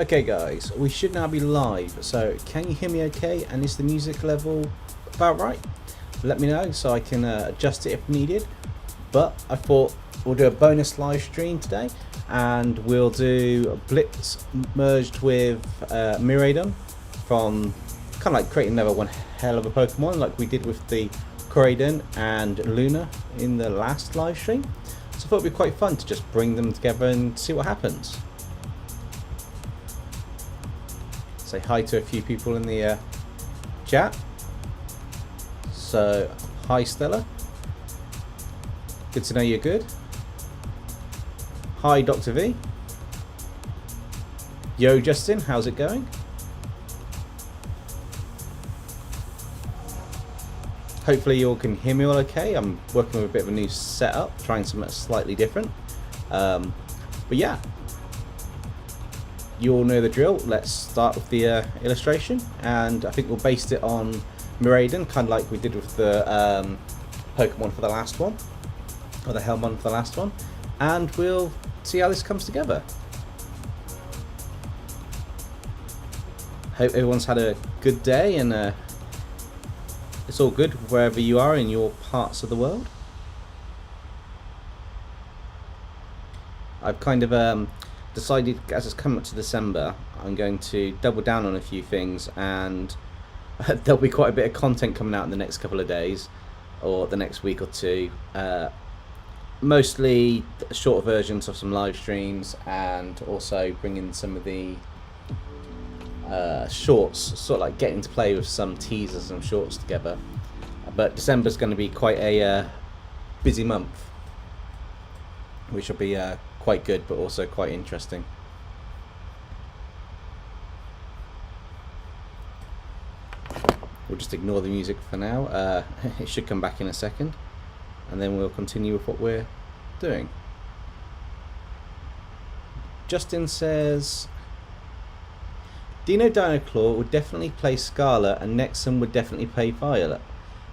Okay guys, we should now be live, so can you hear me okay, and is the music level about right? Let me know so I can adjust it if needed. But I thought we'll do a bonus live stream today, and we'll do Blitz merged with Miraidon, from kind of like creating another one Helluva Pokémon like we did with the Koraidon and Loona in the last live stream. So I thought it'd be quite fun to just bring them together and see what happens. Say hi to a few people in the chat. So, hi Stella. Good to know you're good. Hi Dr. V. Yo Justin, how's it going? Hopefully you all can hear me all okay. I'm working with a bit of a new setup, trying something slightly different. But yeah, you all know the drill. Let's start with the illustration, and I think we'll base it on Miraidon, kind of like we did with the Pokemon for the last one, or the Hellmon for the last one, and we'll see how this comes together. Hope everyone's had a good day, and it's all good wherever you are in your parts of the world. I've kind of decided, as it's coming up to December, I'm going to double down on a few things, and there'll be quite a bit of content coming out in the next couple of days, or the next week or two. Mostly shorter versions of some live streams, and also bringing some of the shorts, sort of like getting to play with some teasers and shorts together. But December's going to be quite a busy month, which will be quite good, but also quite interesting. We'll just ignore the music for now. It should come back in a second, and then we'll continue with what we're doing. Justin says, Dino Dinoclaw would definitely play Scarlet, and Nexum would definitely play Violet,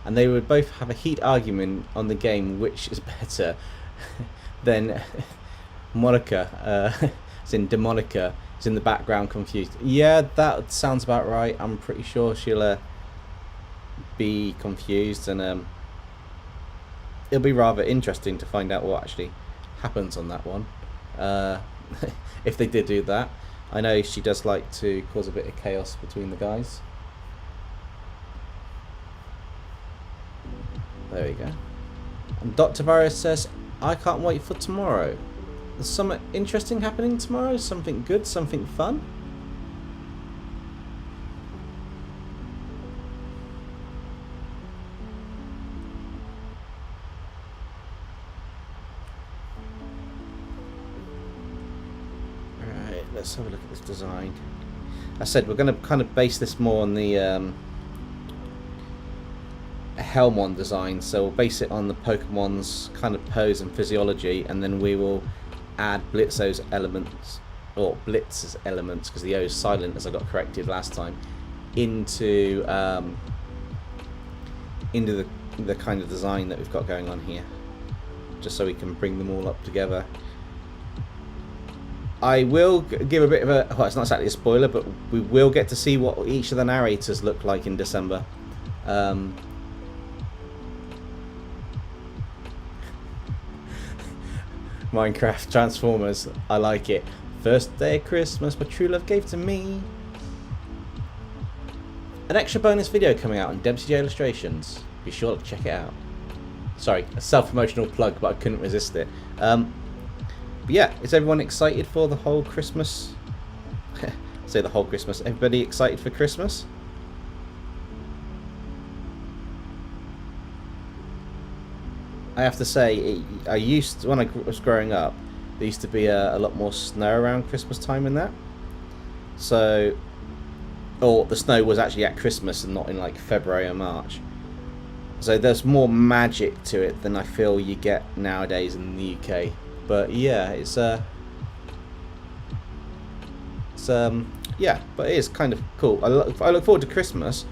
and they would both have a heat argument on the game which is better. Then Monica, as in Demonica, is in the background confused. Yeah, that sounds about right. I'm pretty sure she'll be confused, and it'll be rather interesting to find out what actually happens on that one, if they did do that. I know she does like to cause a bit of chaos between the guys. There we go. And Dr. Virus says, I can't wait for tomorrow. There's something interesting happening tomorrow? Something good? Something fun? Alright, let's have a look at this design. I said we're going to kind of base this more on the Hellmon design, so we'll base it on the Pokemon's kind of pose and physiology, and then we will add Blitzo's elements, or Blitz's elements, because the O is silent as I got corrected last time, into the kind of design that we've got going on here, just so we can bring them all up together. I will give a bit of a, well, it's not exactly a spoiler, but we will get to see what each of the narrators look like in December. Minecraft Transformers, I like it. First day of Christmas, my true love gave to me. An extra bonus video coming out on DempseyJ Illustrations. Be sure to check it out. Sorry, a self-promotional plug, but I couldn't resist it. But yeah, is everyone excited for the whole Christmas? Say the whole Christmas. Everybody excited for Christmas? I have to say, I used to, when I was growing up, there used to be a lot more snow around Christmas time in that. So, or the snow was actually at Christmas and not in like February or March. So there's more magic to it than I feel you get nowadays in the UK. But yeah, yeah, but it is kind of cool. I look forward to Christmas.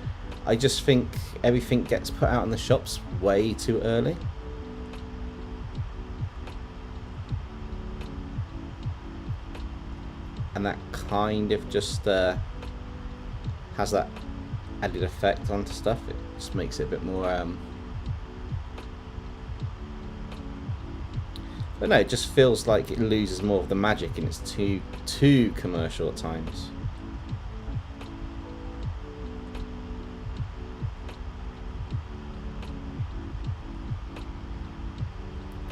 I just think everything gets put out in the shops way too early. and that kind of just has that added effect onto stuff. It just makes it a bit more but no, it just feels like it loses more of the magic and it's too commercial at times.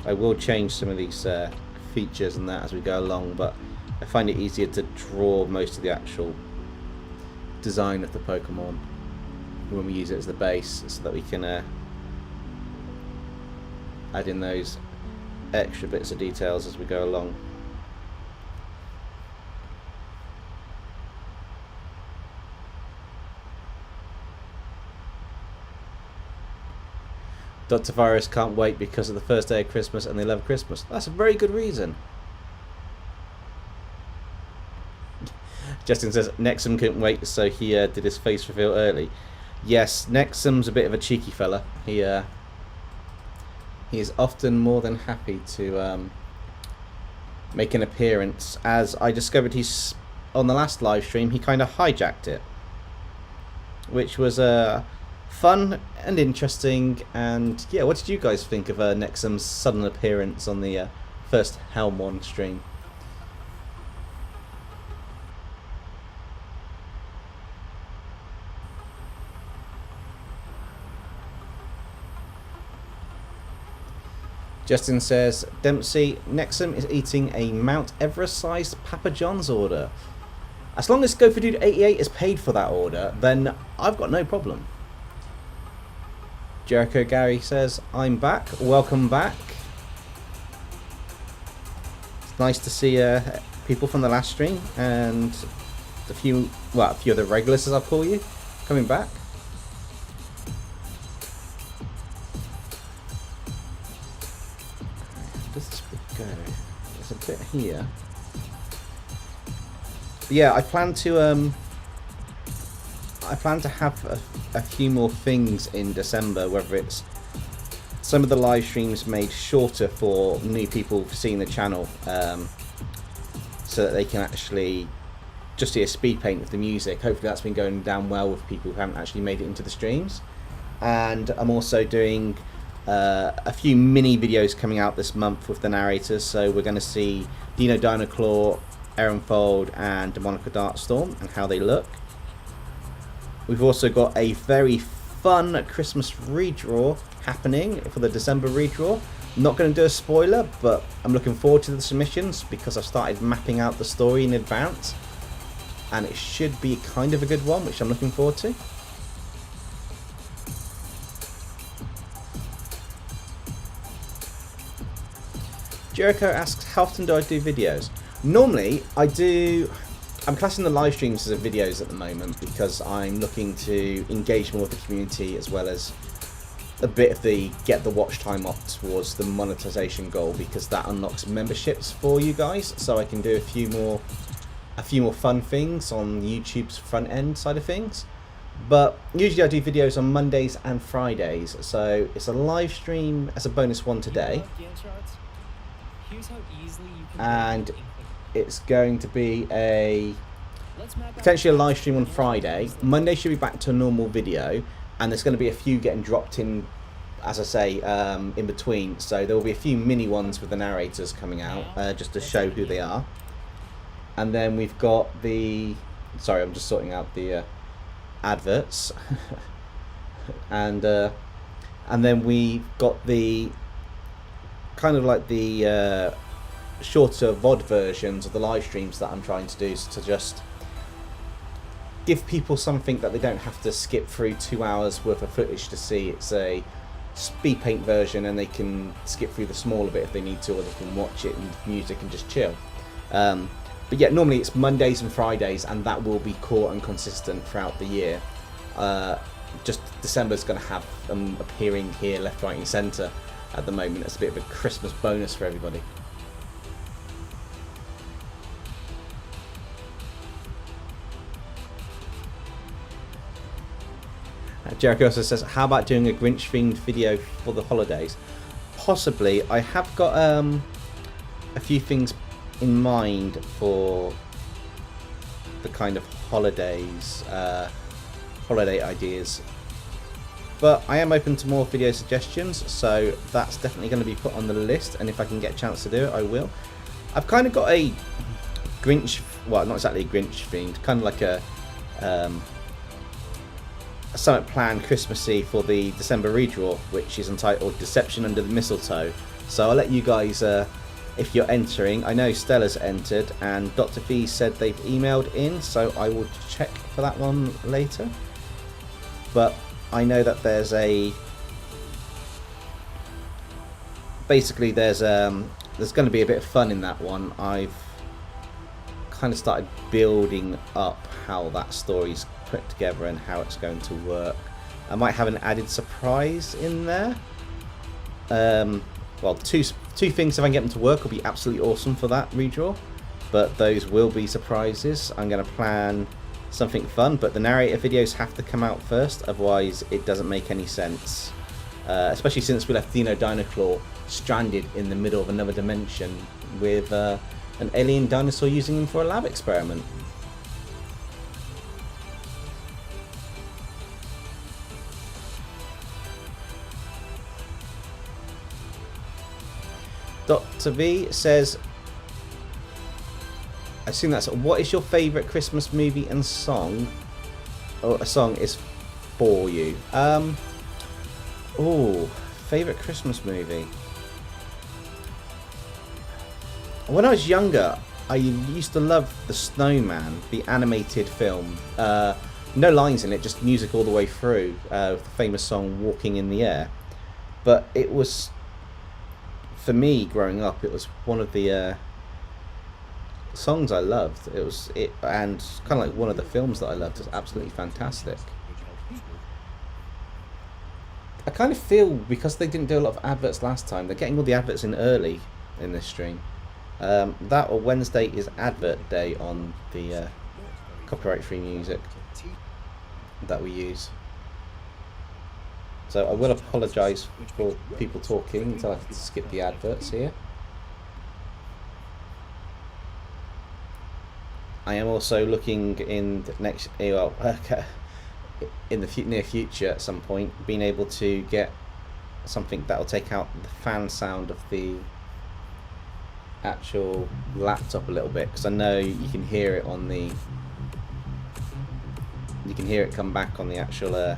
I will change some of these features and that as we go along, but I find it easier to draw most of the actual design of the Pokemon when we use it as the base, so that we can add in those extra bits of details as we go along. Dr. Virus can't wait because of the first day of Christmas and they love Christmas. That's a very good reason. Justin says Nexum couldn't wait, so he did his face reveal early. Yes, Nexum's a bit of a cheeky fella. He is often more than happy to make an appearance. As I discovered, he's on the last live stream, he kind of hijacked it, which was fun and interesting. And yeah, what did you guys think of Nexum's sudden appearance on the first Hellmon stream? Justin says, Dempsey, Nexum is eating a Mount Everest-sized Papa John's order. As long as GopherDude88 is paid for that order, then I've got no problem. Jericho Gary says, I'm back. Welcome back. It's nice to see people from the last stream and a few of the regulars, as I call you, coming back. Does this bit go? There's a bit here. But yeah, I plan to have a few more things in December, whether it's some of the live streams made shorter for new people seeing the channel, so that they can actually just see a speed paint with the music. Hopefully that's been going down well with people who haven't actually made it into the streams. And I'm also doing a few mini videos coming out this month with the narrators, so we're going to see Dino Dinoclaw, Aaronfold and Demonica Darkstorm and how they look. We've also got a very fun Christmas redraw happening for the December redraw. I'm not going to do a spoiler, but I'm looking forward to the submissions because I've started mapping out the story in advance and it should be kind of a good one, which I'm looking forward to. Jericho asks, how often do I do videos? Normally, I'm classing the live streams as videos at the moment because I'm looking to engage more with the community, as well as a bit of the get the watch time up towards the monetization goal, because that unlocks memberships for you guys, so I can do a few more fun things on YouTube's front end side of things. But usually I do videos on Mondays and Fridays, so it's a live stream as a bonus one today. And it's going to be potentially a live stream on Friday. Monday should be back to a normal video, and there's going to be a few getting dropped in, as I say, in between. So there will be a few mini ones with the narrators coming out, just to show who they are. And then we've got sorry, I'm just sorting out the adverts. and then we've got the kind of like the shorter VOD versions of the live streams that I'm trying to do, to just give people something that they don't have to skip through 2 hours worth of footage to see. It's a speed paint version, and they can skip through the smaller bit if they need to, or they can watch it in music and just chill. But yeah, normally it's Mondays and Fridays, and that will be core and consistent throughout the year. Just December's going to have them appearing here left, right and centre at the moment. It's a bit of a Christmas bonus for everybody. Jericho also says, how about doing a Grinch themed video for the holidays? Possibly. I have got a few things in mind for the kind of holiday ideas. But I am open to more video suggestions, so that's definitely going to be put on the list, and if I can get a chance to do it, I will. I've kind of got a Grinch, well, not exactly a Grinch themed, kind of like a something planned Christmassy for the December redraw, which is entitled Deception Under the Mistletoe. So I'll let you guys, if you're entering, I know Stella's entered, and Dr. V said they've emailed in, so I will check for that one later. But I know that there's basically there's going to be a bit of fun in that one. I've kind of started building up how that story's put together and how it's going to work. I might have an added surprise in there. Well, two things, if I can get them to work, will be absolutely awesome for that redraw, but those will be surprises. I'm going to plan something fun, but the narrator videos have to come out first, otherwise it doesn't make any sense, especially since we left Dino Dinoclaw stranded in the middle of another dimension with an alien dinosaur using him for a lab experiment. Dr. V says, I assume that's, what is your favourite Christmas movie and song? Or a song is for you. Oh, favourite Christmas movie. When I was younger, I used to love The Snowman, the animated film. No lines in it, just music all the way through. The famous song Walking in the Air. But it was, for me growing up, it was one of the songs I loved. It was and kind of like one of the films that I loved. It was absolutely fantastic. I kind of feel, because they didn't do a lot of adverts last time, they're getting all the adverts in early in this stream. That or Wednesday is advert day on the copyright free music that we use. So I will apologise for people talking until I can skip the adverts here. I am also looking in the next, well, in the near future at some point, being able to get something that will take out the fan sound of the actual laptop a little bit, because I know you can hear it on the, you can hear it come back on the actual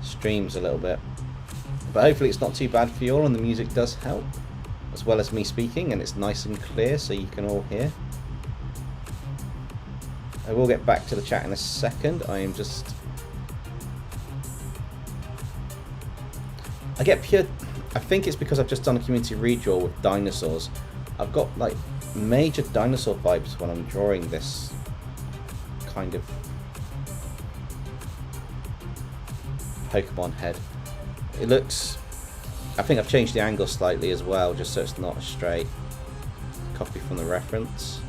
streams a little bit. But hopefully it's not too bad for you all, and the music does help, as well as me speaking, and it's nice and clear so you can all hear. I will get back to the chat in a second. I am just... I get pure... I think it's because I've just done a community redraw with dinosaurs. I've got like major dinosaur vibes when I'm drawing this kind of Pokemon head. It looks... I think I've changed the angle slightly as well, just so it's not straight. Copy from the reference,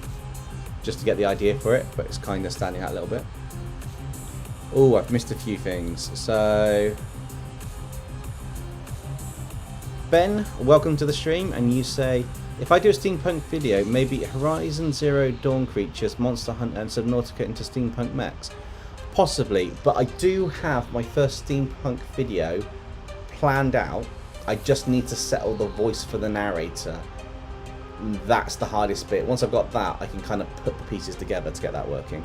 just to get the idea for it, but it's kind of standing out a little bit. Oh, I've missed a few things. So, Ben, welcome to the stream, and you say, if I do a steampunk video, maybe Horizon Zero Dawn creatures, Monster Hunter and Subnautica into steampunk mechs? Possibly, but I do have my first steampunk video planned out. I just need to settle the voice for the narrator. That's the hardest bit. Once I've got that, I can kind of put the pieces together to get that working.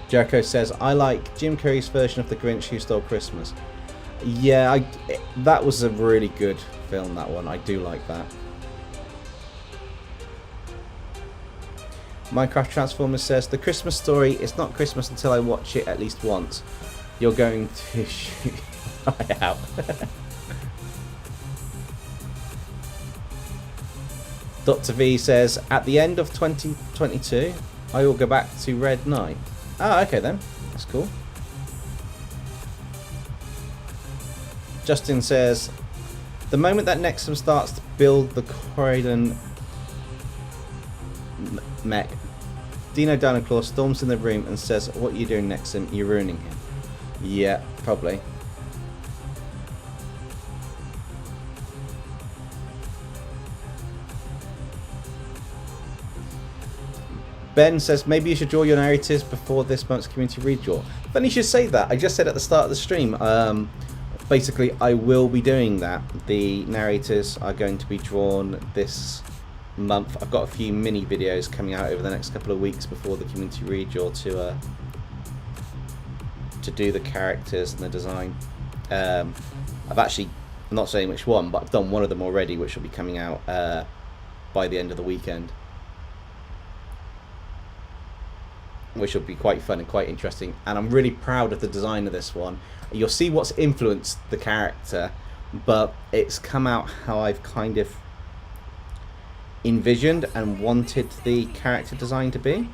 Jericho says, I like Jim Carrey's version of The Grinch Who Stole Christmas. Yeah, that was a really good film, that one. I do like that. Minecraft Transformers says, the Christmas story is not Christmas until I watch it at least once. You're going to shoot my out. Dr. V says, at the end of 2022, I will go back to Red Knight. Ah, okay then. That's cool. Justin says, the moment that Nexum starts to build the Koraidon mech, Dino Dinoclaw storms in the room and says, what are you doing, Nexum? You're ruining him. Yeah, probably. Ben says, maybe you should draw your narratives before this month's community redraw. Funny you should say that. I just said at the start of the stream, basically I will be doing that. The narrators are going to be drawn this month. I've got a few mini videos coming out over the next couple of weeks before the community redraw to do the characters and the design. I've actually, I'm not saying which one, but I've done one of them already, which will be coming out by the end of the weekend, which will be quite fun and quite interesting. And I'm really proud of the design of this one. You'll see what's influenced the character, but it's come out how I've kind of envisioned and wanted the character design to be.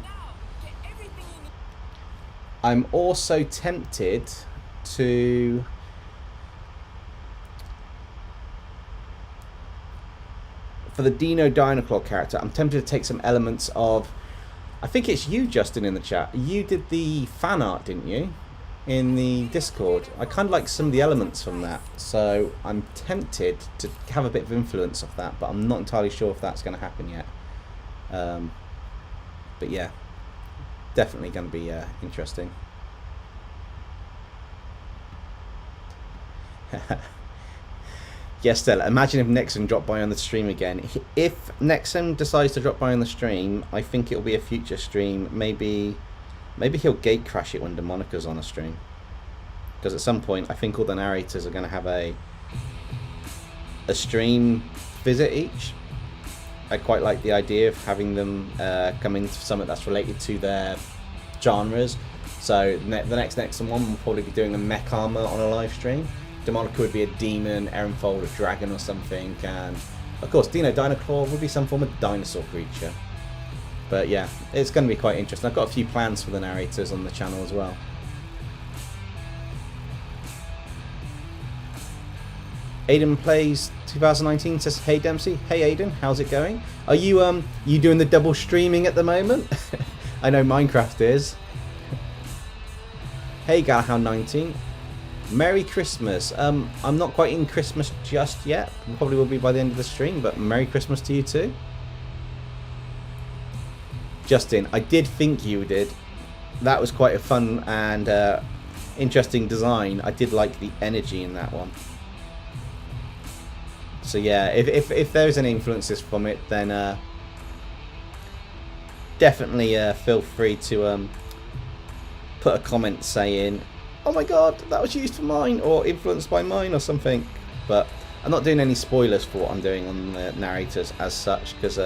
I'm also tempted to for the Dino Dinoclaw character, I'm tempted to take some elements of, I think it's you, Justin, in the chat. You did the fan art, didn't you, in the Discord? I kind of like some of the elements from that, so I'm tempted to have a bit of influence of that, but I'm not entirely sure if that's going to happen yet. But yeah, definitely going to be interesting. Yes, Stella, imagine if Nexon dropped by on the stream again. If Nexon decides to drop by on the stream, I think it'll be a future stream. Maybe he'll gate crash it when Demonica's on a stream. Because at some point, I think all the narrators are going to have a stream visit each. I quite like the idea of having them come into something that's related to their genres. So the next Nexon one will probably be doing a mech armor on a live stream. Demonica would be a demon, Erenfold a dragon or something, and of course Dino Dinoclaw would be some form of dinosaur creature. But yeah, it's going to be quite interesting. I've got a few plans for the narrators on the channel as well. Aiden Plays 2019 says, hey Dempsey, hey Aiden, how's it going? Are you doing the double streaming at the moment? I know Minecraft is. Hey Galahound19. Merry Christmas. I'm not quite in Christmas just yet. Probably will be by the end of the stream, but Merry Christmas to you too. Justin, I did think you did. That was quite a fun and interesting design. I did like the energy in that one. So yeah, if there's any influences from it, then definitely feel free to put a comment saying, oh my god, that was used for mine, or influenced by mine, or something. But I'm not doing any spoilers for what I'm doing on the narrators as such, because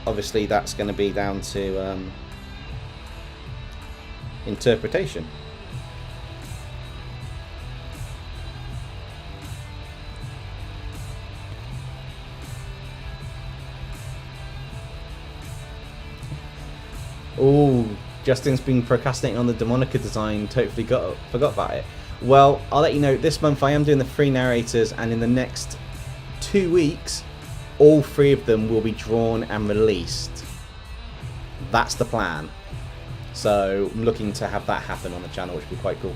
obviously that's going to be down to interpretation. Oh, Justin's been procrastinating on the Demonica design, totally forgot about it. Well, I'll let you know, this month I am doing the 3 narrators, and in the next 2 weeks, all 3 of them will be drawn and released. That's the plan. So I'm looking to have that happen on the channel, which would be quite cool.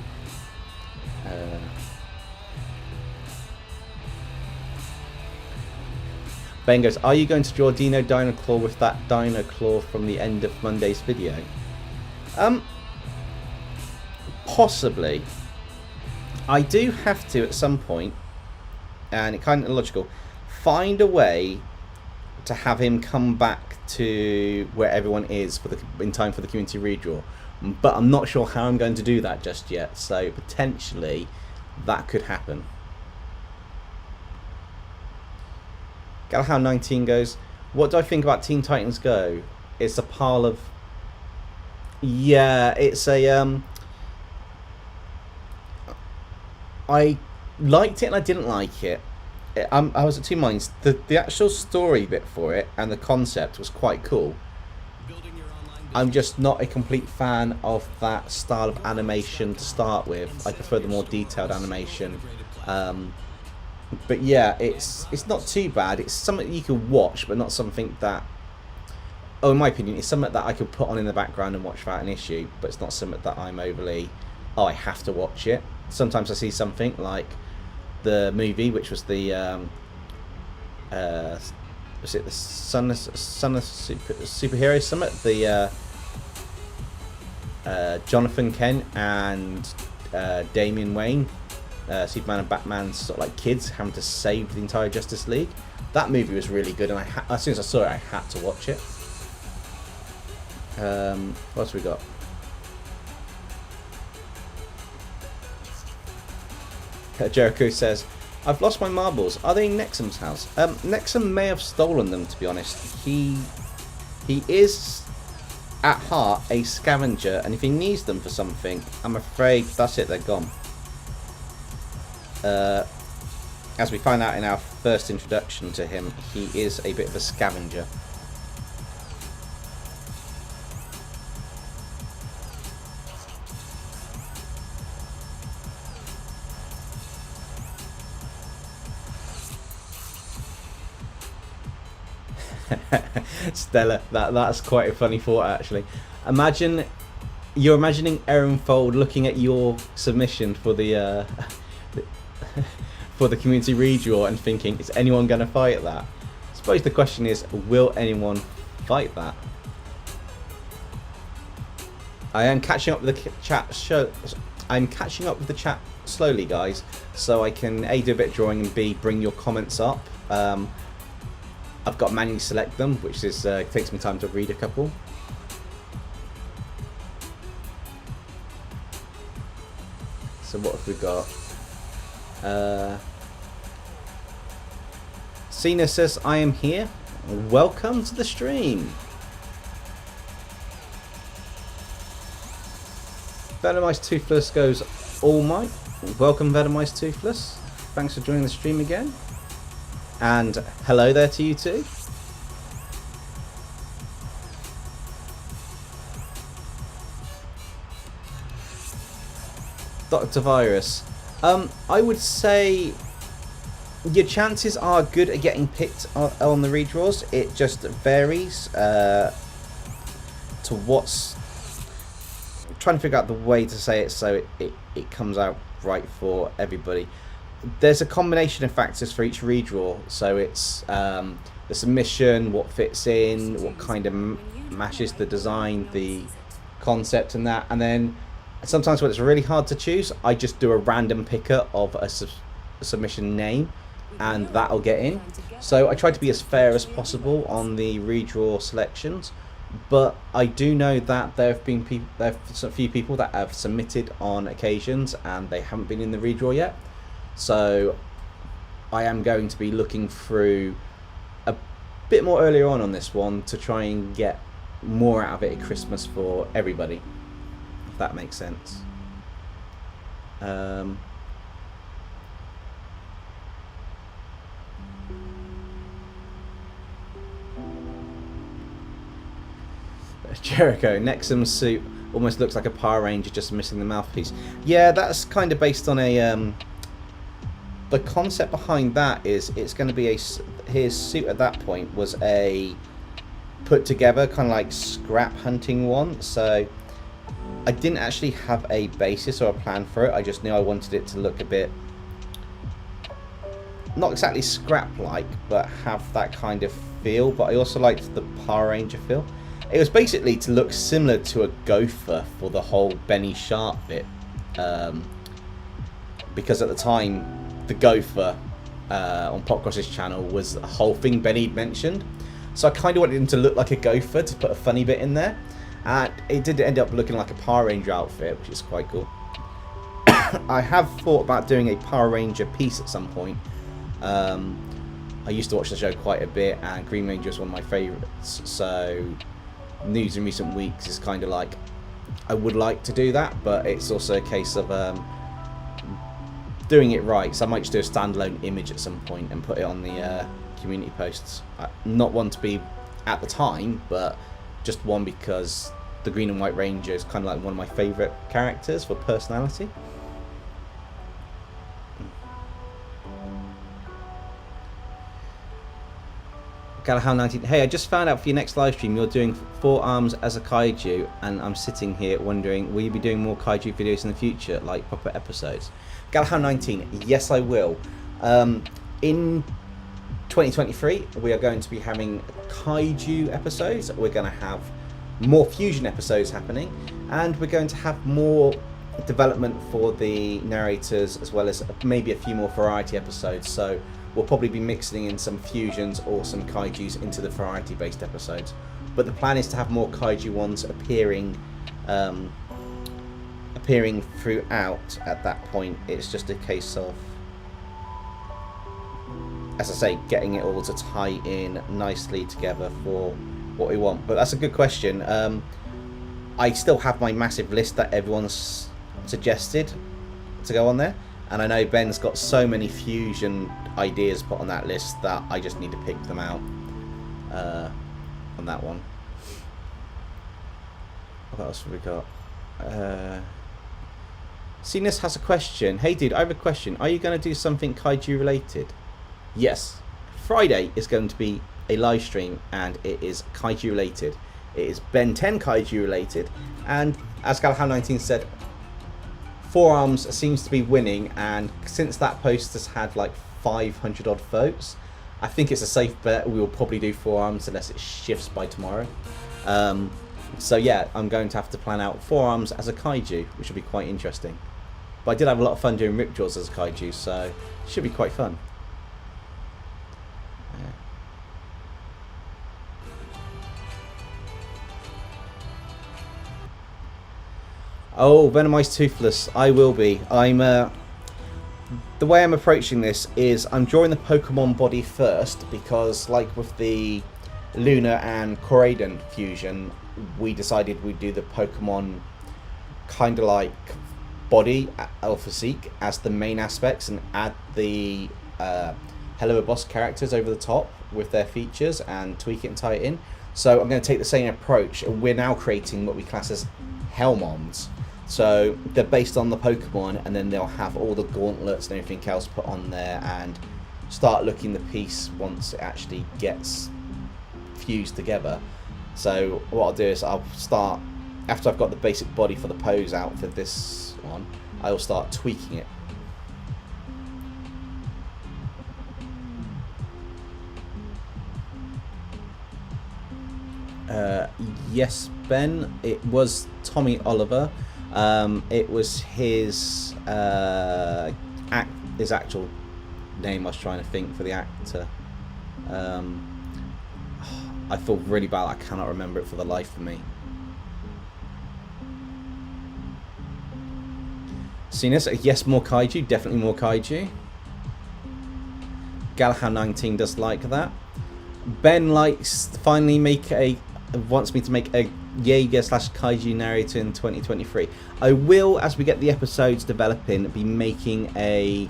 Ben goes, are you going to draw Dino Dinoclaw with that Dinoclaw from the end of Monday's video? Possibly. I do have to at some point, and it's kind of illogical, find a way to have him come back to where everyone is in time for the community redraw. But I'm not sure how I'm going to do that just yet, so potentially that could happen. Galahound19 goes, what do I think about Teen Titans Go? It's a pile of... Yeah, it's a... I liked it and I didn't like it. I was at two minds. The actual story bit for it and the concept was quite cool. I'm just not a complete fan of that style of animation to start with. I prefer the more detailed animation. But yeah, it's not too bad. It's something that you can watch, but not something that... Oh, in my opinion, it's something that I could put on in the background and watch without an issue, but it's not something that I'm overly... Oh, I have to watch it. Sometimes I see something like the movie, which was the was it the Son of Superhero Summit? The Jonathan Kent and Damian Wayne, Superman and Batman's sort of like kids having to save the entire Justice League. That movie was really good, and as soon as I saw it, I had to watch it. What else we got? Jericho says, I've lost my marbles. Are they in Nexum's house? Nexum may have stolen them, to be honest. He is, at heart, a scavenger, and if he needs them for something, I'm afraid that's it, they're gone. As we find out in our first introduction to him, he is a bit of a scavenger. Stella, that's quite a funny thought actually. You're imagining Aaron Fold looking at your submission for the for the community redraw and thinking, is anyone going to fight that? I suppose the question is, will anyone fight that? I am catching up with the chat. I'm catching up with the chat slowly, guys, so I can A, do a bit of drawing, and B, bring your comments up. I've got to manually select them, which is takes me time to read a couple. So what have we got? Cena says, I am here. Welcome to the stream. Venomized Toothless goes, all might. Welcome, Venomized Toothless. Thanks for joining the stream again. And hello there to you too. Dr. Virus. I would say your chances are good at getting picked on the redraws. It just varies to what's... I'm trying to figure out the way to say it so it comes out right for everybody. There's a combination of factors for each redraw, so it's the submission, what fits in, what kind of matches the design, the concept and that, and then sometimes when it's really hard to choose, I just do a random picker of a submission name and that'll get in. So I try to be as fair as possible on the redraw selections, but I do know that there have a few people that have submitted on occasions and they haven't been in the redraw yet. So I am going to be looking through a bit more earlier on this one to try and get more out of it at Christmas for everybody, if that makes sense. Jericho, Nexum's suit almost looks like a Power Ranger, just missing the mouthpiece. Yeah, that's kind of based on a... the concept behind that is it's going to be his suit at that point was a put together kind of like scrap hunting one, so I didn't actually have a basis or a plan for it. I just knew I wanted it to look a bit not exactly scrap like, but have that kind of feel, but I also liked the Power Ranger feel. It was basically to look similar to a gopher for the whole Benny Sharp bit, because at the time the gopher on Popcross's channel was a whole thing Benny mentioned, so I kind of wanted him to look like a gopher to put a funny bit in there, and it did end up looking like a Power Ranger outfit, which is quite cool. I have thought about doing a Power Ranger piece at some point. I used to watch the show quite a bit, and Green Ranger is one of my favourites, so news in recent weeks is kind of like I would like to do that, but it's also a case of doing it right, so I might just do a standalone image at some point and put it on the community posts. Not one to be at the time, but just one because the Green and White Ranger is kind of like one of my favourite characters for personality. Galahal 19, hey, I just found out for your next live stream you're doing 4 arms as a kaiju, and I'm sitting here wondering, will you be doing more kaiju videos in the future, like proper episodes? Galahal 19, yes I will. In 2023, we are going to be having kaiju episodes. We're going to have more fusion episodes happening, and we're going to have more development for the narrators, as well as maybe a few more variety episodes. So we'll probably be mixing in some fusions or some kaijus into the variety based episodes, but the plan is to have more kaiju ones appearing throughout. At that point, it's just a case of, as I say, getting it all to tie in nicely together for what we want. But that's a good question. I still have my massive list that everyone's suggested to go on there, and I know Ben's got so many fusion ideas put on that list that I just need to pick them out on that one. What else have we got? Cenas has a question. Hey dude, I have a question. Are you going to do something kaiju related? Yes. Friday is going to be a live stream, and it is kaiju related. It is Ben 10 kaiju related, and as Galahad19 said, Forearms seems to be winning, and since that post has had like 500 odd votes, I think it's a safe bet we will probably do Forearms unless it shifts by tomorrow. So yeah, I'm going to have to plan out Forearms as a kaiju, which will be quite interesting. But I did have a lot of fun doing Ripjaws as a kaiju, so it should be quite fun. Oh, Venomized Toothless, I will be. The way I'm approaching this is I'm drawing the Pokemon body first, because like with the Loona and Koraidon fusion, we decided we'd do the Pokemon kind of like body, physique, as the main aspects, and add the Helluva Boss characters over the top with their features and tweak it and tie it in. So I'm going to take the same approach, and we're now creating what we class as Hellmons. So they're based on the Pokemon, and then they'll have all the gauntlets and everything else put on there, and start looking the piece once it actually gets fused together. So what I'll do is I'll start, after I've got the basic body for the pose out for this one, I'll start tweaking it. Yes, Ben, it was Tommy Oliver. It was his actual name I was trying to think for the actor. I feel really bad, I cannot remember it for the life of me. Cenas, yes, more kaiju, definitely more kaiju. Galahad19 does like that. Ben likes finally wants me to make a Jaeger / kaiju narrator in 2023. I will, as we get the episodes developing, be making a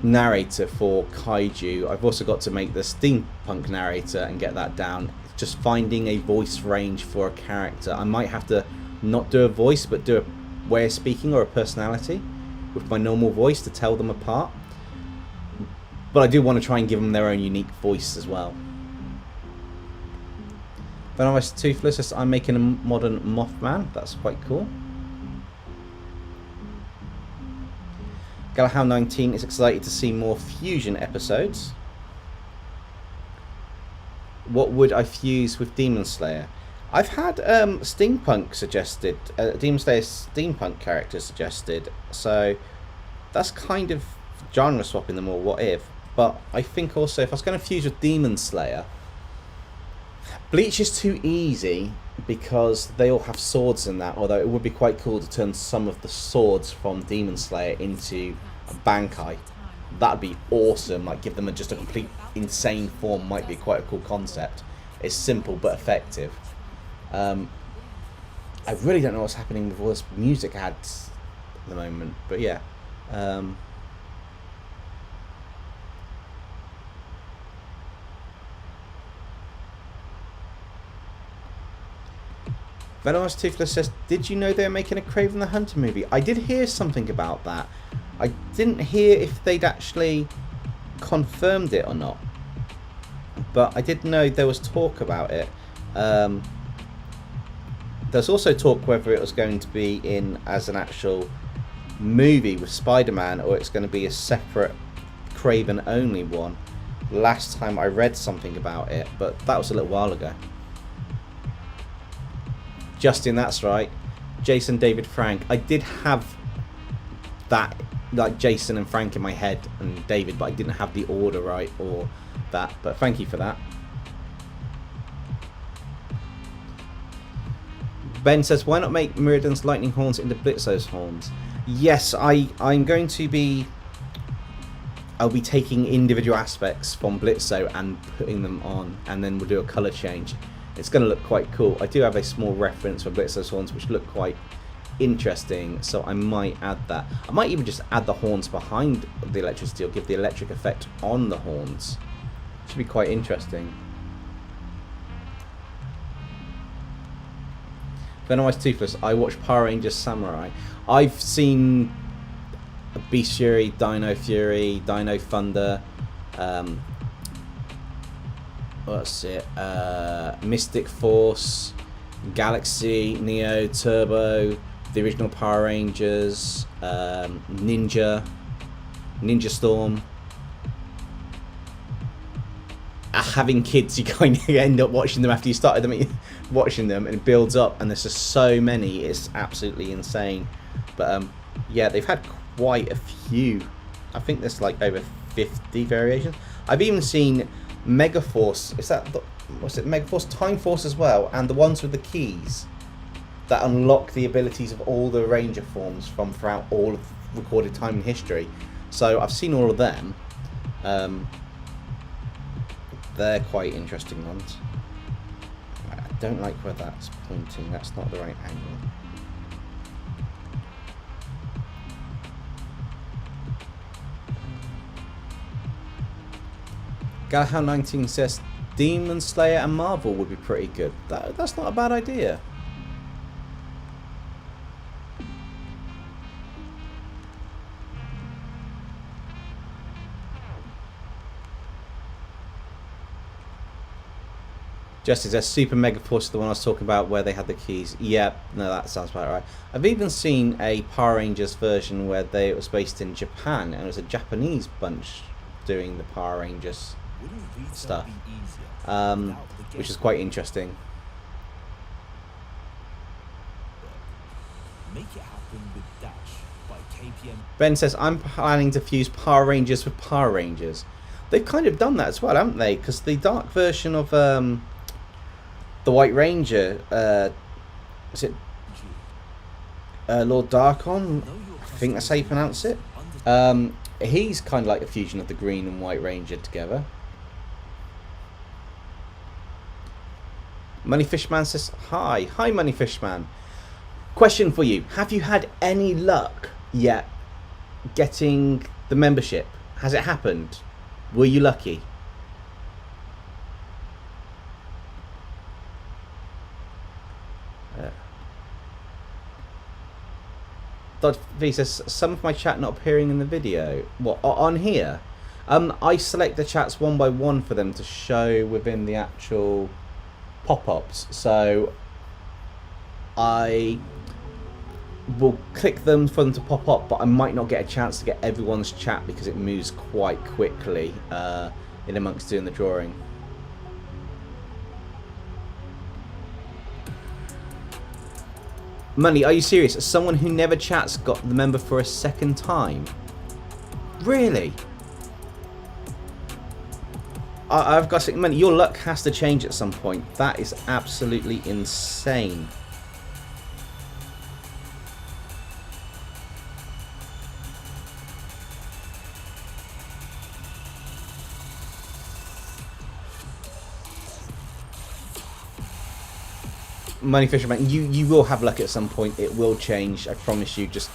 narrator for kaiju. I've also got to make the steampunk narrator and get that down. Just finding a voice range for a character. I might have to not do a voice, but do a way of speaking or a personality with my normal voice to tell them apart. But I do want to try and give them their own unique voice as well. Venomized Toothless, I'm making a modern Mothman. That's quite cool. Galahad19 is excited to see more fusion episodes. What would I fuse with Demon Slayer? I've had steampunk suggested, Demon Slayer steampunk characters suggested, so that's kind of genre swapping them all, what if. But I think also if I was going to fuse with Demon Slayer, Bleach is too easy because they all have swords in that, although it would be quite cool to turn some of the swords from Demon Slayer into a Bankai. That'd be awesome, like give them just a complete insane form, might be quite a cool concept. It's simple but effective. I really don't know what's happening with all this music ads at the moment, but yeah. Venomous Toothless says, did you know they were making a Kraven the Hunter movie? I did hear something about that. I didn't hear if they'd actually confirmed it or not. But I did know there was talk about it. There's also talk whether it was going to be in as an actual movie with Spider-Man, or it's going to be a separate Kraven only one. last time I read something about it, but that was a little while ago. Justin, that's right. Jason, David, Frank. I did have that, like Jason and Frank in my head and David, but I didn't have the order right or that. But thank you for that. Ben says, why not make Miraidon's lightning horns into Blitzo's horns? Yes, I'm going to be... I'll be taking individual aspects from Blitzo and putting them on, and then we'll do a colour change. It's going to look quite cool. I do have a small reference for Blitzo's horns which look quite interesting, so I might add that. I might even just add the horns behind the electricity or give the electric effect on the horns. Should be quite interesting. Venomized Toothless. I watched Power Rangers Samurai. I've seen Beast Fury, Dino Fury, Dino Thunder, what's it? Mystic Force, Galaxy, Neo, Turbo, the original Power Rangers, Ninja Storm. Having kids, you kind of end up watching them after you started them, watching them, and it builds up, and there's just so many. It's absolutely insane. But yeah, they've had quite a few. I think there's like over 50 variations. I've even seen Megaforce. Is that what's it? Megaforce, Time Force as well, and the ones with the keys that unlock the abilities of all the Ranger forms from throughout all of recorded time in history. So I've seen all of them. They're quite interesting ones. I don't like where that's pointing. That's not the right angle. Galahad 19 says Demon Slayer and Marvel would be pretty good. That's not a bad idea. Justice says Super Mega Force is the one I was talking about where they had the keys. Yeah, no, that sounds about right. I've even seen a Power Rangers version where it was based in Japan, and it was a Japanese bunch doing the Power Rangers stuff, which is quite interesting. Ben says, I'm planning to fuse Power Rangers with Power Rangers. They've kind of done that as well, haven't they? Because the dark version of the White Ranger, is it Lord Darkon? I think that's how you pronounce it. He's kind of like a fusion of the Green and White Ranger together. Money Fishman says, hi Money Fishman. Question for you, have you had any luck yet getting the membership? Has it happened? Were you lucky? Dodge V says, some of my chat not appearing in the video. What, on here? I select the chats one by one for them to show within the actual pop-ups. So I will click them for them to pop up, but I might not get a chance to get everyone's chat because it moves quite quickly in amongst doing the drawing. Money, are you serious? Someone who never chats got the member for a second time? Really? I've got to say, Money, your luck has to change at some point. That is absolutely insane. Money Fisherman, you will have luck at some point. It will change, I promise you. Just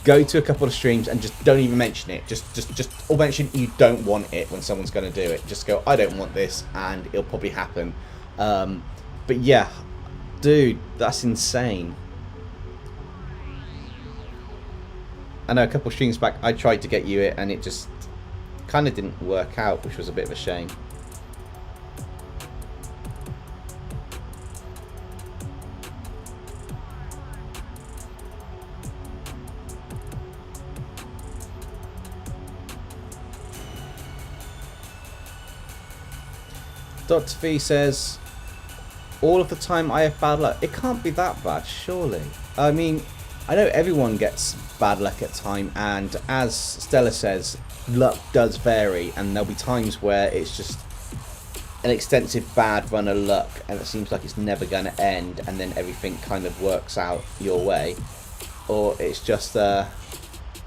go to a couple of streams and just don't even mention it. Or mention you don't want it when someone's going to do it. Just go, I don't want this, and it'll probably happen. But yeah, dude, that's insane. I know a couple of streams back I tried to get you it and it just kind of didn't work out, which was a bit of a shame. Dr. V says, all of the time I have bad luck. It can't be that bad, surely. I mean, I know everyone gets bad luck at time, and as Stella says, luck does vary, and there'll be times where it's just an extensive bad run of luck, and it seems like it's never going to end, and then everything kind of works out your way. Or it's just the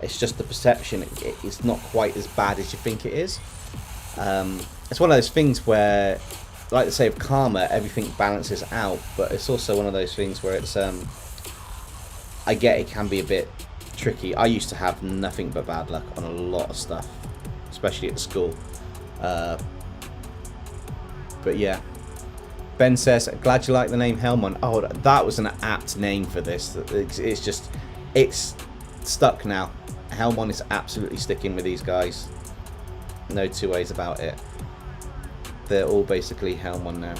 perception. It's not quite as bad as you think it is. It's one of those things where, like they say, of karma, everything balances out, but it's also one of those things where it's I get it can be a bit tricky. I used to have nothing but bad luck on a lot of stuff, especially at school. But yeah, Ben says, glad you like the name Hellmon. Oh, that was an apt name for this. It's stuck now. Hellmon is absolutely sticking with these guys. No two ways about it. They're all basically Hellmon now.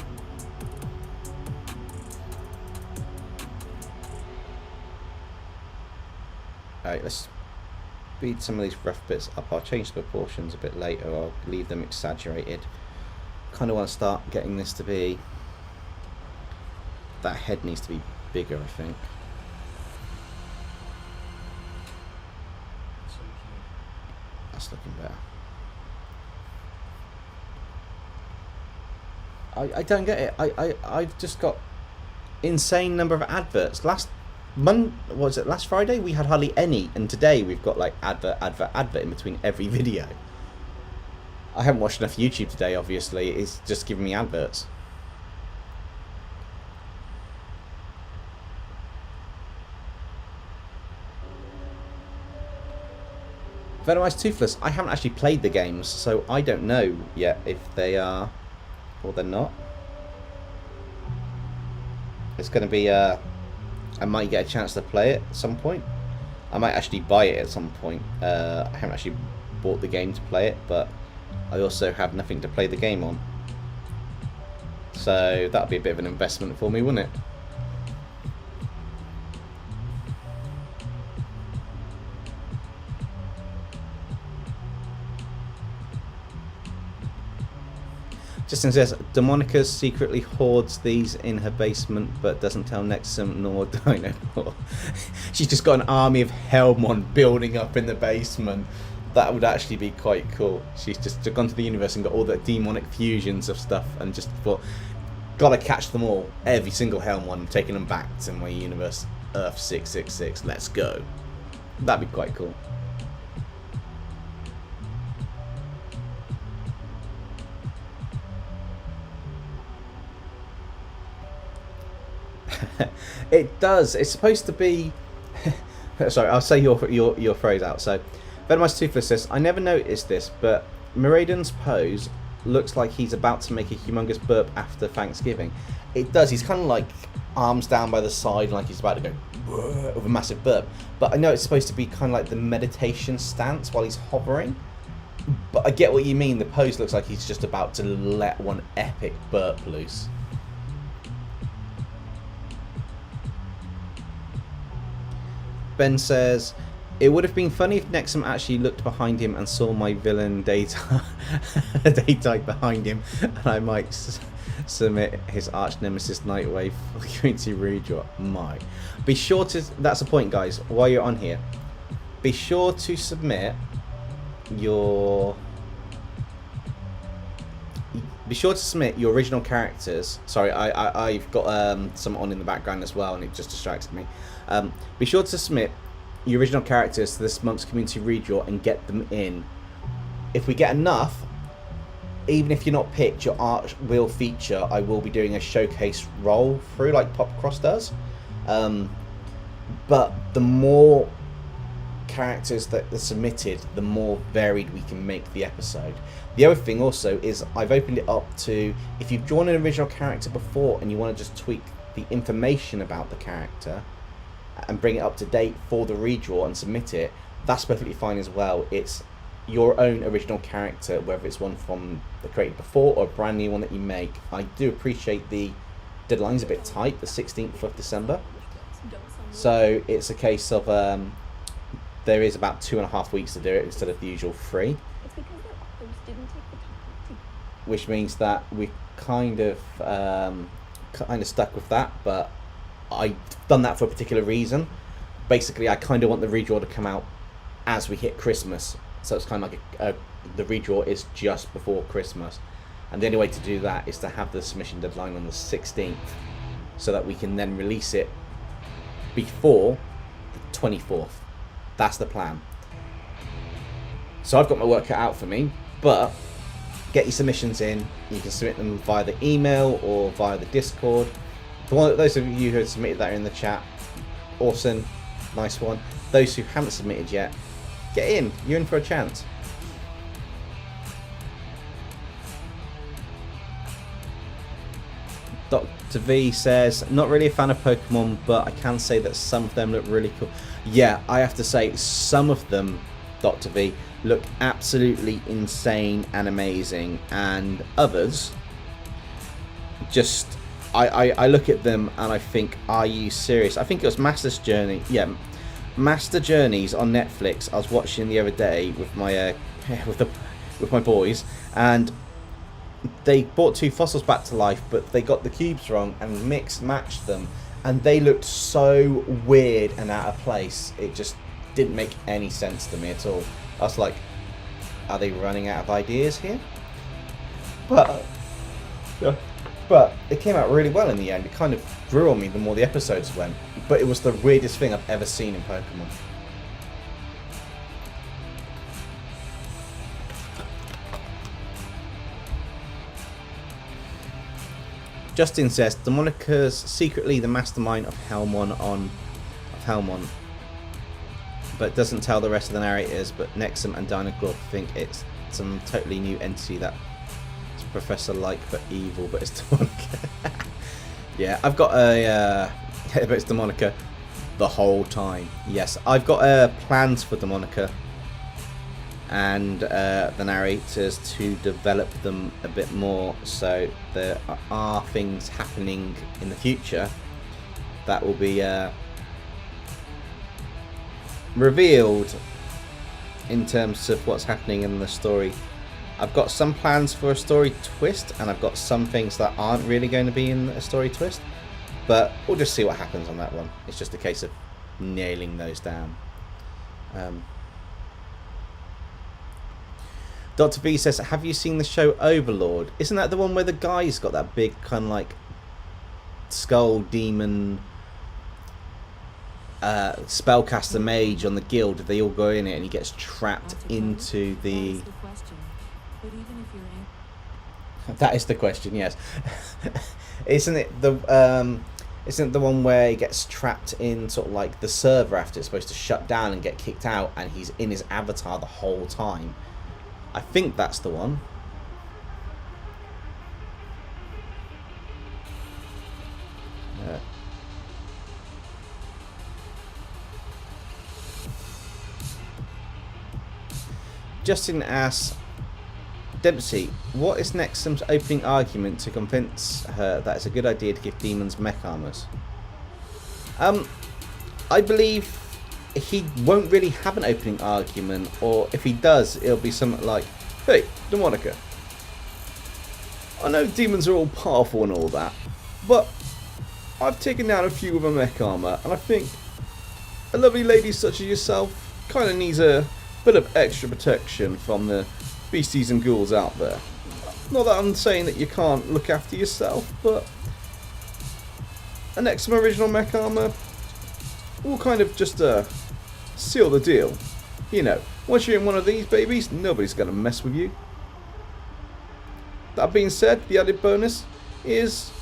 Alright, let's speed some of these rough bits up. I'll change the proportions a bit later. I'll leave them exaggerated. Kind of want to start getting this to be... That head needs to be bigger, I think. That's looking better. I don't get it. I've just got insane number of adverts. Last Friday we had hardly any, and today we've got like advert in between every video. I haven't watched enough YouTube today, obviously. It's just giving me adverts. Venomized Toothless. I haven't actually played the games, so I don't know yet if they are or they're not. It's going to be I might get a chance to play it at some point. I might actually buy it at some point. I haven't actually bought the game to play it, but I also have nothing to play the game on. So that'll be a bit of an investment for me, wouldn't it? Justin says, Demonica secretly hoards these in her basement but doesn't tell Nexum nor Dino. She's just got an army of Hellmon building up in the basement. That would actually be quite cool. She's just gone to the universe and got all the demonic fusions of stuff and just thought, gotta catch them all. Every single Hellmon, taking them back to my universe. Earth 666, let's go. That'd be quite cool. It does. It's supposed to be... Sorry, I'll say your phrase out. So, Venomized Toothless says, I never noticed this, but Miraidon's pose looks like he's about to make a humongous burp after Thanksgiving. It does. He's kind of like arms down by the side, like he's about to go with a massive burp. But I know it's supposed to be kind of like the meditation stance while he's hovering. But I get what you mean. The pose looks like he's just about to let one epic burp loose. Ben says, it would have been funny if Nexum actually looked behind him and saw my villain data behind him, and I might submit his arch nemesis Nightwave for the community redraw. Be sure to, that's the point guys, while you're on here, be sure to submit your original characters. Sorry, I've got some on in the background as well and it just distracted me. Be sure to submit your original characters to this month's community redraw and get them in. If we get enough, even if you're not picked, your art will feature. I will be doing a showcase roll through like Popcross does. But the more characters that are submitted, the more varied we can make the episode. The other thing also is I've opened it up to, if you've drawn an original character before and you want to just tweak the information about the character and bring it up to date for the redraw and submit it, that's perfectly fine as well. It's your own original character, whether it's one from the created before or a brand new one that you make. I do appreciate the deadline's a bit tight, the 16th of December. So it's a case of there is about 2.5 weeks to do it instead of the usual 3. which means that we kind of stuck with that. But I've done that for a particular reason. Basically, I kind of want the redraw to come out as we hit Christmas, so it's kind of like the redraw is just before Christmas, and the only way to do that is to have the submission deadline on the 16th, so that we can then release it before the 24th. That's the plan. So I've got my work cut out for me, but get your submissions in. You can submit them via the email or via the Discord. Those of you who have submitted that are in the chat, awesome, nice one. Those who haven't submitted yet, get in. You're in for a chance. Dr. V says, not really a fan of Pokemon, but I can say that some of them look really cool. Yeah, I have to say, some of them, Dr. V, look absolutely insane and amazing, and others just I look at them and I think, are you serious? I think it was Master's Journey. Yeah, Master Journeys on Netflix. I was watching the other day with my with my boys, and they brought two fossils back to life, but they got the cubes wrong and matched them, and they looked so weird and out of place. It just didn't make any sense to me at all. I was like, are they running out of ideas here? But it came out really well in the end. It kind of grew on me the more the episodes went. But it was the weirdest thing I've ever seen in Pokemon. Justin says, Demonica's secretly the mastermind of Hellmon, but doesn't tell the rest of the narrators. But Nexum and Dynaclaw think it's some totally new entity that Professor-like but evil, but it's Demonica. Yeah, I've got a but it's Demonica the whole time. Yes, I've got plans for Demonica and the narrators to develop them a bit more, so there are things happening in the future that will be revealed in terms of what's happening in the story. I've got some plans for a story twist, and I've got some things that aren't really going to be in a story twist, but we'll just see what happens on that one. It's just a case of nailing those down. Dr. B says, have you seen the show Overlord? Isn't that the one where the guy's got that big kind of like skull demon spellcaster mage on the guild? They all go in it and he gets trapped into the... That is the question, yes. Isn't it the one where he gets trapped in sort of like the server after it's supposed to shut down and get kicked out, and he's in his avatar the whole time? I think that's the one. Justin asks, Dempsey, what is Nexum's opening argument to convince her that it's a good idea to give demons mech armors? I believe he won't really have an opening argument, or if he does, it'll be something like, hey, Demonica, I know demons are all powerful and all that, but I've taken down a few with a mech armor, and I think a lovely lady such as yourself kind of needs a bit of extra protection from the beasties and ghouls out there. Not that I'm saying that you can't look after yourself, but an Nexum original mech armor will kind of just seal the deal. You know, once you're in one of these babies, nobody's going to mess with you. That being said, the added bonus is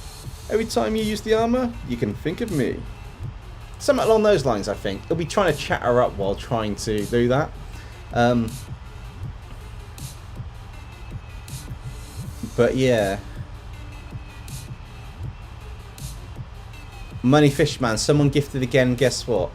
every time you use the armor, you can think of me. Something along those lines, I think. He'll be trying to chat her up while trying to do that. But yeah. Money Fishman, someone gifted again, guess what?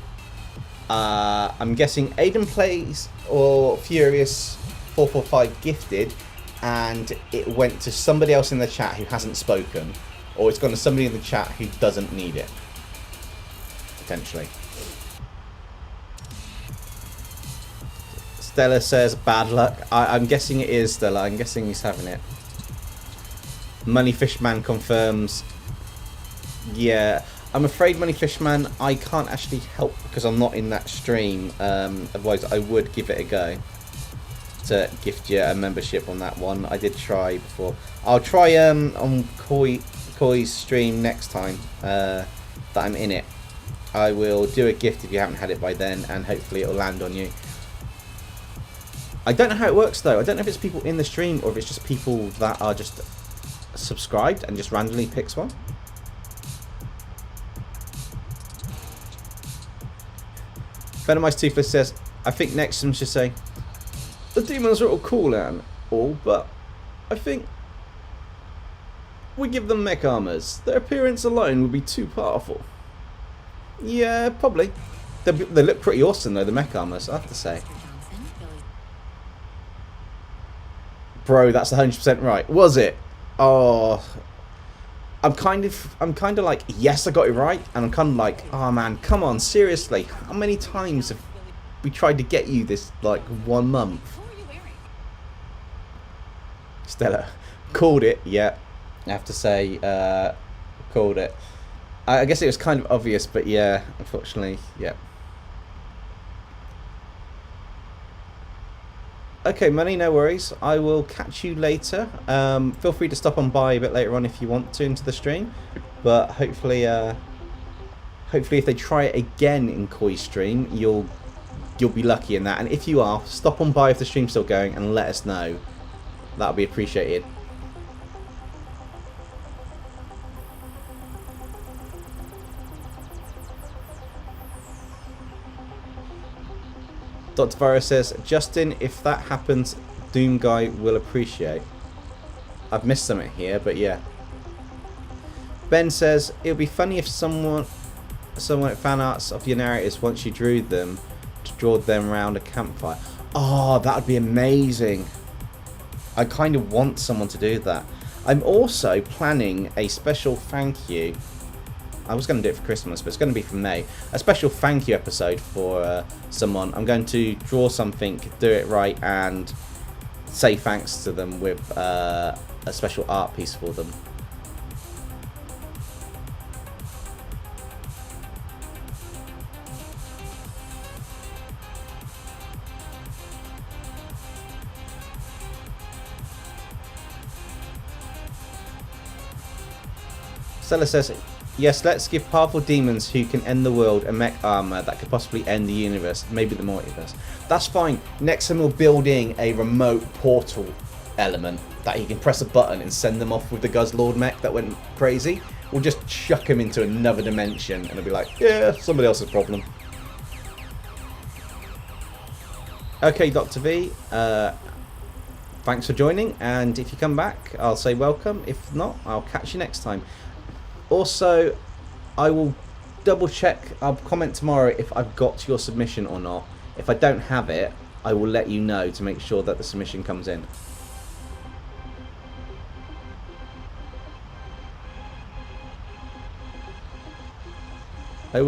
I'm guessing Aiden Plays or Furious 445 gifted, and it went to somebody else in the chat who hasn't spoken, or it's gone to somebody in the chat who doesn't need it. Potentially. Stella says bad luck. I'm guessing it is Stella. I'm guessing he's having it. Money Fishman confirms. Yeah, I'm afraid Money Fishman, I can't actually help because I'm not in that stream. Otherwise, I would give it a go to gift you a membership on that one. I did try before. I'll try on Koi's stream next time that I'm in it. I will do a gift if you haven't had it by then, and hopefully it'll land on you. I don't know how it works though. I don't know if it's people in the stream or if it's just people that are just subscribed and just randomly picks one. Venomized Toothless says, I think Nexum should say, the demons are all cool and all, but I think we give them mech armors. Their appearance alone would be too powerful. Yeah, probably. They look pretty awesome though, the mech armors, I have to say. Bro, that's 100% right. Was it? Oh, I'm kind of like, yes, I got it right, and I'm kind of like, oh man, come on, seriously, how many times have we tried to get you this like 1 month? Stella, called it. Yeah, I have to say, called it. I guess it was kind of obvious, but yeah, unfortunately, yeah. Okay, Money, no worries. I will catch you later. Feel free to stop on by a bit later on if you want to into the stream. But hopefully, hopefully if they try it again in Koi's stream, you'll be lucky in that. And if you are, stop on by if the stream's still going and let us know. That'll be appreciated. Dr. Varro says, Justin, if that happens, Doom Guy will appreciate. I've missed something here, but yeah. Ben says, it would be funny if someone fan arts of your narratives once you drew them, to draw them around a campfire. Oh, that would be amazing. I kind of want someone to do that. I'm also planning a special thank you. I was going to do it for Christmas, but it's going to be for May. A special thank you episode for someone. I'm going to draw something, do it right, and say thanks to them with a special art piece for them. Stella says, yes, let's give powerful demons who can end the world a mech armor that could possibly end the universe, maybe the multiverse. That's fine. Nexum will build in a remote portal element that he can press a button and send them off with the Guzzlord mech that went crazy. We'll just chuck him into another dimension and it'll be like, yeah, somebody else's problem. Okay, Dr. V, thanks for joining, and if you come back, I'll say welcome. If not, I'll catch you next time. Also, I will double check, I'll comment tomorrow if I've got your submission or not. If I don't have it, I will let you know to make sure that the submission comes in. I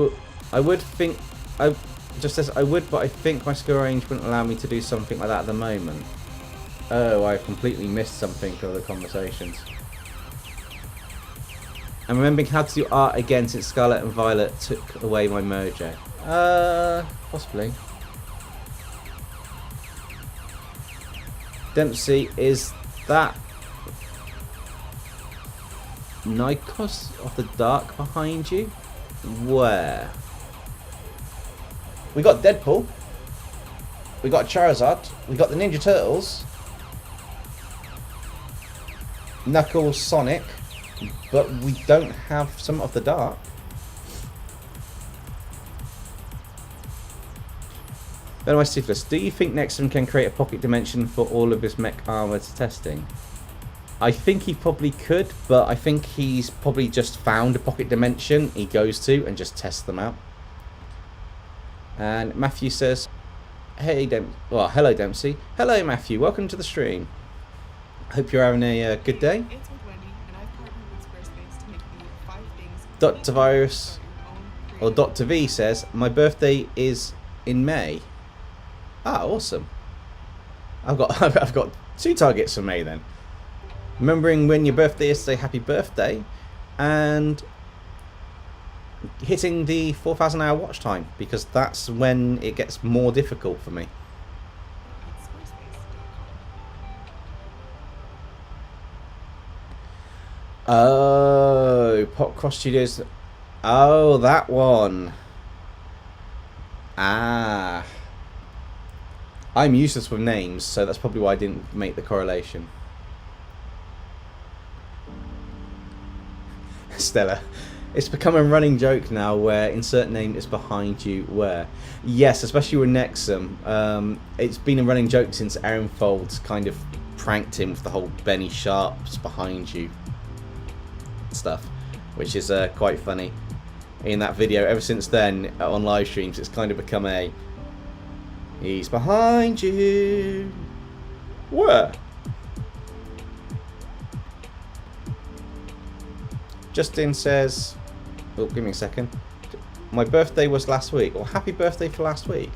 would think, just says I would, but I think my skill range wouldn't allow me to do something like that at the moment. Oh, I've completely missed something for the conversations. I'm remembering how to do art again since Scarlet and Violet took away my mojo. Possibly. Dempsey, is that Nikos of the Dark behind you? Where? We got Deadpool. We got Charizard. We got the Ninja Turtles. Knuckles, Sonic. But we don't have some of the Dark. Anyway, Toothless, do you think Nexum can create a pocket dimension for all of his mech armor to testing? I think he probably could, but I think he's probably just found a pocket dimension he goes to and just tests them out. And Matthew says, hey, hello Dempsey. Hello Matthew, welcome to the stream. Hope you're having a good day. Dr. Virus, or Dr. V says, my birthday is in May. Ah, awesome. I've got 2 targets for May then. remembering when your birthday is, say happy birthday, and hitting the 4,000 hour watch time, because that's when it gets more difficult for me. Oh, Popcross Studios. Oh, that one. Ah. I'm useless with names, so that's probably why I didn't make the correlation. Stella. It's become a running joke now where insert name is behind you where. Yes, especially with Nexum. It's been a running joke since Aaron Folds kind of pranked him with the whole Benny Sharp's behind you stuff, which is quite funny. In that video, ever since then, on live streams, it's kind of become a he's behind you. Where? Justin says, oh, give me a second. My birthday was last week. Well, happy birthday for last week.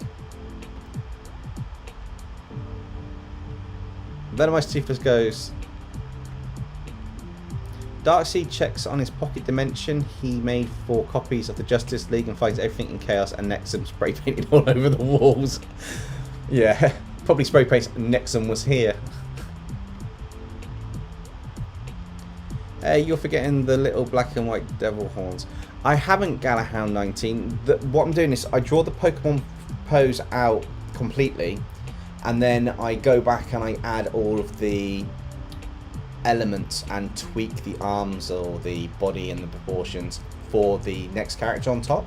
Venomized Toothless goes, Darkseid checks on his pocket dimension. He made 4 copies of the Justice League and finds everything in chaos, and Nexum spray painted all over the walls. Yeah, probably spray paint Nexum was here. Hey, you're forgetting the little black and white devil horns. I haven't Galahound 19. What I'm doing is I draw the Pokemon pose out completely, and then I go back and I add all of the elements and tweak the arms or the body and the proportions for the next character on top.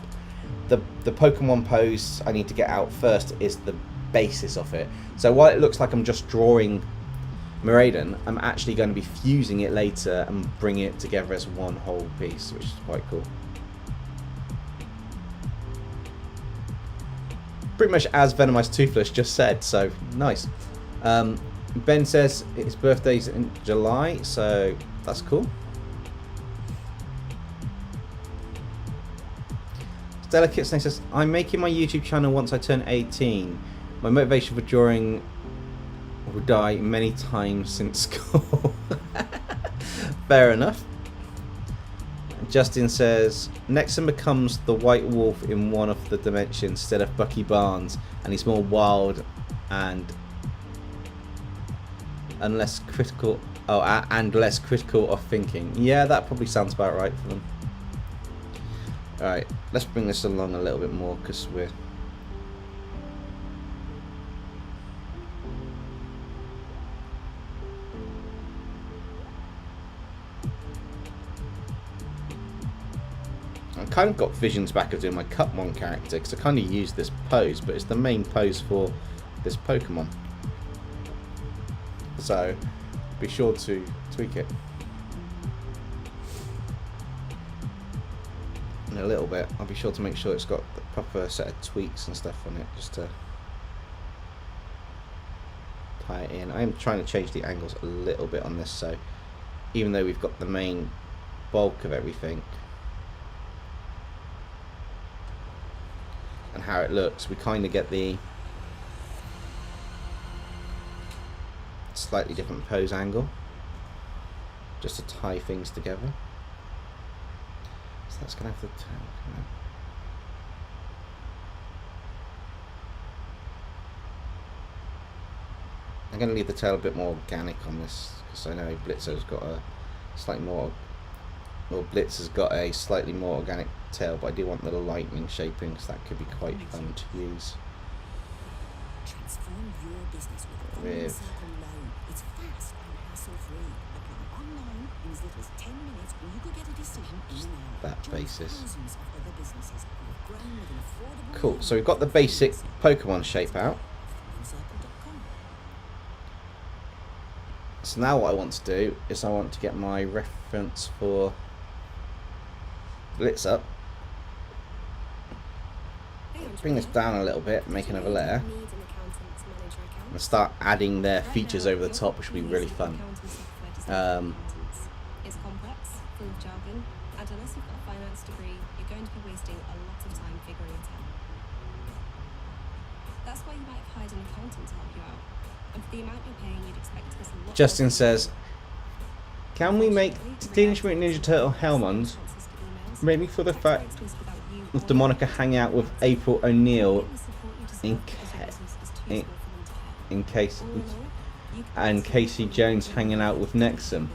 The Pokemon pose I need to get out first is the basis of it. So while it looks like I'm just drawing Miraidon, I'm actually going to be fusing it later and bring it together as one whole piece, which is quite cool. Pretty much as Venomized Toothless just said, so nice. Ben says his birthday's in July, so that's cool. Stella Kitsune says, I'm making my YouTube channel once I turn 18. My motivation for drawing will die many times since school. Fair enough. Justin says, Nexum becomes the White Wolf in one of the dimensions instead of Bucky Barnes, and he's more wild and less critical. Oh, and less critical of thinking. Yeah, that probably sounds about right for them. Alright, let's bring this along a little bit more because we're... I kind of got visions back of doing my Cupmon character because I kind of used this pose, but it's the main pose for this Pokemon. So be sure to tweak it. In a little bit, I'll be sure to make sure it's got the proper set of tweaks and stuff on it, just to tie it in. I am trying to change the angles a little bit on this, so even though we've got the main bulk of everything and how it looks, we kind of get the slightly different pose angle just to tie things together. So that's gonna have to turn. I'm gonna leave the tail a bit more organic on this because I know Blitzo's got a slightly more, or Blitz has got a slightly more organic tail, but I do want the lightning shaping because that could be quite fun to use. Transform your business with It's fast and hassle-free. Apply online in as little as 10 minutes, or you could get a decision in an hour. That basis. Thousands of other businesses who have grown with an affordable Cool. So we've got the basic Pokemon shape out. So now what I want to do is I want to get my reference for Blitz up. Bring this down a little bit, make another layer, and start adding their features over the top, which will be really fun. It's complex, full of jargon, and unless you've got a finance degree, you're going to be wasting a lot of time figuring it out. That's why you might have hired an accountant to help you out. And for the amount you're paying, you'd expect to get a lot. Justin says, Can we make Teenage Mutant Ninja Turtle Hellmons? Maybe for the fact of Demonica hang out with April O'Neil in case and Casey Jones hanging out with Nexum.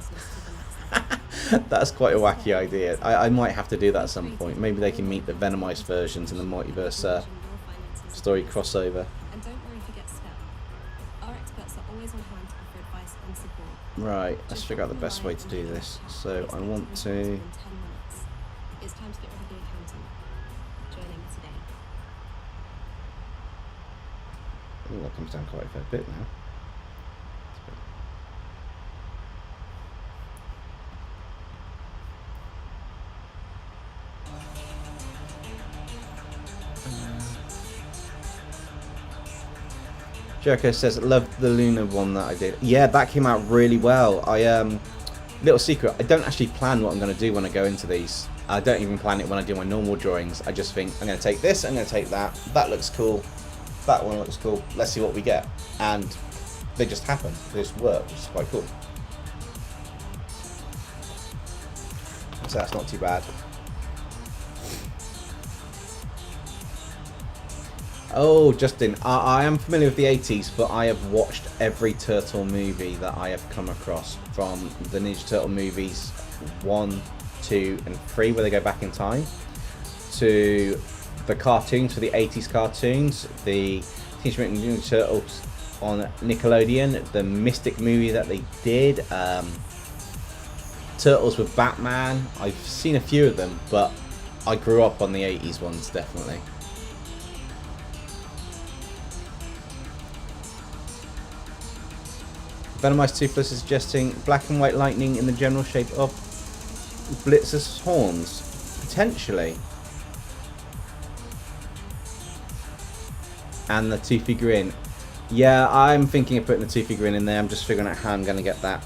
That's quite a wacky idea. I might have to do that at some point. Maybe they can meet the Venomized versions in the multiverse story crossover. And don't worry if you get stuck. Our experts are always on hand to offer advice and support. Right, let's figure out the best way to do this. So I want to... In 10 minutes. It's time to get rid of the accountant. Joining today. Oh, that comes down quite a fair bit now. Jericho says, "Love the Loona one that I did." Yeah, that came out really well. Little secret, I don't actually plan what I'm going to do when I go into these. I don't even plan it when I do my normal drawings. I just think, I'm going to take this, I'm going to take that. That looks cool. That one looks cool. Let's see what we get. And they just happen. They just work, which is quite cool. So that's not too bad. Oh, Justin, I am familiar with the 80s, but I have watched every Turtle movie that I have come across, from the Ninja Turtle movies 1, 2 and 3, where they go back in time, to the cartoons, for the 80s cartoons, the Teenage Mutant Ninja Turtles on Nickelodeon, the Mystic movie that they did, Turtles with Batman. I've seen a few of them, but I grew up on the 80s ones, definitely. Venomized Toothless is suggesting black and white lightning in the general shape of Blitz's horns. Potentially. And the toothy grin. Yeah, I'm thinking of putting the toothy grin in there. I'm just figuring out how I'm going to get that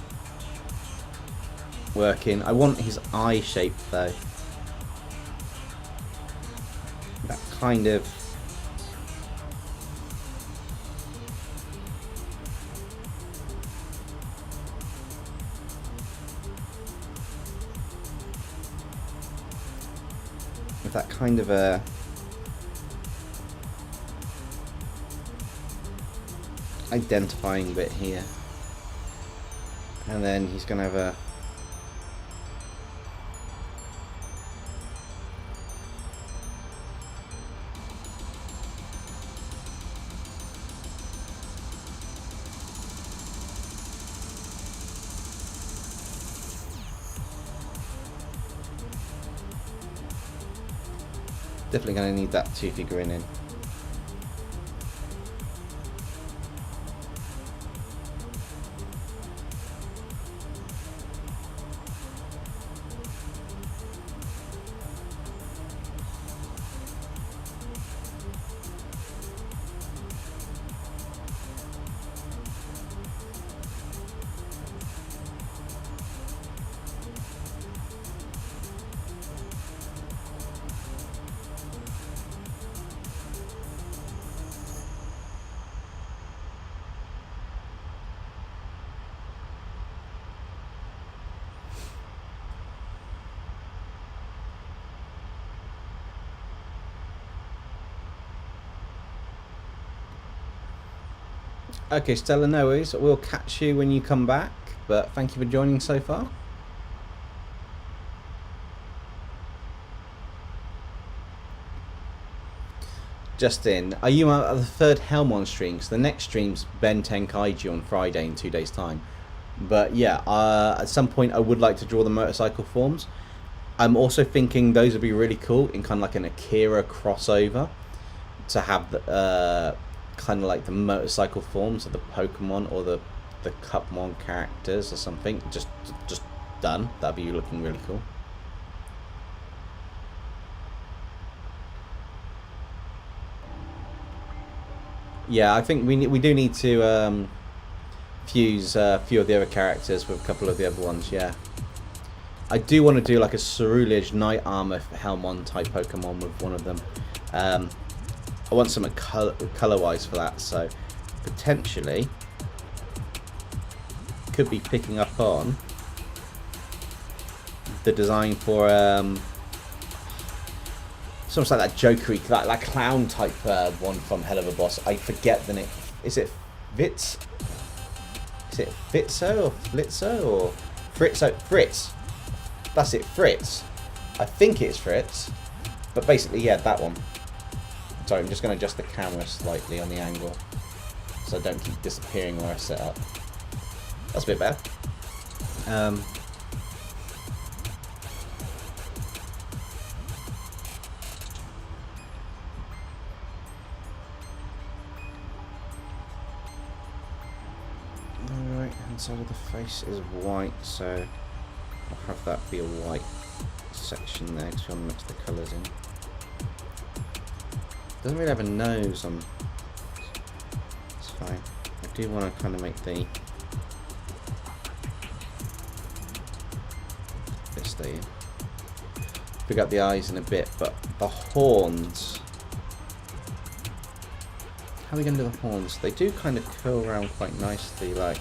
working. I want his eye shape though. That kind of... with that kind of a identifying bit here, and then he's gonna have a definitely going to need that toothy grin in. Okay, Stella, no worries. We'll catch you when you come back, but thank you for joining so far. Justin, are you out of the third Hellmon stream? So the next stream's Ben 10 Kaiju on Friday in 2 days' time. But yeah, at some point I would like to draw the motorcycle forms. I'm also thinking those would be really cool in kind of like an Akira crossover, to have the kind of like the motorcycle forms of the Pokemon or the Cupmon characters or something, just done. That'd be looking really cool. Yeah, I think we do need to fuse a few of the other characters with a couple of the other ones. Yeah, I do want to do like a Cerulean Night Armor Hellmon type Pokemon with one of them. I want some color-wise for that, so potentially could be picking up on the design for it's almost like that jokery, that clown type one from Helluva Boss. I forget the name. Is it Vitz? Is it Fitzo or Flitzo or Fritzo? Fritz. That's it, Fritz. I think it's Fritz. But basically, yeah, that one. Sorry, I'm just going to adjust the camera slightly on the angle so I don't keep disappearing where I set up. That's a bit better. Right hand side of the face is white, so I'll have that be a white section there because we want to mix the colours in. Doesn't really have a nose on. It's fine. I do want to kind of make the bit stay in. Pick up the eyes in a bit, but the horns. How are we going to do the horns? They do kind of curl around quite nicely, like.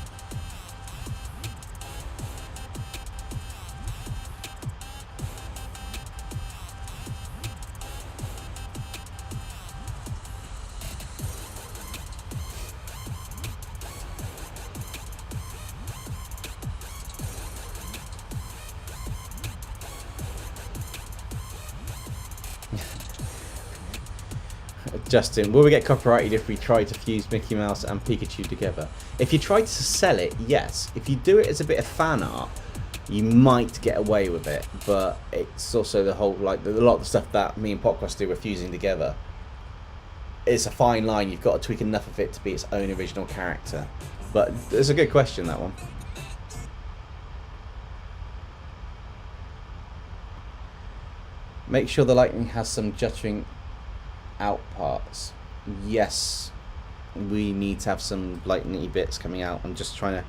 Justin, will we get copyrighted if we try to fuse Mickey Mouse and Pikachu together? If you try to sell it, yes. If you do it as a bit of fan art, you might get away with it. But it's also the whole, like, a lot of the stuff that me and Popcross do, we're fusing together. It's a fine line. You've got to tweak enough of it to be its own original character. But it's a good question, that one. Make sure the lightning has some juttering out parts. Yes, we need to have some lightning bits coming out. I'm just trying to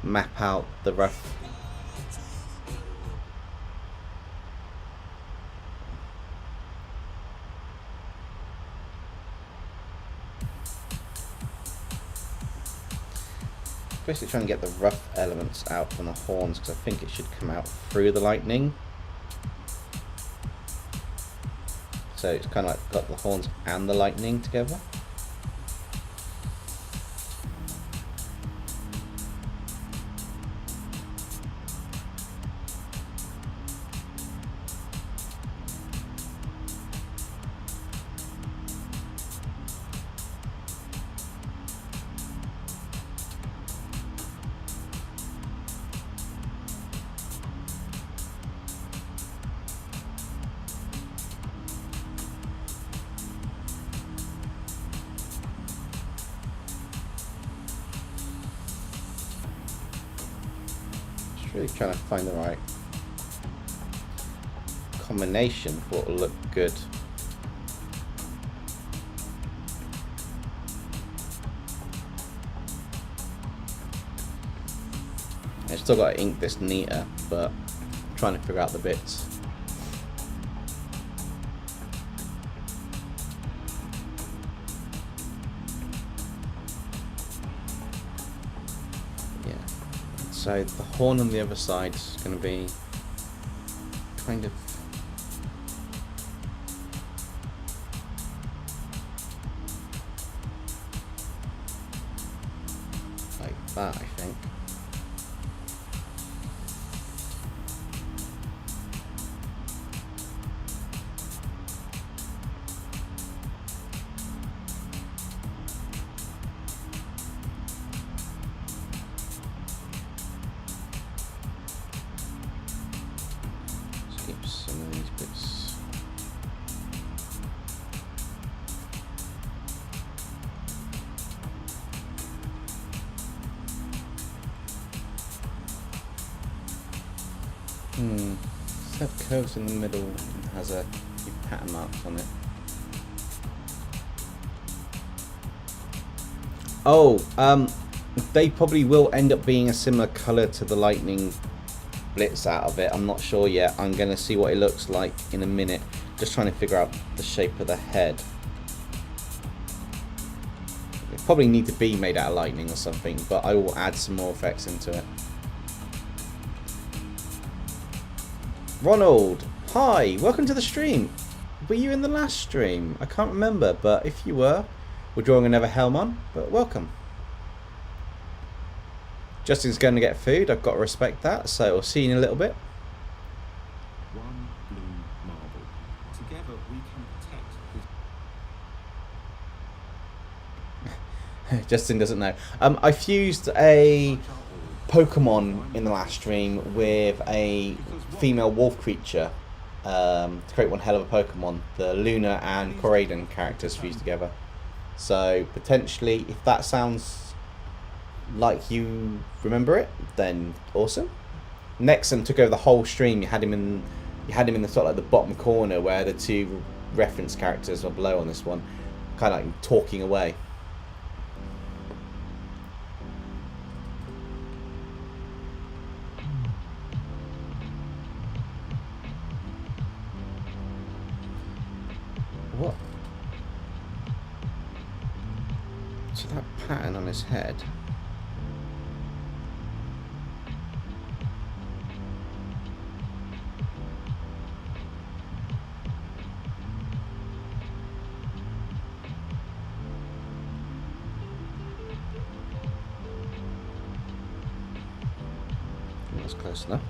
map out the rough. Basically trying to get the rough elements out from the horns because I think it should come out through the lightning. So it's kind of like got the horns and the lightning together. Really trying to find the right combination for what will look good. I've still got to ink this neater, but I'm trying to figure out the bits. So the horn on the other side is going to be kind of like that, I think. Some of these bits. Just have curves in the middle and has a few pattern marks on it. Oh, they probably will end up being a similar colour to the lightning blitz out of it. I'm not sure yet. I'm going to see what it looks like in a minute. Just trying to figure out the shape of the head. It probably need to be made out of lightning or something, but I will add some more effects into it. Ronald, hi, welcome to the stream. Were you in the last stream? I can't remember, but if you were, we're drawing another Hellmon, but welcome. Justin's going to get food, I've got to respect that, so we'll see you in a little bit. One blue marble. Together we can protect this. Justin doesn't know. I fused a Pokemon in the last stream with a female wolf creature to create one hell of a Pokemon. The Loona and Koraidon characters fused together. So potentially, if that sounds like you remember it, then awesome. Nexum took over the whole stream. You had him in the sort of like the bottom corner where the two reference characters were below on this one, kind of like talking away. What? So that pattern on his head. That's close enough.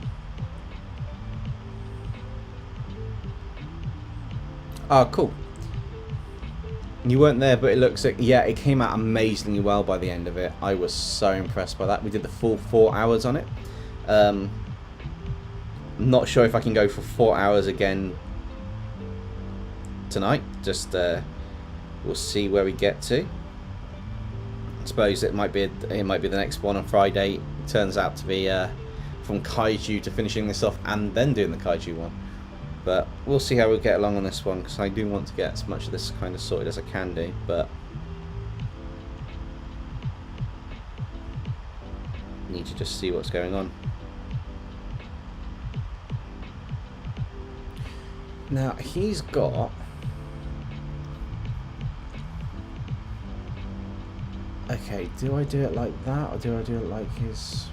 Oh, cool. You weren't there, but it looks like, yeah, it came out amazingly well by the end of it. I was so impressed by that. We did the full 4 hours on it. I'm not sure if I can go for 4 hours again tonight. Just we'll see where we get to. I suppose it might be the next one on Friday. It turns out to be from Kaiju to finishing this off and then doing the Kaiju one. But we'll see how we get along on this one, because I do want to get as much of this kind of sorted as I can do, but need to just see what's going on. Now he's got okay, do I do it like that or do I do it like his?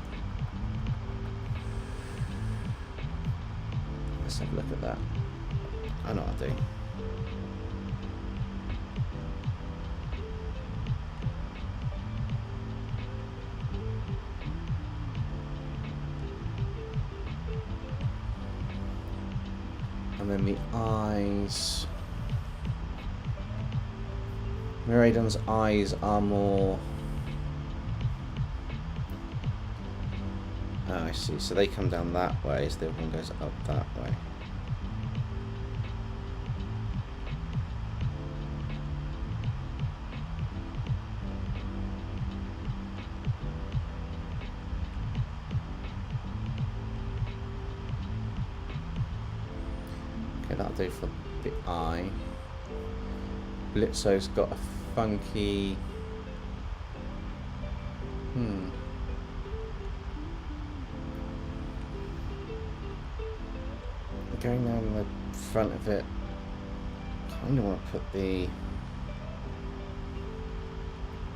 Let's have a look at that. I know what I'll do. And then the eyes. Miraidon's eyes are more. Oh, I see. So they come down that way, so the other one goes up that way. Okay, that'll do for the eye. Blitzo's got a funky. Going down the front of it, kind of want to put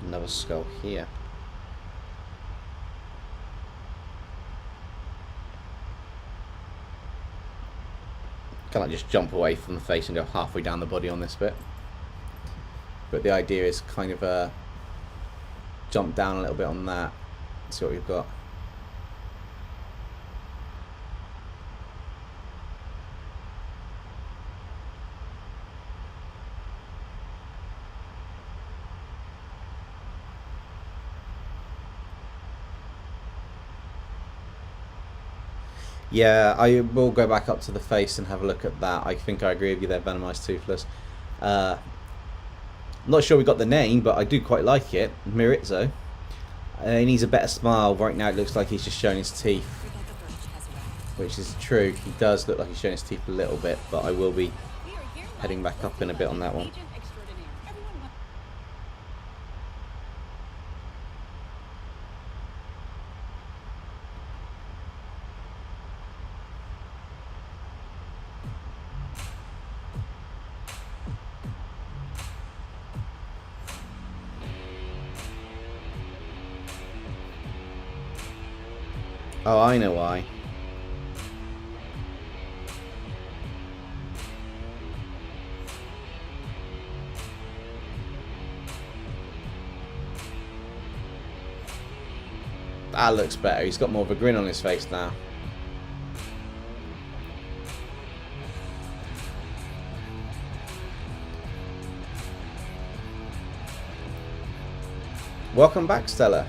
another skull here. Kind of just jump away from the face and go halfway down the body on this bit. But the idea is kind of jump down a little bit on that. See what we've got. Yeah, I will go back up to the face and have a look at that. I think I agree with you there, Venomized Toothless. Not sure we got the name, but I do quite like it. Miritzo. He needs a better smile. Right now it looks like he's just showing his teeth. Which is true. He does look like he's showing his teeth a little bit, but I will be heading back up in a bit on that one. Oh, I know why. That looks better. He's got more of a grin on his face now. Welcome back, Stella.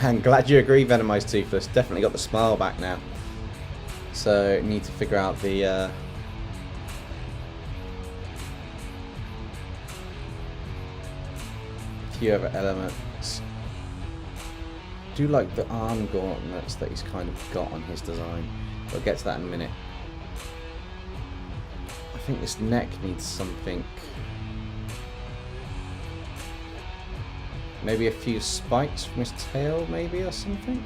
I'm glad you agree, Venomized Toothless. Definitely got the smile back now. So, need to figure out the... few other elements. Do like the arm gauntlets that he's kind of got on his design. We'll get to that in a minute. I think this neck needs something. Maybe a few spikes from his tail, maybe, or something?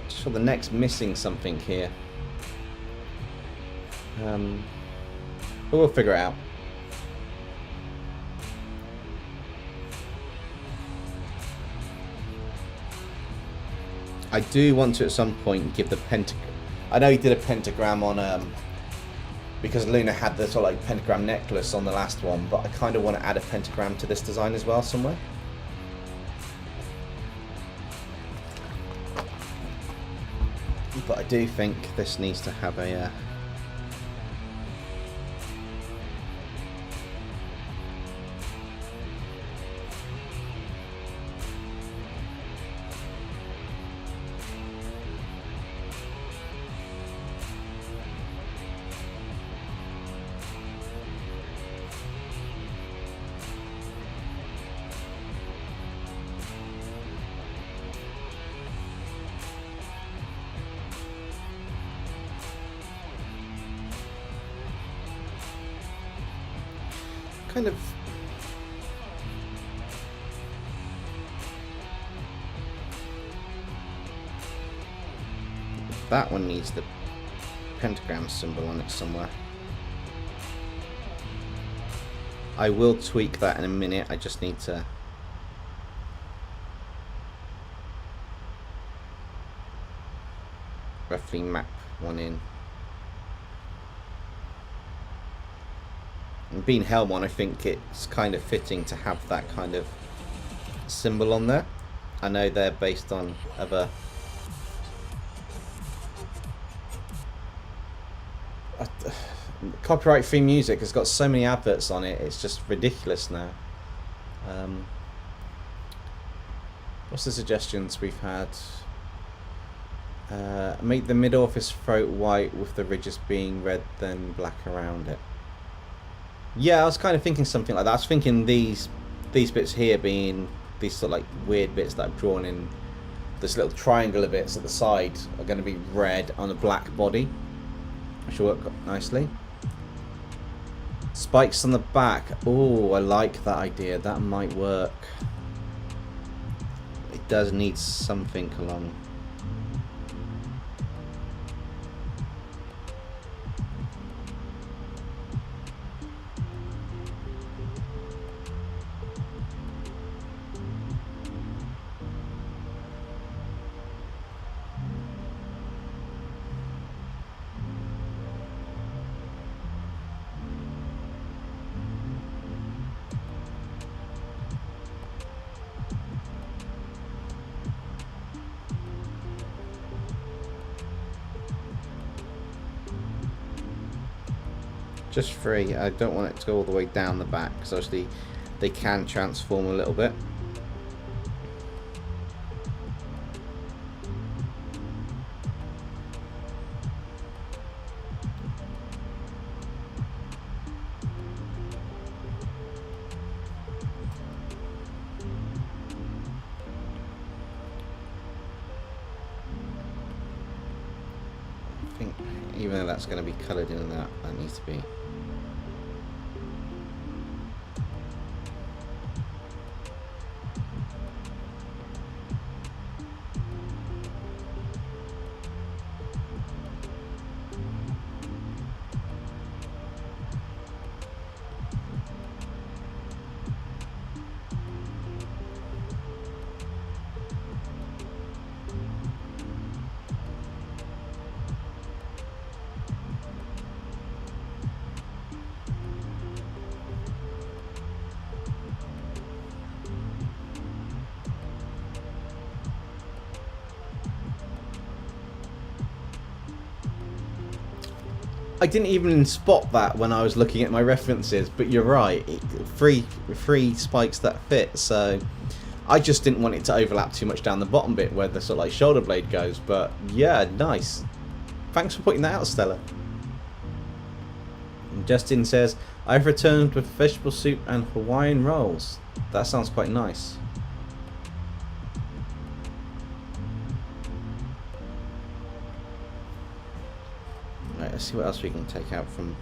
Sure, the neck's missing something here. But we'll figure it out. I do want to at some point give the pentagram. I know he did a pentagram on because Loona had the sort of like pentagram necklace on the last one, but I kind of want to add a pentagram to this design as well somewhere. But I do think this needs to have a kind of that one needs the pentagram symbol on it somewhere. I will tweak that in a minute. I just need to roughly map one in. And being Hellmon, I think it's kind of fitting to have that kind of symbol on there. I know they're based on other copyright-free music has got so many adverts on it, it's just ridiculous now. What's the suggestions we've had? Make the middle of his throat white with the ridges being red then black around it. Yeah, I was kind of thinking something like that. I was thinking these bits here being these sort of like weird bits that I've drawn in, this little triangular bits at the side are going to be red on a black body, which will work nicely. Spikes on the back. Oh, I like that idea. That might work. It does need something along. Just 3. I don't want it to go all the way down the back because obviously they can transform a little bit. I think even though that's going to be coloured in, that needs to be. I didn't even spot that when I was looking at my references, but you're right. Three spikes that fit, so I just didn't want it to overlap too much down the bottom bit where the sort of like shoulder blade goes. But yeah, nice. Thanks for pointing that out, Stella. And Justin says, I've returned with vegetable soup and Hawaiian rolls. That sounds quite nice. Right, let's see what else we can take out from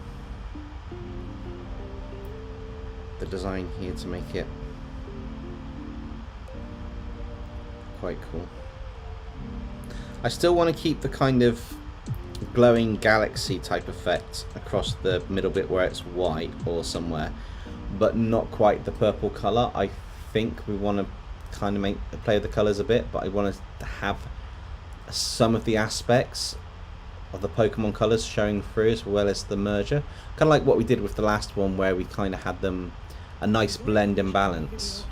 the design here to make it quite cool. I still want to keep the kind of glowing galaxy type effect across the middle bit where it's white or somewhere, but not quite the purple colour. I think we want to kind of play with the colours a bit, but I want to have some of the aspects of the Pokemon colours showing through as well as the merger. Kind of like what we did with the last one where we kind of had them a nice blend and balance.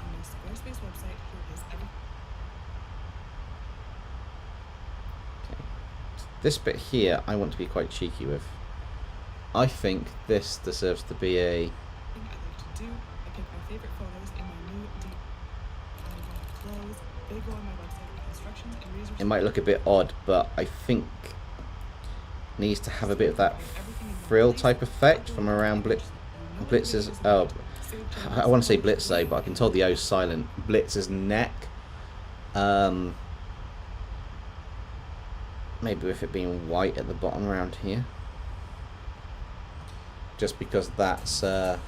Okay. This bit here I want to be quite cheeky with. I think this deserves to be a... It might look a bit odd, but I think it needs to have a bit of that frill type effect from around Blitz's... Oh, I want to say Blitzo, but I can tell the O's silent. Blitz's neck. Maybe with it being white at the bottom around here. Just because that's... yeah,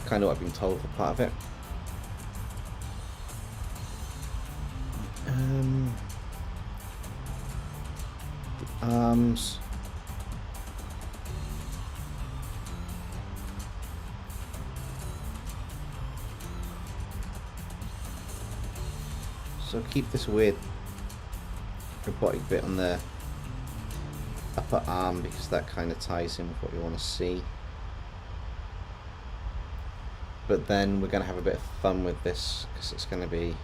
kind of what I've been told for part of it. The arms. So keep this weird robotic bit on the upper arm because that kind of ties in with what you want to see. But then we're going to have a bit of fun with this because it's going to be...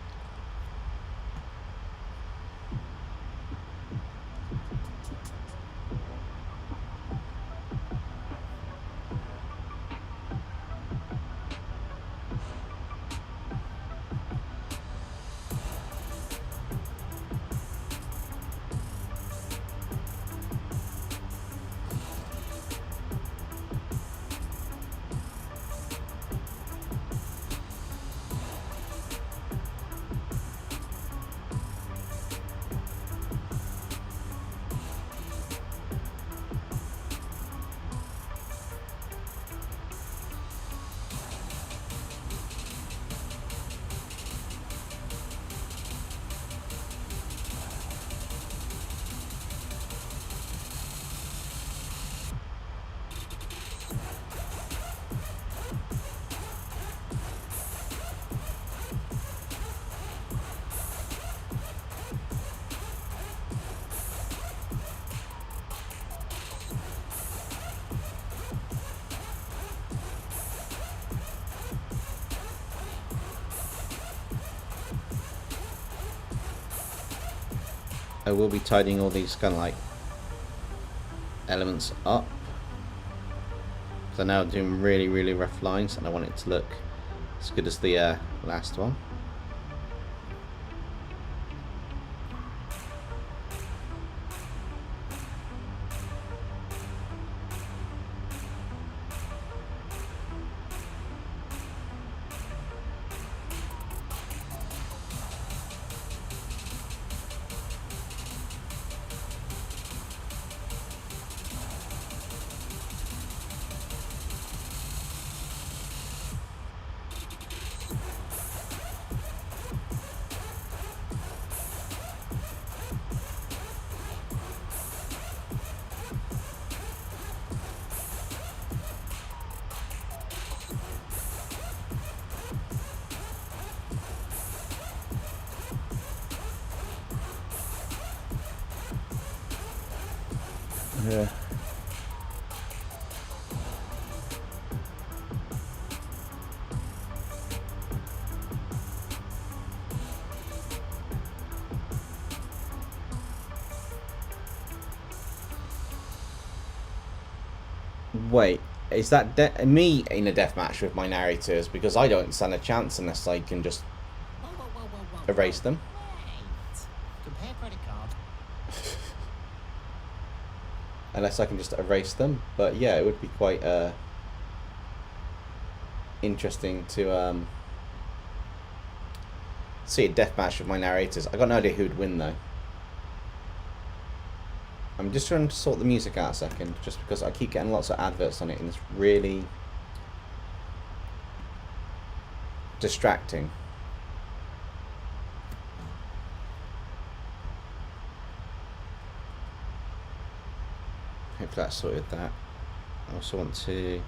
I will be tidying all these kind of like elements up. So now I'm doing really rough lines and I want it to look as good as the last one. Yeah. Wait, is that me in a deathmatch with my narrators? Because I don't stand a chance unless I can just erase them. Wait. Compare credit card. Unless I can just erase them. But yeah, it would be quite interesting to see a deathmatch with my narrators. I got no idea who'd win though. I'm just trying to sort the music out a second, just because I keep getting lots of adverts on it and it's really distracting. Hopefully that sorted that. I also want to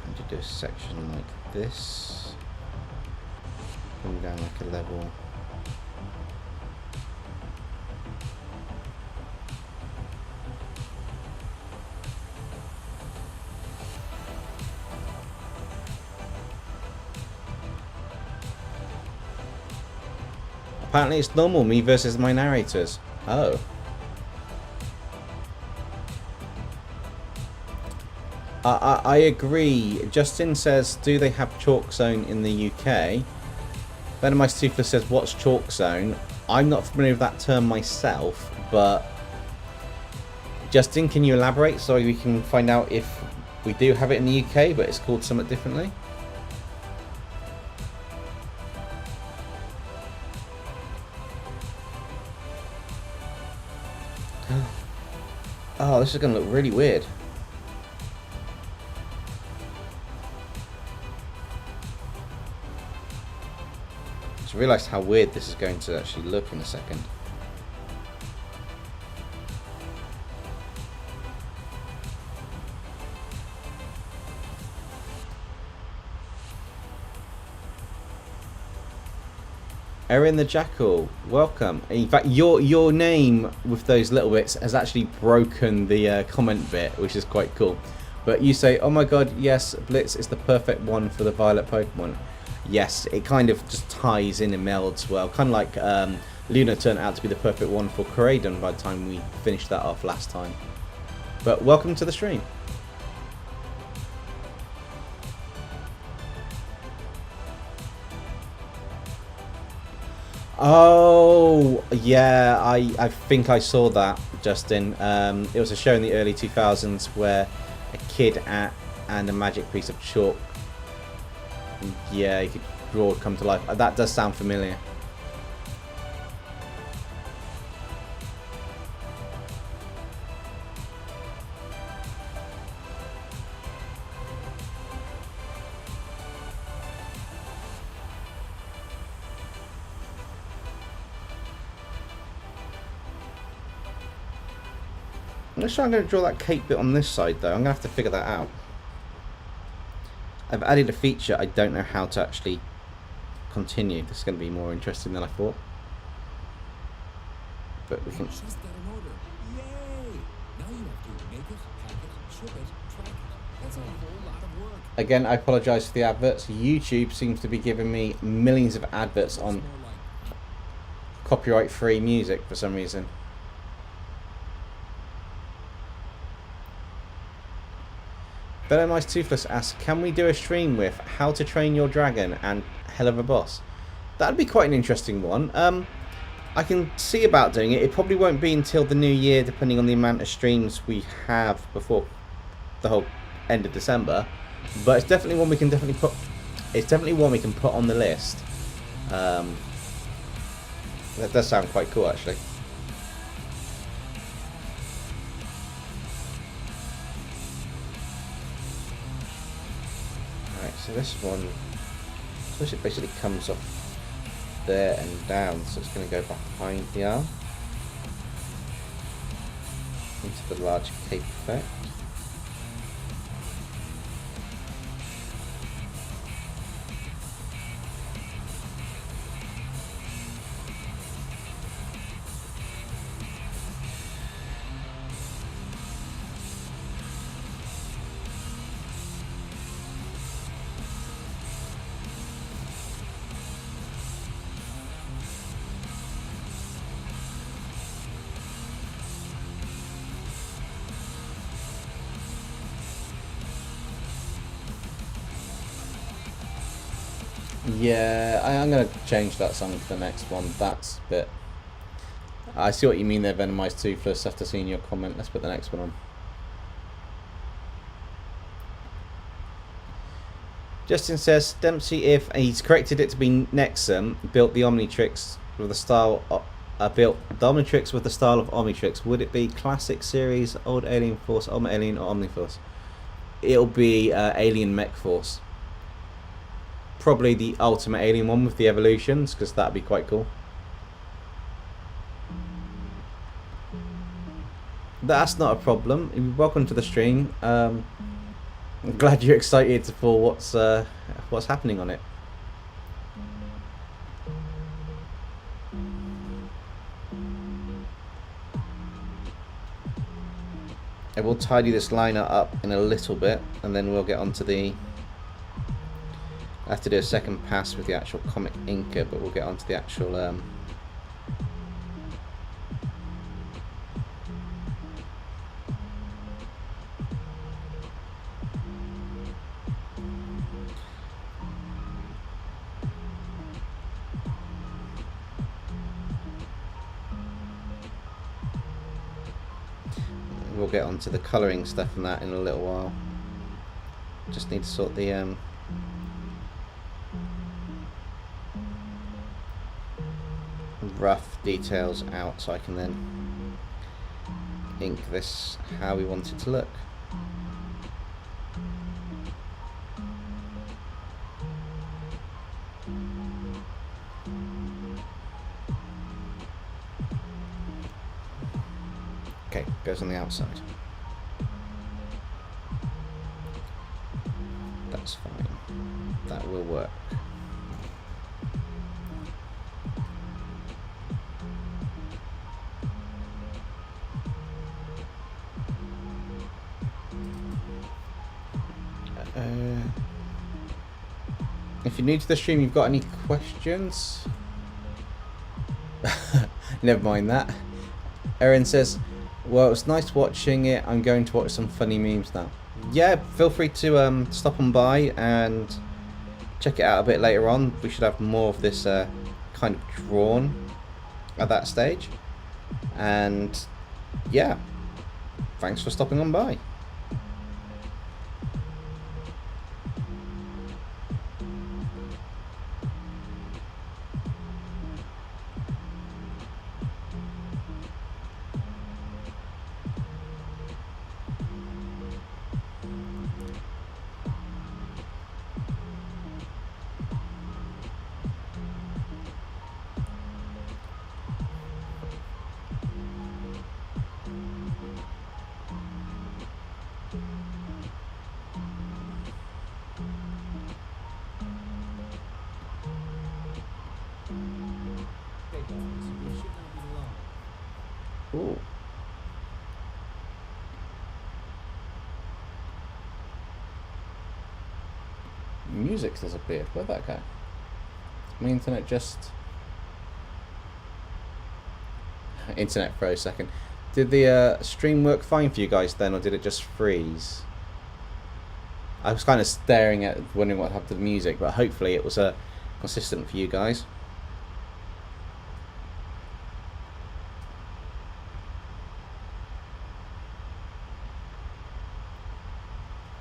kind of do a section like this. Bring down like a level. Apparently it's normal, me versus my narrators. Oh. I agree. Justin says, do they have Chalk Zone in the UK? Venomized Toothless says, what's Chalk Zone? I'm not familiar with that term myself, but Justin, can you elaborate so we can find out if we do have it in the UK, but it's called somewhat differently? Oh, this is going to look really weird. I realised how weird this is going to actually look in a second. Erin the Jackal, welcome. In fact, your name with those little bits has actually broken the comment bit, which is quite cool. But you say, oh my god, yes, Blitz is the perfect one for the Violet Pokemon. Yes, it kind of just ties in and melds well. Kind of like Loona turned out to be the perfect one for Koraidon by the time we finished that off last time. But welcome to the stream. Oh, yeah, I think I saw that, Justin. It was a show in the early 2000s where a kid and a magic piece of chalk. Yeah, you could draw it come to life. That does sound familiar. I'm not sure I'm going to draw that cape bit on this side though. I'm going to have to figure that out. I've added a feature. I don't know how to actually continue. This is going to be more interesting than I thought. But we can. Just got an order. Yay! Now you have to make it, pack it, ship it, track it. That's a whole lot of work. Again, I apologise for the adverts. YouTube seems to be giving me millions of adverts on More like copyright-free music for some reason. Venomized Toothless asks, can we do a stream with How to Train Your Dragon and Helluva Boss? That'd be quite an interesting one. I can see about doing it. It probably won't be until the new year, depending on the amount of streams we have before the whole end of December. But it's definitely one we can definitely put. It's definitely one we can put on the list. That does sound quite cool, actually. Alright, so this one, I suppose it basically comes off there and down, so it's going to go behind the arm into the large cape effect. Yeah, I'm going to change that song to the next one. That's a bit... I see what you mean there, Venomized Toothless, after seeing your comment. Let's put the next one on. Justin says, Dempsey, if he's corrected it to be Nexum, built the Omnitrix with the style of, built the Omnitrix with the style of Omnitrix, would it be Classic Series, Old Alien Force, Ultimate Alien, or Omniforce? It'll be Alien Mech Force. Probably the Ultimate Alien one with the evolutions, because that'd be quite cool. That's not a problem. Welcome to the stream. I'm glad you're excited for what's happening on it. I will tidy this liner up in a little bit, and then we'll get onto the... I have to do a second pass with the actual comic inker, but we'll get onto the actual... We'll get onto the colouring stuff and that in a little while. Just need to sort the rough details out so I can then ink this how we want it to look. Okay, goes on the outside. That's fine. That will work. If you're new to the stream, you've got any questions? Never mind that. Erin says, well, it's nice watching it. I'm going to watch some funny memes now. Yeah, feel free to stop on by and check it out a bit later on. We should have more of this kind of drawn at that stage. And yeah, thanks for stopping on by. Ooh. Music's disappeared. Where'd that go? My internet just... Internet for a second. Did the stream work fine for you guys then, or did it just freeze? I was kind of staring at, wondering what happened to the music, but hopefully it was consistent for you guys.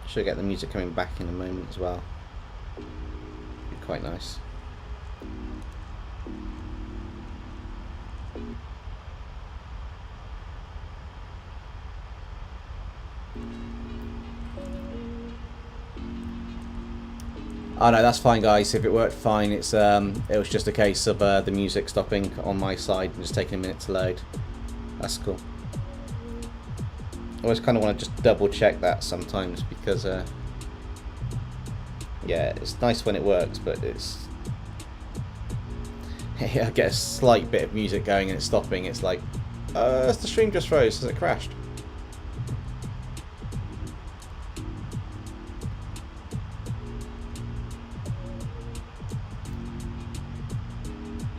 Should get the music coming back in a moment as well. Be quite nice. Oh no, that's fine, guys. If it worked fine, it was just a case of the music stopping on my side and just taking a minute to load. That's cool. I always kind of want to just double check that sometimes because yeah, it's nice when it works, but it's I get a slight bit of music going and it's stopping. It's like, the stream just froze. Has it crashed?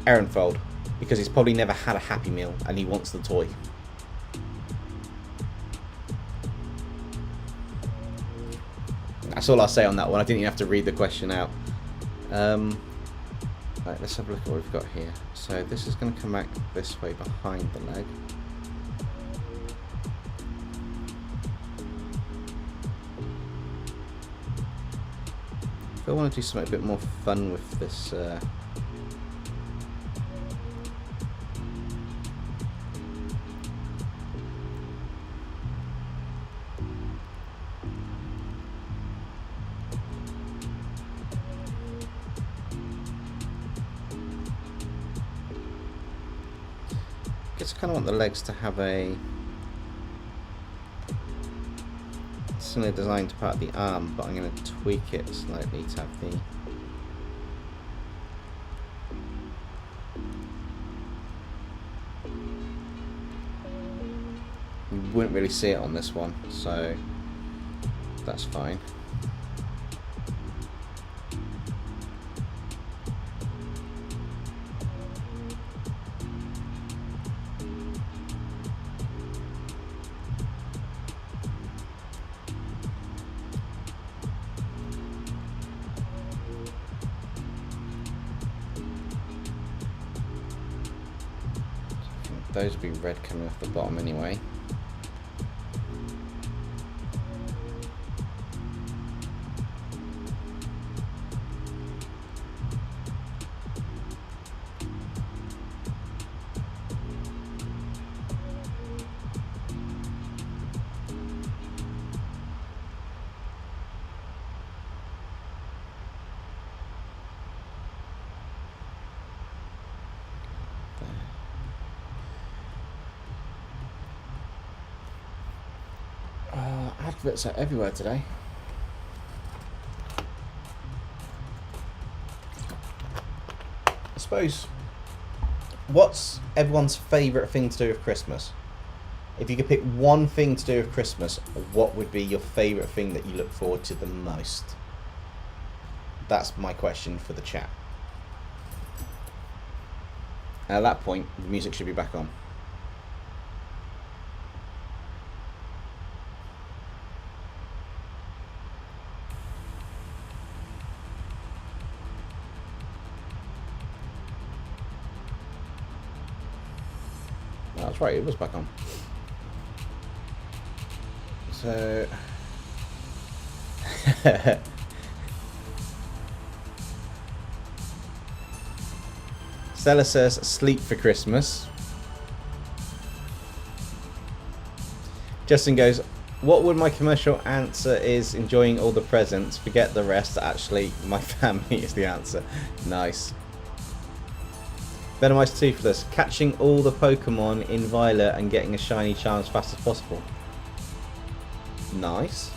Ehrenfold, because he's probably never had a Happy Meal and he wants the toy. That's all I'll say on that one. I didn't even have to read the question out. Right, let's have a look at what we've got here. So this is going to come back this way behind the leg. I want to do something a bit more fun with this. Guess I kind of want the legs to have a similar design to part of the arm, but I'm going to tweak it slightly to have the you wouldn't really see it on this one, so that's fine. Those would be red coming off the bottom anyway. Adverts are everywhere today. I suppose, what's everyone's favourite thing to do with Christmas? If you could pick one thing to do with Christmas, what would be your favourite thing that you look forward to the most? That's my question for the chat. And at that point, the music should be back on. That's right, it was back on. So Stella says sleep for Christmas. Justin goes, what would my commercial answer is enjoying all the presents, forget the rest, actually my family is the answer. Nice. Venomized Toothless, catching all the Pokemon in Violet and getting a shiny charm as fast as possible. Nice.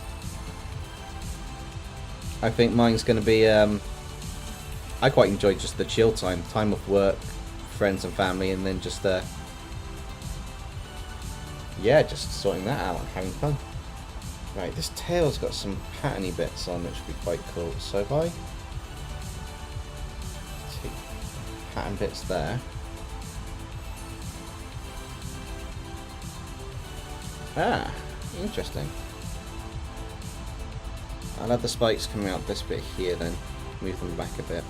I think mine's going to be, I quite enjoy just the chill time off work, friends and family, and then just, yeah, just sorting that out and having fun. Right, this tail's got some patterny bits on, which would be quite cool. So if I take pattern bits there. Ah, interesting. I'll have the spikes coming out this bit here then, move them back a bit.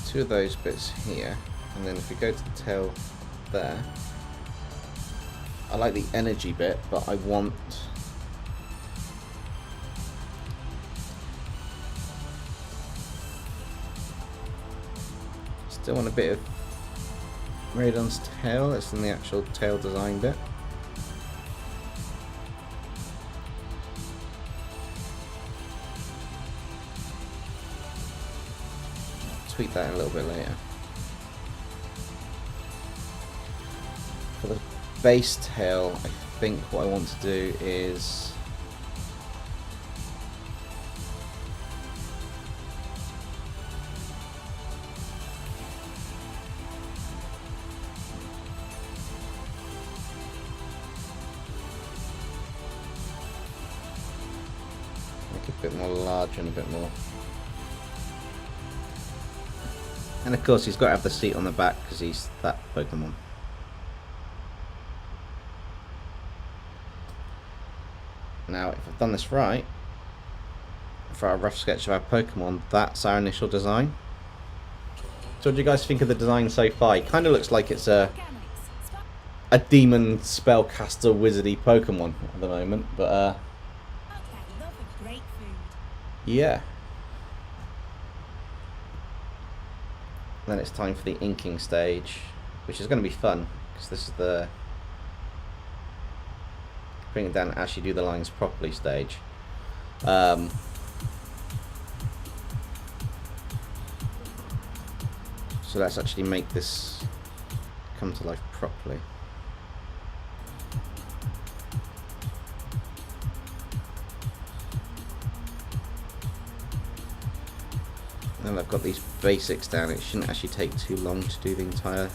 Two of those bits here, and then if we go to the tail there, I like the energy bit, but I want still want a bit of Miraidon's tail. That's in the actual tail design bit. Tweak that a little bit later. For the base tail, I think what I want to do is make a bit more more large and a bit more. And of course he's got to have the seat on the back because he's that Pokemon. Now if I've done this right, for a rough sketch of our Pokemon, that's our initial design. So what do you guys think of the design so far? It kind of looks like it's a demon spellcaster wizardy Pokemon at the moment, but yeah. Then it's time for the inking stage, which is going to be fun because this is the bring it down and actually do the lines properly stage. So let's actually make this come to life properly. Now that I've got these basics down, it shouldn't actually take too long to do the entire.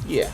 Yeah.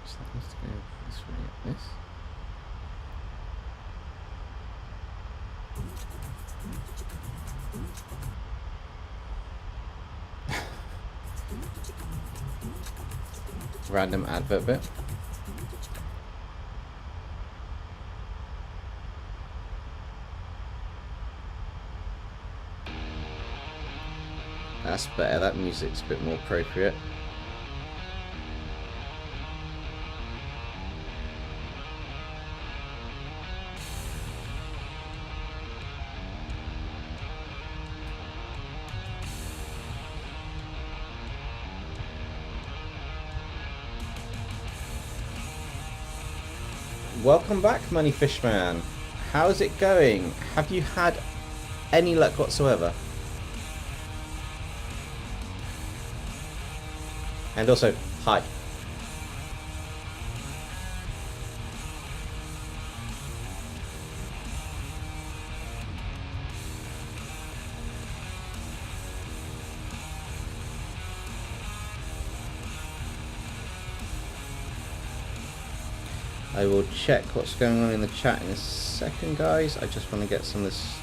So that needs to go this way, like this. Random advert bit. That's better, that music's a bit more appropriate. Welcome back, Money Fishman. How's it going? Have you had any luck whatsoever? And also, hi. I will check what's going on in the chat in a second, guys. I just want to get some of this.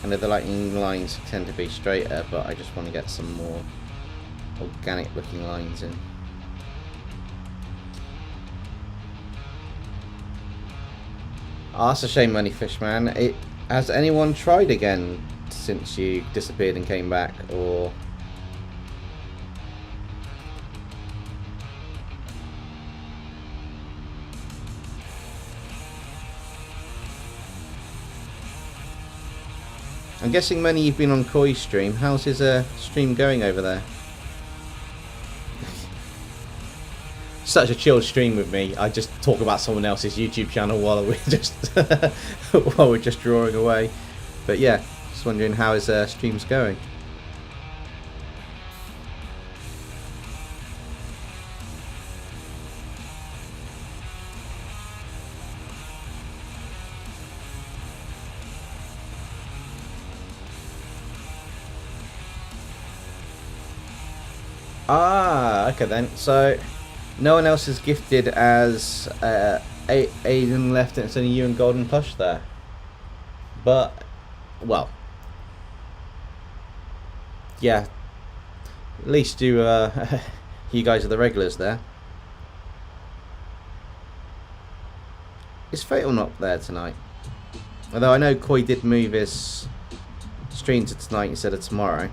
I know the lightning lines tend to be straighter, but I just want to get some more organic looking lines in. Oh, that's a shame, Moneyfish Man. Has anyone tried again since you disappeared and came back, or? I'm guessing, Money, you've been on Koi's stream. How's his stream going over there? Such a chilled stream with me. I just talk about someone else's YouTube channel while we're just while we're just drawing away. But yeah, just wondering how his stream's going. Ah, okay then. So no one else is gifted as Aiden left, and it's only you and Golden Plush there. But, well, yeah. At least you, you guys are the regulars there. Is Fatal not there tonight? Although I know Koi did move his stream to tonight instead of tomorrow.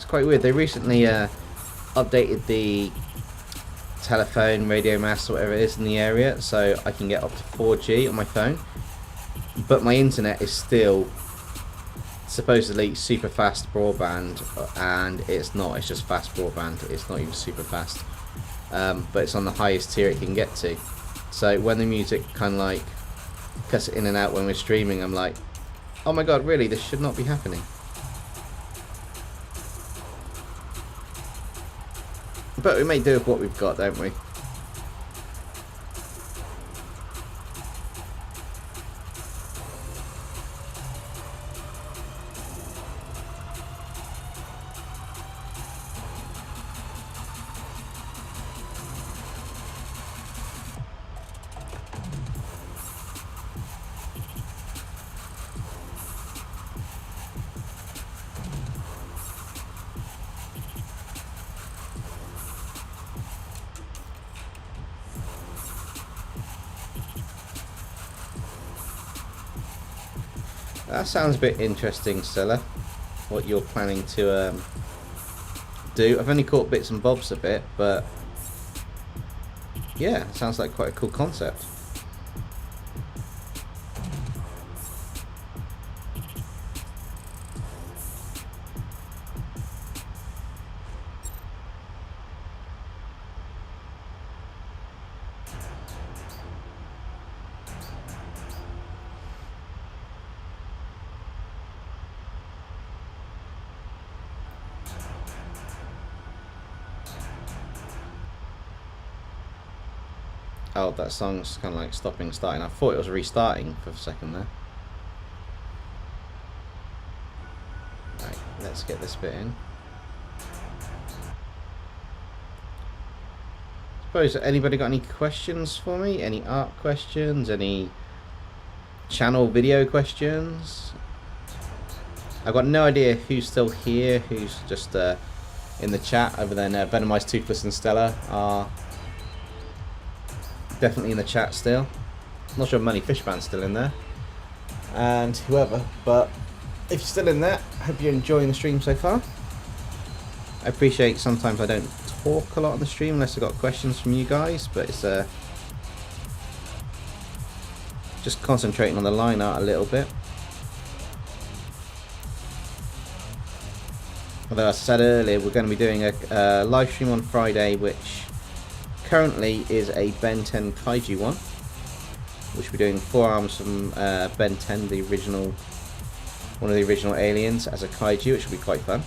Quite weird. They recently updated the telephone, radio mast, or whatever it is in the area, so I can get up to 4G on my phone, but my internet is still supposedly super fast broadband, and it's not. It's just fast broadband. It's not even super fast, but it's on the highest tier it can get to. So when the music kind of like cuts in and out when we're streaming, I'm like, oh my god, really, this should not be happening. But we may do with what we've got, don't we? That sounds a bit interesting, Stella. What you're planning to do. I've only caught bits and bobs a bit, but yeah, it sounds like quite a cool concept. Oh, that song's kind of like stopping, starting. I thought it was restarting for a second there. Right, let's get this bit in. Suppose, anybody got any questions for me? Any art questions? Any channel video questions? I've got no idea who's still here, who's just in the chat, other than Venomized, Toothless and Stella are definitely in the chat still. I'm not sure Money Fishman's still in there, and whoever, but if you're still in there, I hope you're enjoying the stream so far. I appreciate sometimes I don't talk a lot on the stream unless I've got questions from you guys, but it's just concentrating on the line art a little bit. Although as I said earlier, we're going to be doing a live stream on Friday, which currently is a Ben 10 Kaiju one. which we're doing 4 arms from Ben 10, the original, one of the original aliens, as a kaiju, which will be quite fun.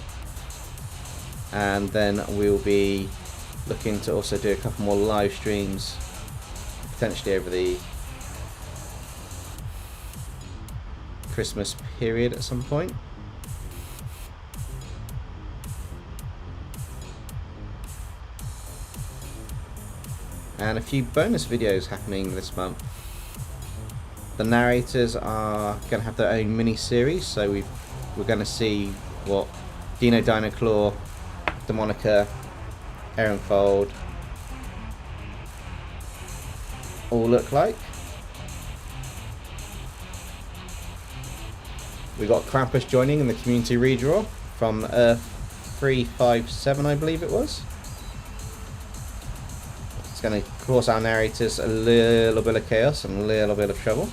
And then we'll be looking to also do a couple more live streams, potentially over the Christmas period at some point. And a few bonus videos happening this month. The narrators are going to have their own mini-series, so we're going to see what Dino Claw, Demonica, Aaronfold all look like. We got Krampus joining in the community redraw from 357, I believe it was. It's going to cause our narrators a little bit of chaos and a little bit of trouble.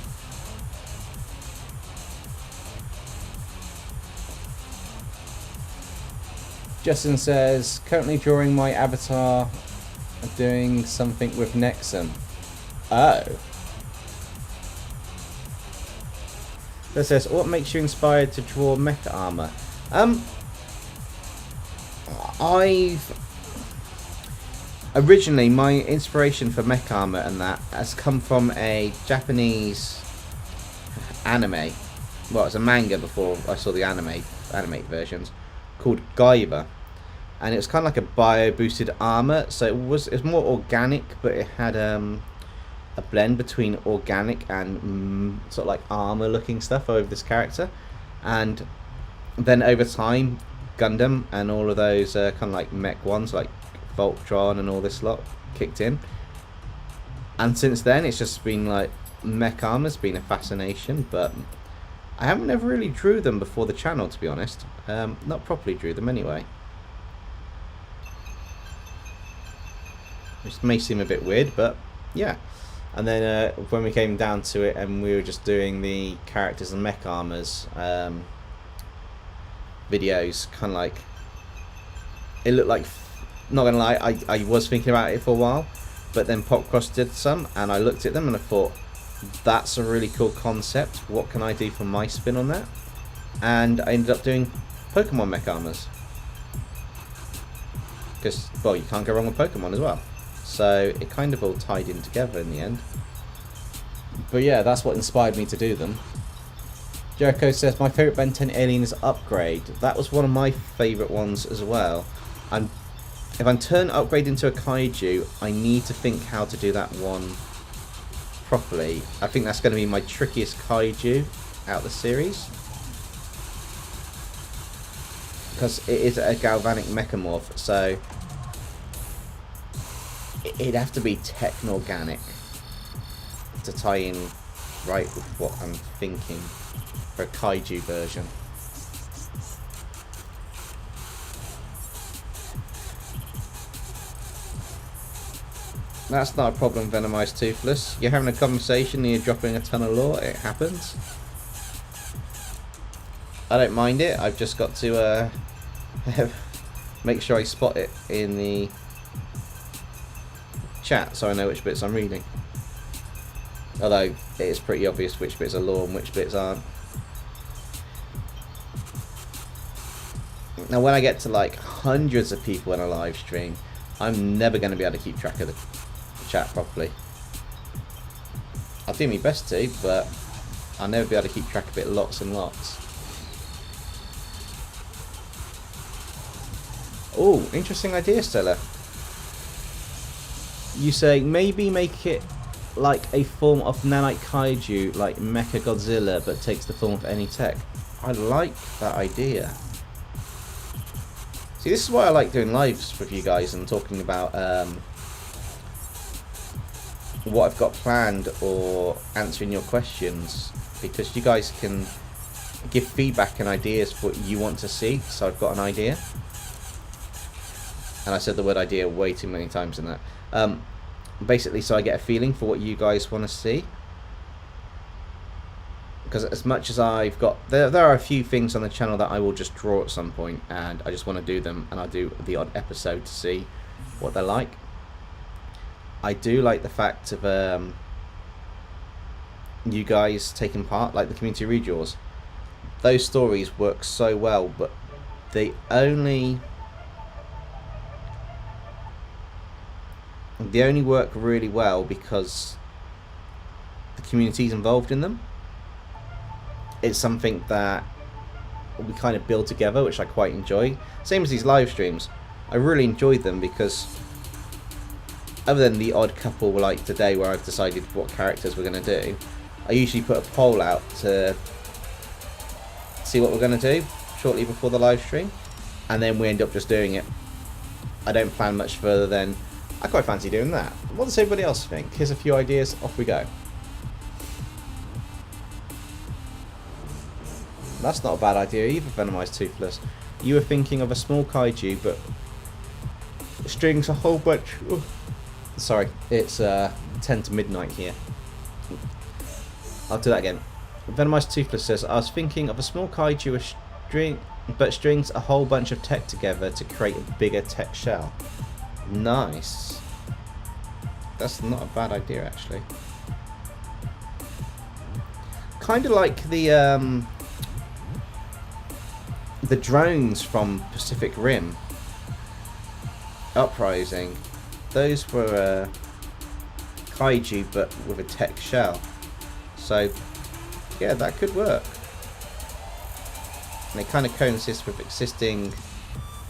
Justin says, currently drawing my avatar, doing something with Nexum. Oh. That says, what makes you inspired to draw mecha armor? Originally, my inspiration for mech armor and that has come from a Japanese anime. Well, it's a manga before I saw the animate versions, called Gaiba, and it was kind of like a bio-boosted armor. So it was more organic, but it had a blend between organic and sort of like armor-looking stuff over this character. And then over time, Gundam and all of those kind of like mech ones, like Voltron and all this lot, kicked in, and since then it's just been like mech armor's been a fascination, but I haven't ever really drew them before the channel, to be honest. Not properly drew them anyway, which may seem a bit weird, but yeah. And then when we came down to it and we were just doing the characters and mech armors videos, kind of like, it looked like, not gonna lie, I was thinking about it for a while, but then Popcross did some and I looked at them and I thought, that's a really cool concept, what can I do for my spin on that? And I ended up doing Pokemon mech armors, because, well, you can't go wrong with Pokemon as well, so it kind of all tied in together in the end. But yeah, that's what inspired me to do them. Jericho says, my favourite Ben 10 alien is Upgrade. That was one of my favourite ones as well. And if I turn Upgrade into a kaiju, I need to think how to do that one properly. I think that's going to be my trickiest kaiju out of the series, because it is a galvanic mechamorph, so it'd have to be techno-organic to tie in right with what I'm thinking for a kaiju version. That's not a problem, Venomized Toothless. You're having a conversation and you're dropping a ton of lore, it happens. I don't mind it, I've just got to make sure I spot it in the chat so I know which bits I'm reading. Although it is pretty obvious which bits are lore and which bits aren't. Now when I get to like hundreds of people in a live stream, I'm never going to be able to keep track of the chat properly. I'll do my best to, but I'll never be able to keep track of it lots and lots. Oh, interesting idea, Stella. You say maybe make it like a form of nanite kaiju, like Mecha Godzilla, but takes the form of any tech. I like that idea. See, this is why I like doing lives with you guys and talking about what I've got planned or answering your questions, because you guys can give feedback and ideas for what you want to see, so I've got an idea. And I said the word idea way too many times in that. Basically, so I get a feeling for what you guys want to see. Because as much as I've got, there are a few things on the channel that I will just draw at some point, and I just want to do them, and I'll do the odd episode to see what they're like. I do like the fact of you guys taking part, like the community redraws. Those stories work so well, but they only work really well because the community's involved in them. It's something that we kind of build together, which I quite enjoy. Same as these live streams. I really enjoy them because other than the odd couple like today where I've decided what characters we're going to do, I usually put a poll out to see what we're going to do shortly before the live stream, and then we end up just doing it. I don't plan much further than, I quite fancy doing that. What does everybody else think? Here's a few ideas, off we go. That's not a bad idea either, Venomized Toothless. You were thinking of a small kaiju, but strings a whole bunch. Ooh. Sorry, it's 10 to midnight here. I'll do that again. Venomized Toothless says, I was thinking of a small kaiju but strings a whole bunch of tech together to create a bigger tech shell. Nice. That's not a bad idea, actually. Kind of like the drones from Pacific Rim Uprising. Those were kaiju but with a tech shell. So yeah, that could work. And they kind of coexist with existing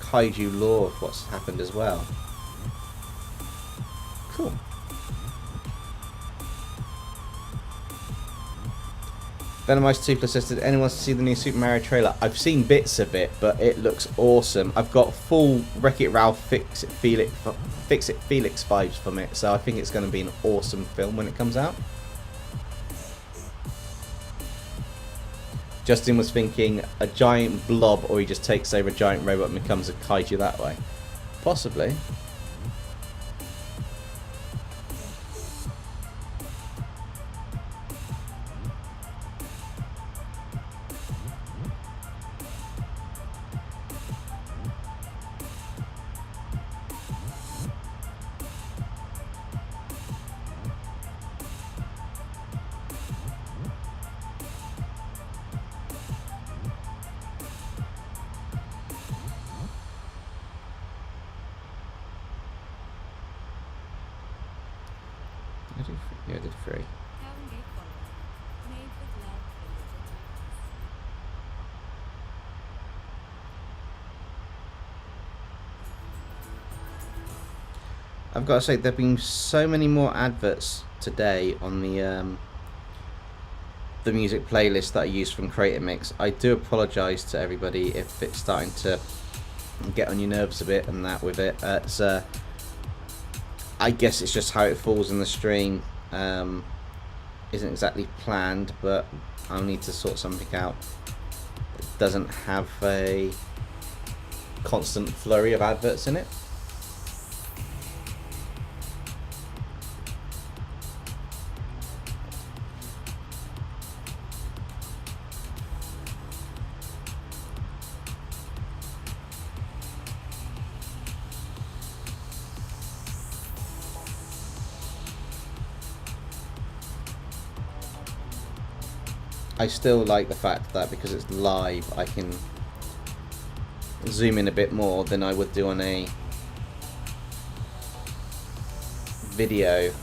kaiju lore of what's happened as well. Cool. Venomized Toothless says, did anyone see the new Super Mario trailer? I've seen bits of it, but it looks awesome. I've got full Wreck-It Ralph, Fix It Felix vibes from it, so I think it's going to be an awesome film when it comes out. Justin was thinking a giant blob, or he just takes over a giant robot and becomes a kaiju that way. Possibly. Yeah, I did 3. I've got to say, there have been so many more adverts today on the music playlist that I use from Creator Mix. I do apologise to everybody if it's starting to get on your nerves a bit and that with it. It's I guess it's just how it falls in the stream. Isn't exactly planned, but I'll need to sort something out. It doesn't have a constant flurry of adverts in it. I still like the fact that because it's live, I can zoom in a bit more than I would do on a video.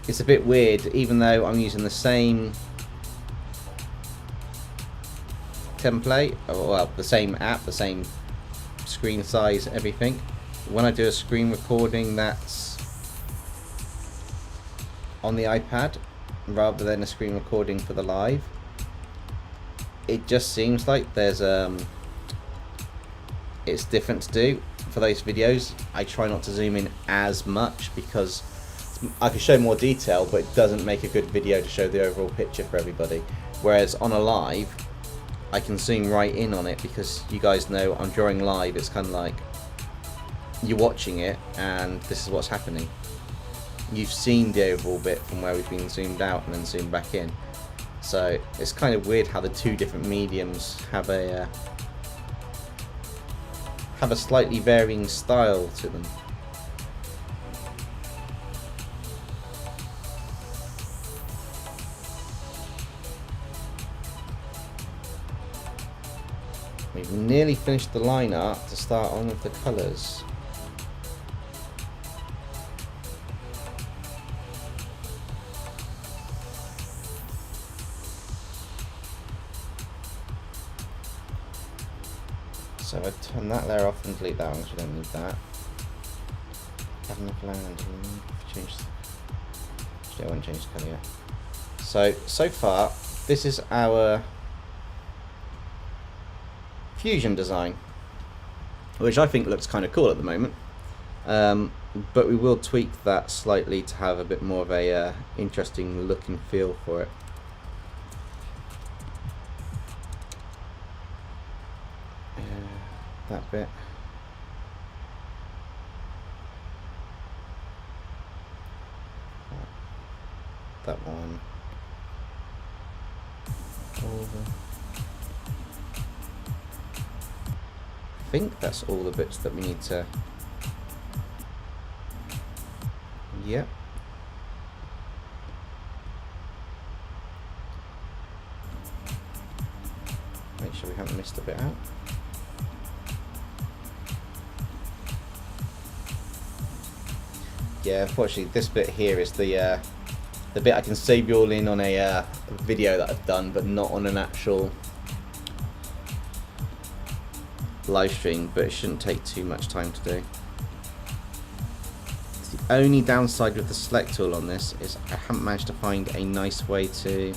It's a bit weird, even though I'm using the same template, or well, the same app, the same screen size, everything. When I do a screen recording that's on the iPad, rather than a screen recording for the live, it just seems like there's it's different to do. For those videos, I try not to zoom in as much because I can show more detail, but it doesn't make a good video to show the overall picture for everybody. Whereas on a live, I can zoom right in on it because you guys know I'm drawing live. It's kind of like you're watching it and this is what's happening. You've seen the overall bit from where we've been zoomed out and then zoomed back in. So it's kind of weird how the two different mediums have a slightly varying style to them. We've nearly finished the line art to start on with the colours. So I turn that layer off and delete that one because we don't need that. Have enough land. Change. Actually, I won't change the colour yet. So far, this is our fusion design, which I think looks kind of cool at the moment. But we will tweak that slightly to have a bit more of a interesting look and feel for it. That bit. That one. Over. I think that's all the bits that we need to. Yep. Make sure we haven't missed a bit out. Yeah, unfortunately this bit here is the bit I can save you all in on a video that I've done, but not on an actual live stream, but it shouldn't take too much time to do. The only downside with the select tool on this is I haven't managed to find a nice way to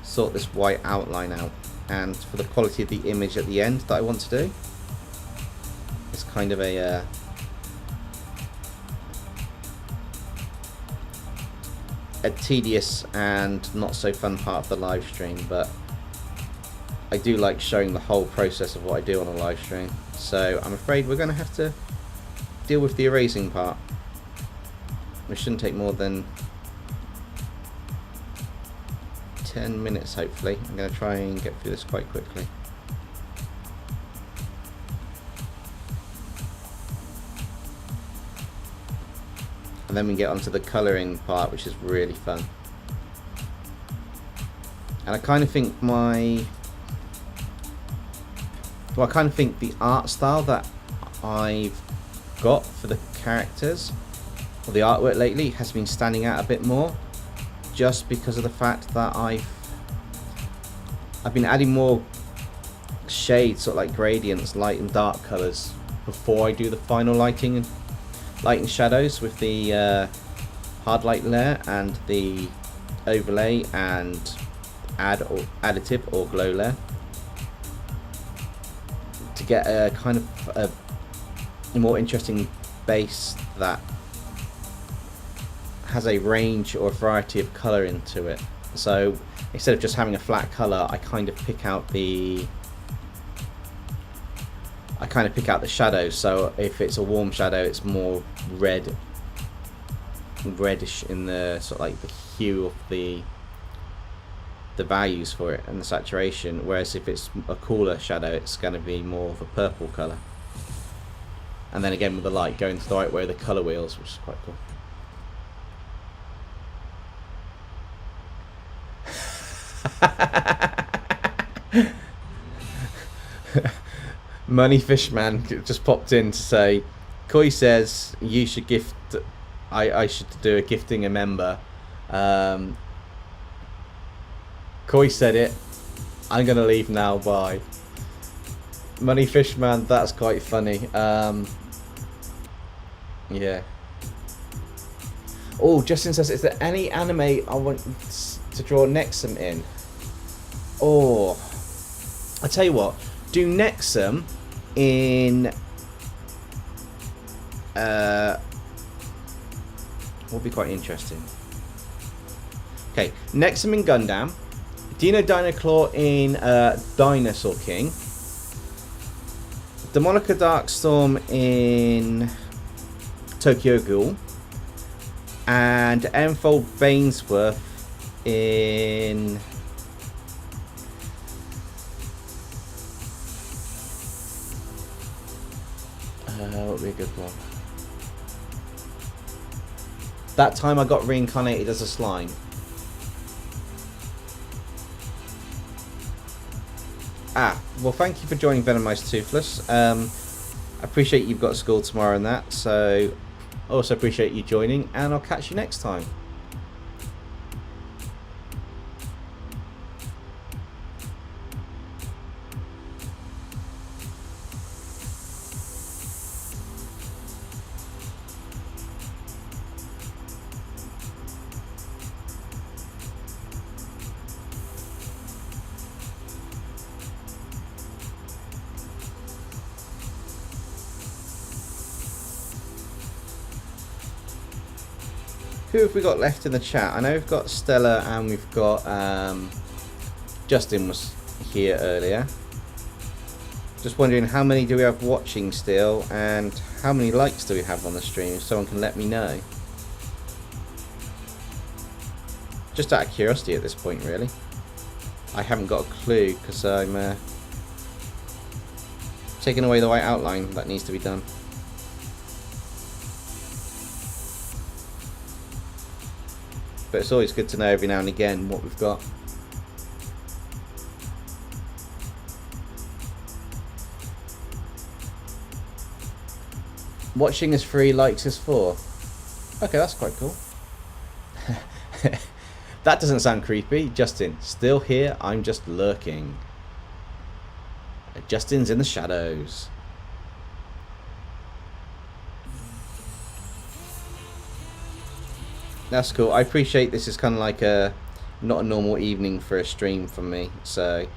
sort this white outline out, and for the quality of the image at the end that I want to do, it's kind of a tedious and not so fun part of the live stream, but I do like showing the whole process of what I do on a live stream. So I'm afraid we're going to have to deal with the erasing part, which shouldn't take more than 10 minutes hopefully. I'm going to try and get through this quite quickly. And then we get onto the colouring part, which is really fun. And I kind of think the art style that I've got for the characters, or the artwork lately, has been standing out a bit more, just because of the fact that I've been adding more shades, sort of like gradients, light and dark colours, before I do the final lighting and shadows with the hard light layer and the overlay and additive or glow layer, to get a kind of a more interesting base that has a range or a variety of colour into it. So instead of just having a flat colour, I kind of pick out the shadows. So if it's a warm shadow, it's more reddish in the sort of like the hue of the values for it and the saturation, whereas if it's a cooler shadow, it's going to be more of a purple colour. And then again with the light going to the right way of the colour wheels, which is quite cool. Money Fishman just popped in to say, Koi says you should gift. I should do a gifting a member. Koi said it. I'm gonna leave now. Bye. Money Fishman, that's quite funny. Yeah. Oh, Justin says, is there any anime I want to draw Nexum in? Oh, I tell you what, do Nexum in will be quite interesting. Okay, Nexum in Gundam, Dino Claw in Dinosaur King, Demonica Darkstorm in Tokyo Ghoul, and Enfold Bainsworth in what would be a good one? That time I got reincarnated as a slime. Well, thank you for joining Venomized Toothless. I appreciate you've got school tomorrow and that, so I also appreciate you joining, and I'll catch you next time. Who have we got left in the chat? I know we've got Stella and we've got Justin was here earlier. Just wondering how many do we have watching still, and how many likes do we have on the stream? If someone can let me know. Just out of curiosity at this point, really. I haven't got a clue because I'm taking away the white outline that needs to be done. But it's always good to know every now and again what we've got. Watching is free, likes is 4. Okay, that's quite cool. That doesn't sound creepy. Justin, still here, I'm just lurking. Justin's in the shadows. That's cool. I appreciate this is kind of like not a normal evening for a stream for me. So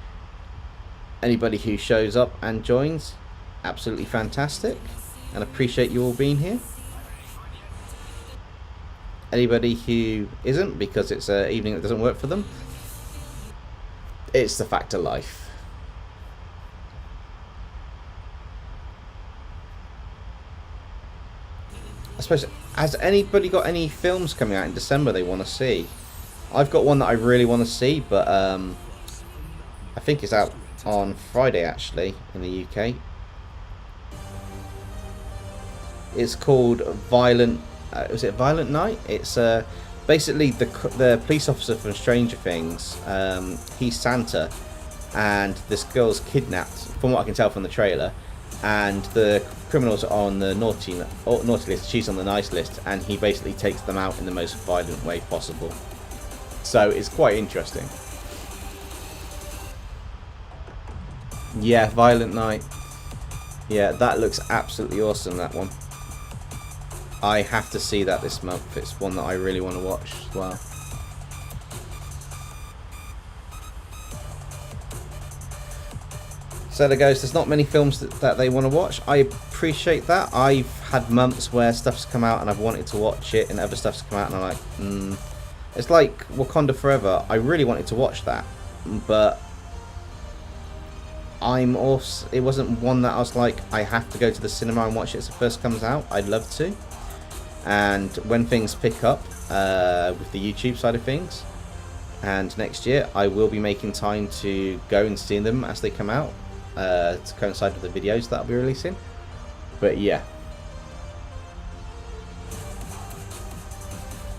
anybody who shows up and joins, absolutely fantastic, and appreciate you all being here. Anybody who isn't, because it's an evening that doesn't work for them, it's the fact of life. I suppose, has anybody got any films coming out in December they want to see? I've got one that I really want to see, but I think it's out on Friday actually in the UK. It's called Violent. Was it Violent Night? It's basically the police officer from Stranger Things. He's Santa, and this girl's kidnapped, from what I can tell from the trailer. And the criminals are on the naughty list, she's on the nice list, and he basically takes them out in the most violent way possible. So it's quite interesting. Yeah, Violent Night. Yeah, that looks absolutely awesome, that one. I have to see that this month. It's one that I really want to watch as well. So there goes, there's not many films that they want to watch. I appreciate that. I've had months where stuff's come out and I've wanted to watch it, and other stuff's come out and I'm like, It's like Wakanda Forever. I really wanted to watch that, but it wasn't one that I was like, I have to go to the cinema and watch it as it first comes out. I'd love to. And when things pick up with the YouTube side of things, and next year, I will be making time to go and see them as they come out. To coincide with the videos that I'll be releasing. But yeah.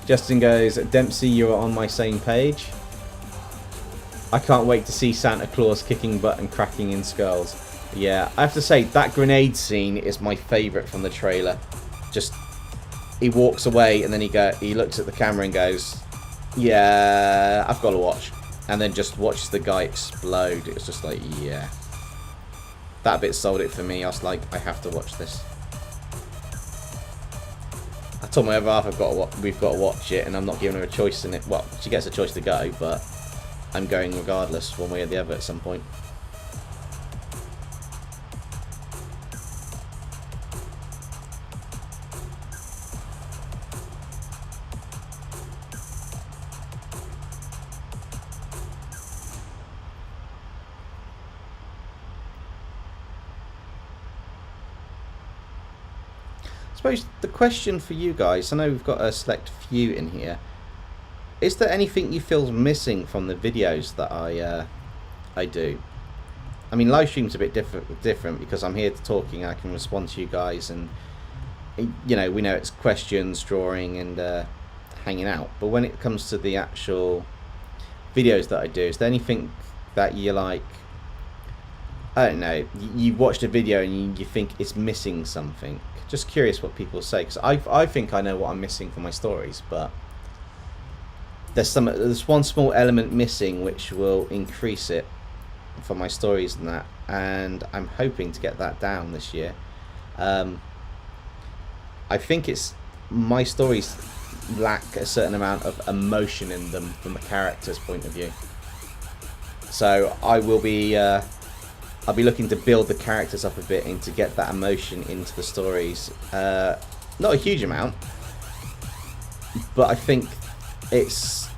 Justin goes, Dempsey, you are on my same page. I can't wait to see Santa Claus kicking butt and cracking in skulls. Yeah, I have to say, that grenade scene is my favourite from the trailer. Just, he walks away and then he looks at the camera and goes, yeah, I've got to watch. And then just watches the guy explode. It's just like, yeah. That bit sold it for me. I was like, I have to watch this. I told my other half we've got to watch it, and I'm not giving her a choice in it. Well, she gets a choice to go, but I'm going regardless, one way or the other at some point. I suppose the question for you guys, I know we've got a select few in here. Is there anything you feel missing from the videos that I do? I mean, live stream's a bit different because I'm here talking, I can respond to you guys, and you know, we know it's questions, drawing, and hanging out. But when it comes to the actual videos that I do, is there anything that you like I don't know, you watched a video and you think it's missing something. Just curious what people say, because I think I know what I'm missing for my stories, but there's one small element missing which will increase it for my stories and that, and I'm hoping to get that down this year. I think it's my stories lack a certain amount of emotion in them from a character's point of view. So I will be I'll be looking to build the characters up a bit and to get that emotion into the stories. Not a huge amount, but I think it's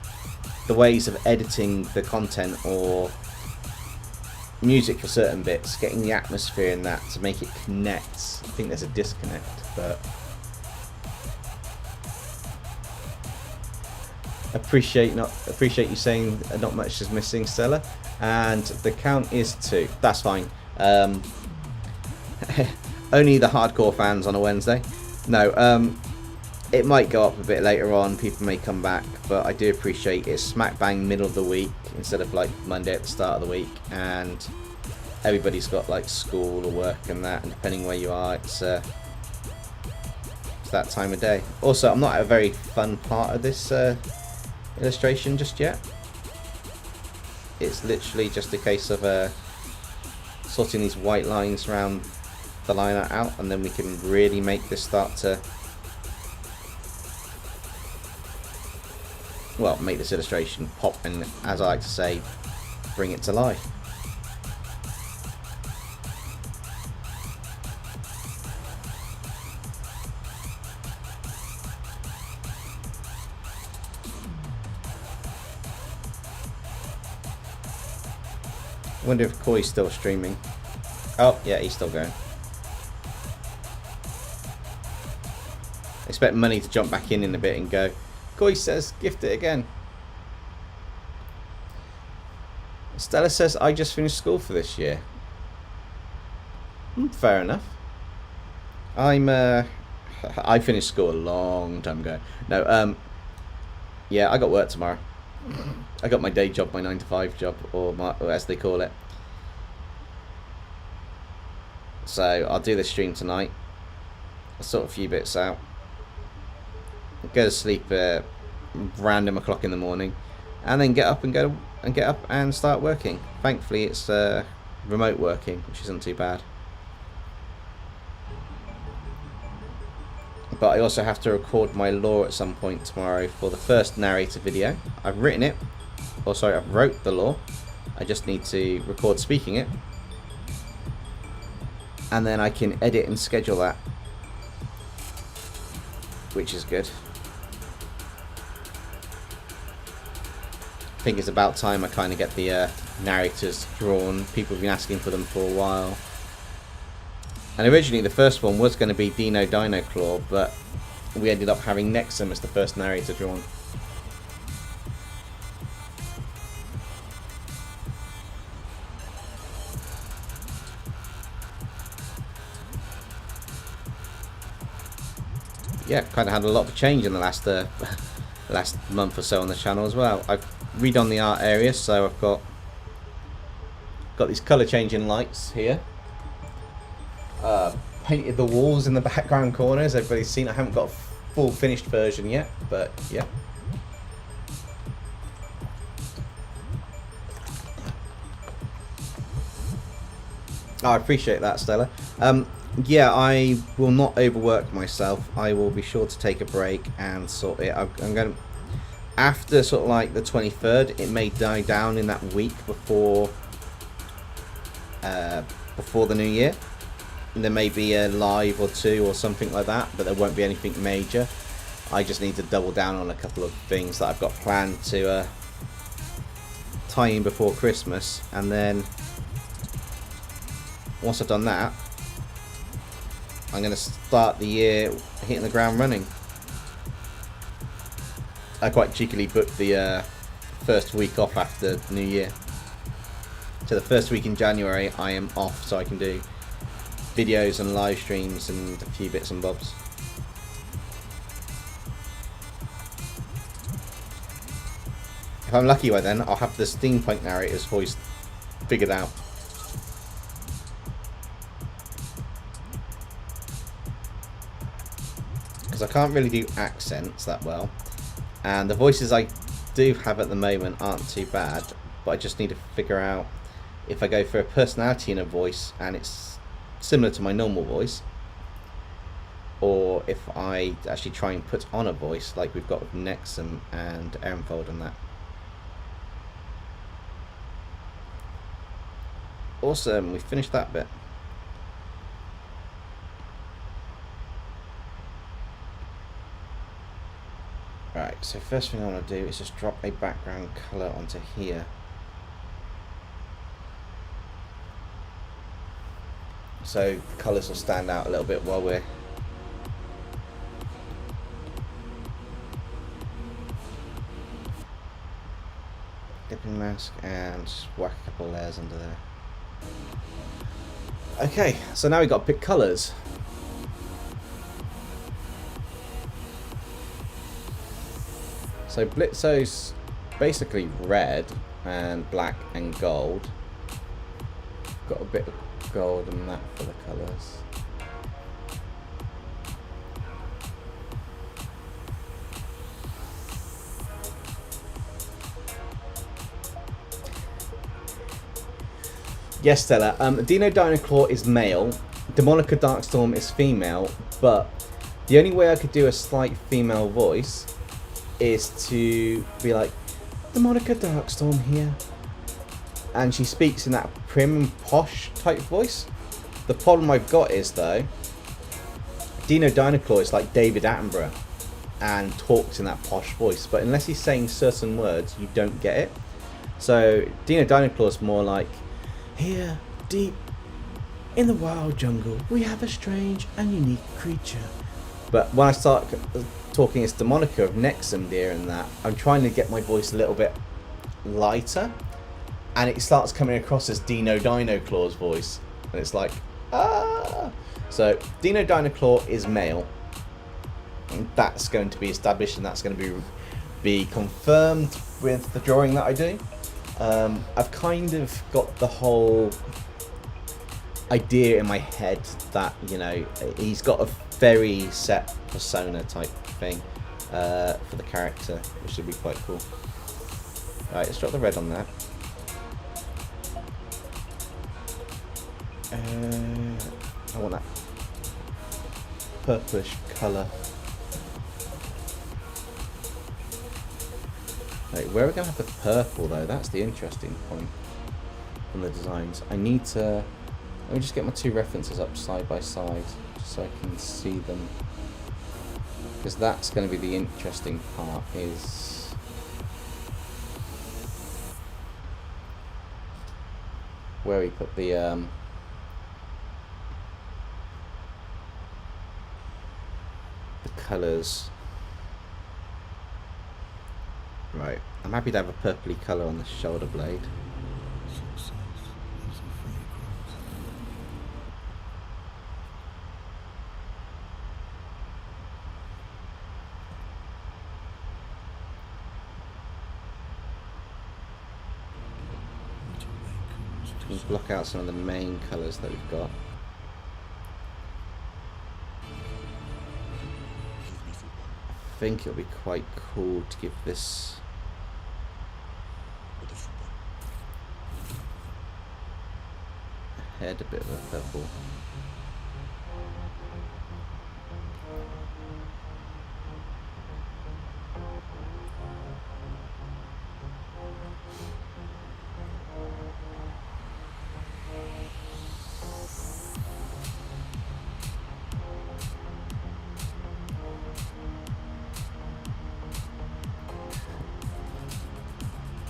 the ways of editing the content or music for certain bits, getting the atmosphere in that to make it connect. I think there's a disconnect, but appreciate you saying not much is missing, Stella. And the count is 2. That's fine. Only the hardcore fans on a Wednesday. No, it might go up a bit later on. People may come back, but I do appreciate it's smack bang middle of the week instead of like Monday at the start of the week, and everybody's got like school or work and that, and depending where you are, it's that time of day. Also, I'm not at a very fun part of this illustration just yet. It's literally just a case of sorting these white lines around the line out, and then we can really make this start to, well, make this illustration pop and, as I like to say, bring it to life. I wonder if Koi's still streaming. Oh, yeah, he's still going. I expect Money to jump back in a bit and go, Koi says, gift it again. Stella says, I just finished school for this year. Fair enough. I finished school a long time ago. No, yeah, I got work tomorrow. I got my day job, my 9 to 5 job, or as they call it. So I'll do the stream tonight. I'll sort a few bits out. Go to sleep at random o'clock in the morning, and then get up and start working. Thankfully, it's remote working, which isn't too bad. But I also have to record my lore at some point tomorrow for the first narrator video. I've written it, or sorry, I've wrote the lore. I just need to record speaking it, and then I can edit and schedule that, which is good. I think it's about time I kind of get the narrators drawn. People have been asking for them for a while. And originally the first one was going to be Dino Claw, but we ended up having Nexum as the first narrator drawn. Yeah, kind of had a lot of change in the last last month or so on the channel as well. I've redone the art area, so I've got these colour changing lights here. Painted the walls in the background corners. Everybody's seen I haven't got a full finished version yet, but yeah. Oh, I appreciate that, Stella. Yeah, I will not overwork myself. I will be sure to take a break and sort it. I'm going to, after sort of like the 23rd, it may die down in that week before the new year. There may be a live or two or something like that, but there won't be anything major. I just need to double down on a couple of things that I've got planned to tie in before Christmas, and then once I've done that, I'm going to start the year hitting the ground running. I quite cheekily booked the first week off after New Year. So the first week in January I am off, so I can do videos and live streams and a few bits and bobs. If I'm lucky by then, I'll have the steampunk narrator's voice figured out. because I can't really do accents that well, and the voices I do have at the moment aren't too bad, but I just need to figure out if I go for a personality in a voice and it's similar to my normal voice, or if I actually try and put on a voice like we've got with Nexum and Ehrenfold and that. Awesome, we finished that bit. Right, so first thing I want to do is just drop a background colour onto here. So the colours will stand out a little bit while we're dipping mask and whack a couple of layers under there. Okay, so now we've got to pick colours. So Blitzo's basically red and black and gold. Got a bit of gold and that for the colours. Yes, Stella. Dino Dinoclaw is male. Demonica Darkstorm is female, but the only way I could do a slight female voice is to be like, Demonica Darkstorm here. And she speaks in that prim and posh type voice. The problem I've got is, though, Dino Dinoclaw is like David Attenborough and talks in that posh voice, but unless he's saying certain words, you don't get it. So Dino Dinoclaw is more like, here, deep in the wild jungle, we have a strange and unique creature. But when I start talking as Demonica of Nexum Deer and that, I'm trying to get my voice a little bit lighter, and it starts coming across as Dino Dinoclaw's voice, and it's like, ah. So Dino Dinoclaw is male, and that's going to be established, and that's going to be confirmed with the drawing that I do. I've kind of got the whole idea in my head that, you know, he's got a very set persona type thing for the character, which should be quite cool. Alright, let's drop the red on that. I want that purplish colour. Right, where are we going to have the purple though? That's the interesting point from the designs. I need to... Let me just get my two references up side by side just so I can see them. Because that's going to be the interesting part, is... where we put the... colours. Right, I'm happy to have a purpley colour on the shoulder blade. Can block out some of the main colours that we've got. I think it'll be quite cool to give this head a bit of a purple.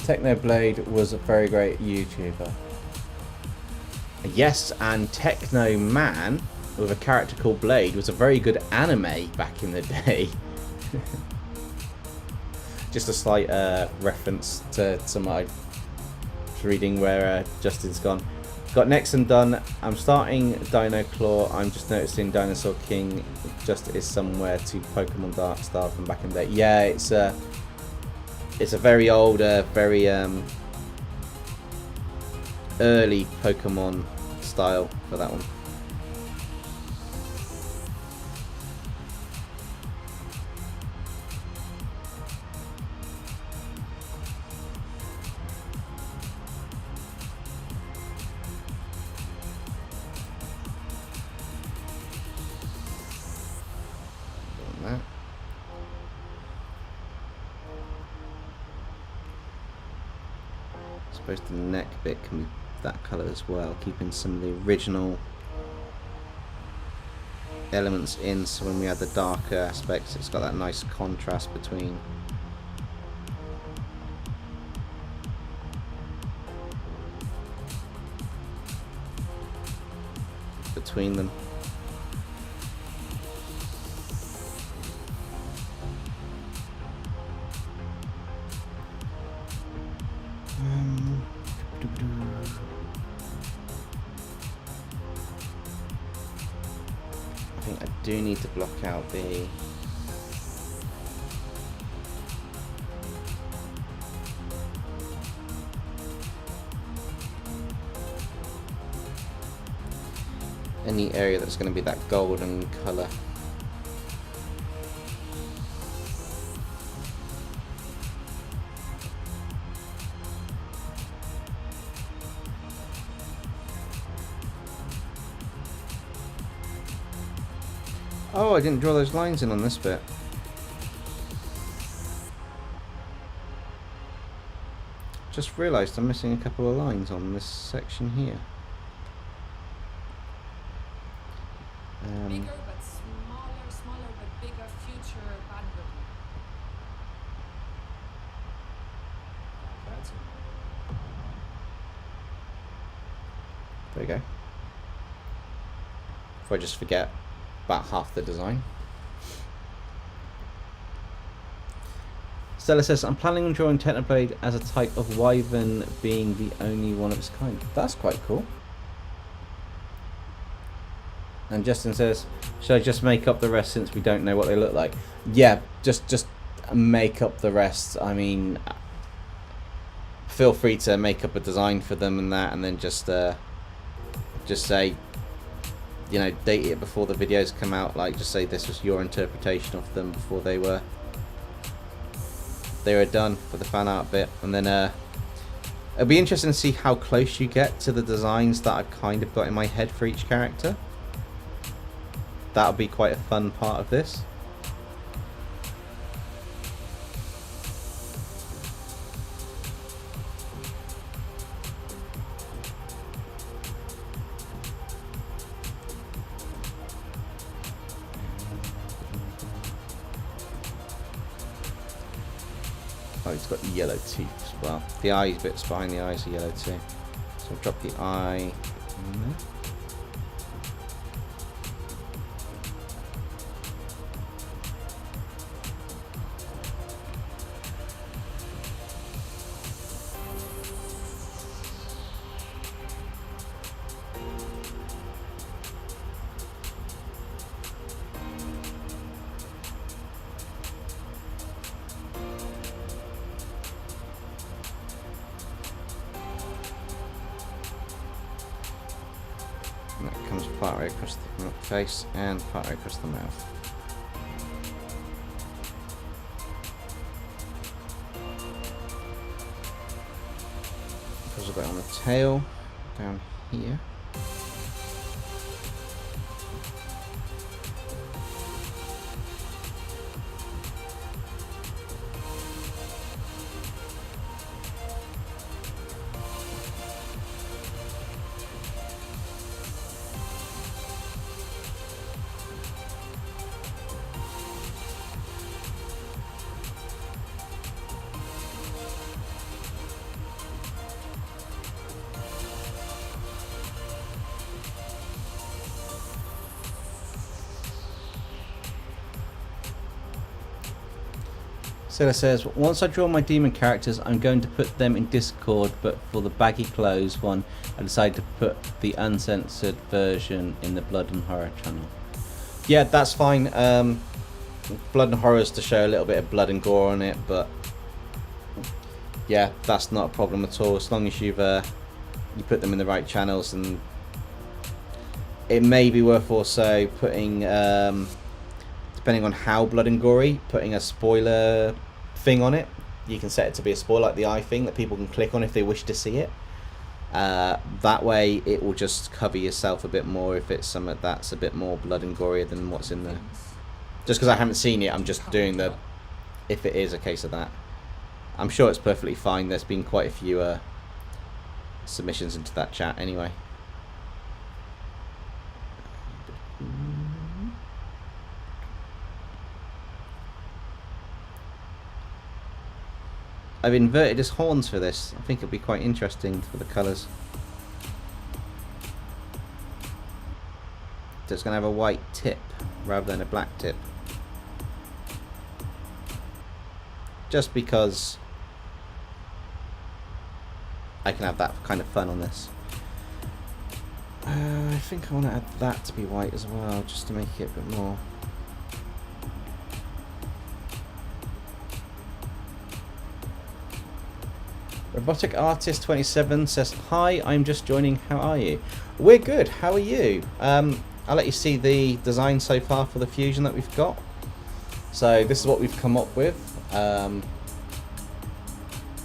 Technoblade was a very great YouTuber. Yes, and Techno Man, with a character called Blade, was a very good anime back in the day. Just a slight reference to my reading where Justin's gone. Got Nexum done. I'm starting Dino Claw. I'm just noticing Dinosaur King just is somewhere to Pokemon Dark Star from back in the day. Yeah, it's a very old, very early Pokemon style for that one. suppose the neck bit can be that colour as well, keeping some of the original elements in, so when we add the darker aspects it's got that nice contrast between them. I think I do need to block out the any area that's going to be that golden colour. Oh, I didn't draw those lines in on this bit. Just realised I'm missing a couple of lines on this section here. Bigger but smaller, smaller but bigger future bandwidth. That's it. There we go. Before I just forget about half the design. Stella says, I'm planning on drawing Technoblade as a type of wyvern, being the only one of its kind. That's quite cool. And Justin says, should I just make up the rest since we don't know what they look like? Yeah, just make up the rest. I mean, feel free to make up a design for them and that, and then just say, you know, date it before the videos come out. Like, just say this was your interpretation of them before they were done for the fan art bit, and then it'll be interesting to see how close you get to the designs that I've kind of got in my head for each character. That'll be quite a fun part of this. Oh, he's got yellow teeth as well. The eye bits behind the eyes are yellow too. So I'll drop the eye in there. And that comes partway across the face and partway across the mouth. Goes a bit on the tail, down here. Silla says, once I draw my demon characters, I'm going to put them in Discord, but for the baggy clothes one, I decided to put the uncensored version in the Blood and Horror channel. Yeah, that's fine. Blood and Horror is to show a little bit of blood and gore on it, but yeah, that's not a problem at all, as long as you put them in the right channels. And it may be worth also putting, depending on how blood and gory, putting a spoiler thing on it. You can set it to be a spoiler, like the eye thing, that people can click on if they wish to see it. That way it will just cover yourself a bit more if it's something that's a bit more blood and gory than what's in there. Just because I haven't seen it, I'm just doing the, if it is a case of that. I'm sure it's perfectly fine. There's been quite a few submissions into that chat anyway. I've inverted his horns for this. I think it'll be quite interesting for the colours. So it's going to have a white tip rather than a black tip. Just because I can have that kind of fun on this. I think I want to add that to be white as well, just to make it a bit more. Robotic Artist 27 says, "Hi, I'm just joining. How are you?" We're good. How are you? I'll let you see the design so far for the fusion that we've got. So this is what we've come up with,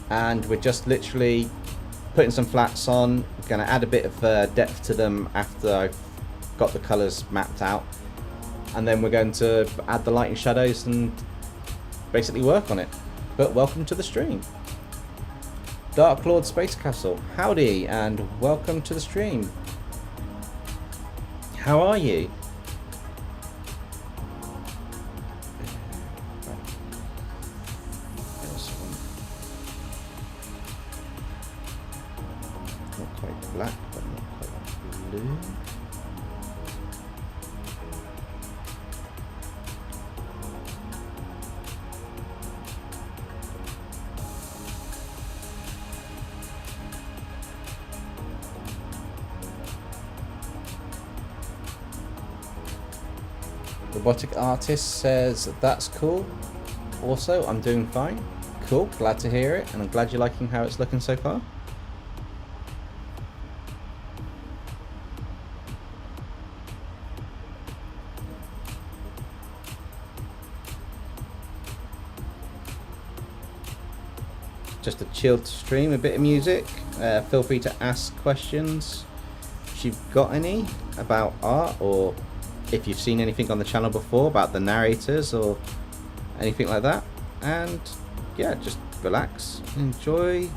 and we're just literally putting some flats on. We're going to add a bit of depth to them after I've got the colours mapped out, and then we're going to add the light and shadows and basically work on it. But welcome to the stream. Dark Lord Space Castle, howdy and welcome to the stream. How are you? Not quite black, but not quite blue. Robotic Artist says, "That's cool. Also, I'm doing fine." Cool, glad to hear it, and I'm glad you're liking how it's looking so far. Just a chilled stream, a bit of music. Feel free to ask questions if you've got any about art, or if you've seen anything on the channel before about the narrators or anything like that. And yeah, just relax, enjoy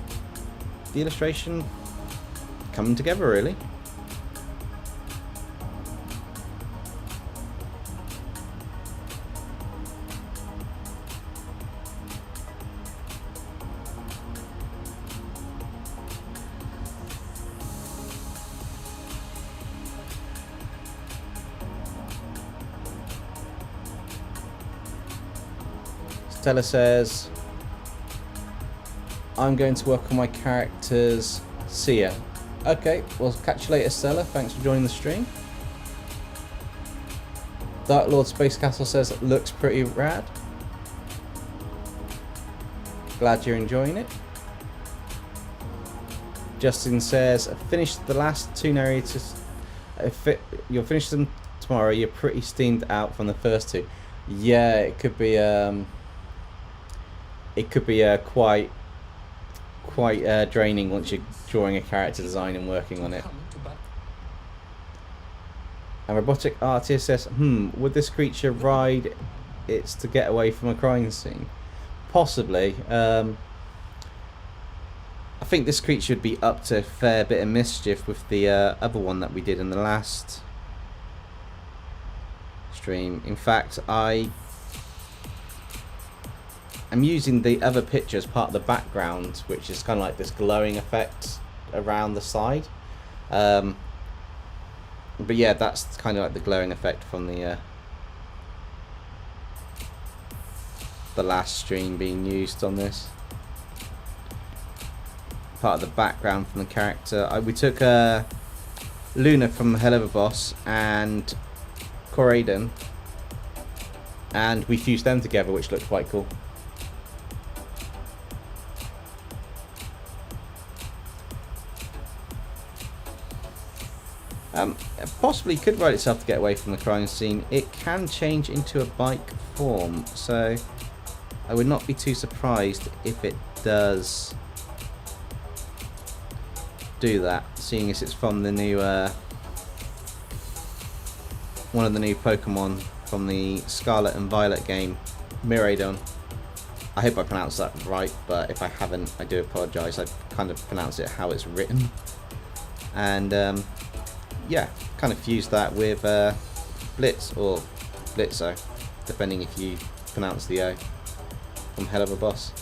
the illustration coming together, really. Stella says, "I'm going to work on my characters. See ya." Okay, well, catch you later, Stella. Thanks for joining the stream. Dark Lord Space Castle says, "It looks pretty rad." Glad you're enjoying it. Justin says, "I finished the last two narrators. You'll finish them tomorrow. You're pretty steamed out from the first two." Yeah, it could be quite draining once you're drawing a character design and working on it. And Robotic Artist says, "Would this creature ride its to get away from a crime scene?" Possibly. I think this creature would be up to a fair bit of mischief with the other one that we did in the last stream. In fact, I'm using the other picture as part of the background, which is kind of like this glowing effect around the side. But yeah, that's kind of like the glowing effect from the last stream being used on this. Part of the background from the character. We took Loona from Helluva Boss and Koraidon, and we fused them together, which looked quite cool. Possibly could ride itself to get away from the crime scene. It can change into a bike form, so I would not be too surprised if it does do that, seeing as it's from the new one of the new Pokemon from the Scarlet and Violet game, Miraidon. I hope I pronounced that right, but if I haven't, I do apologise. I kind of pronounce it how it's written. And yeah, kind of fused that with Blitz or Blitzo, depending if you pronounce the O, from Helluva Boss.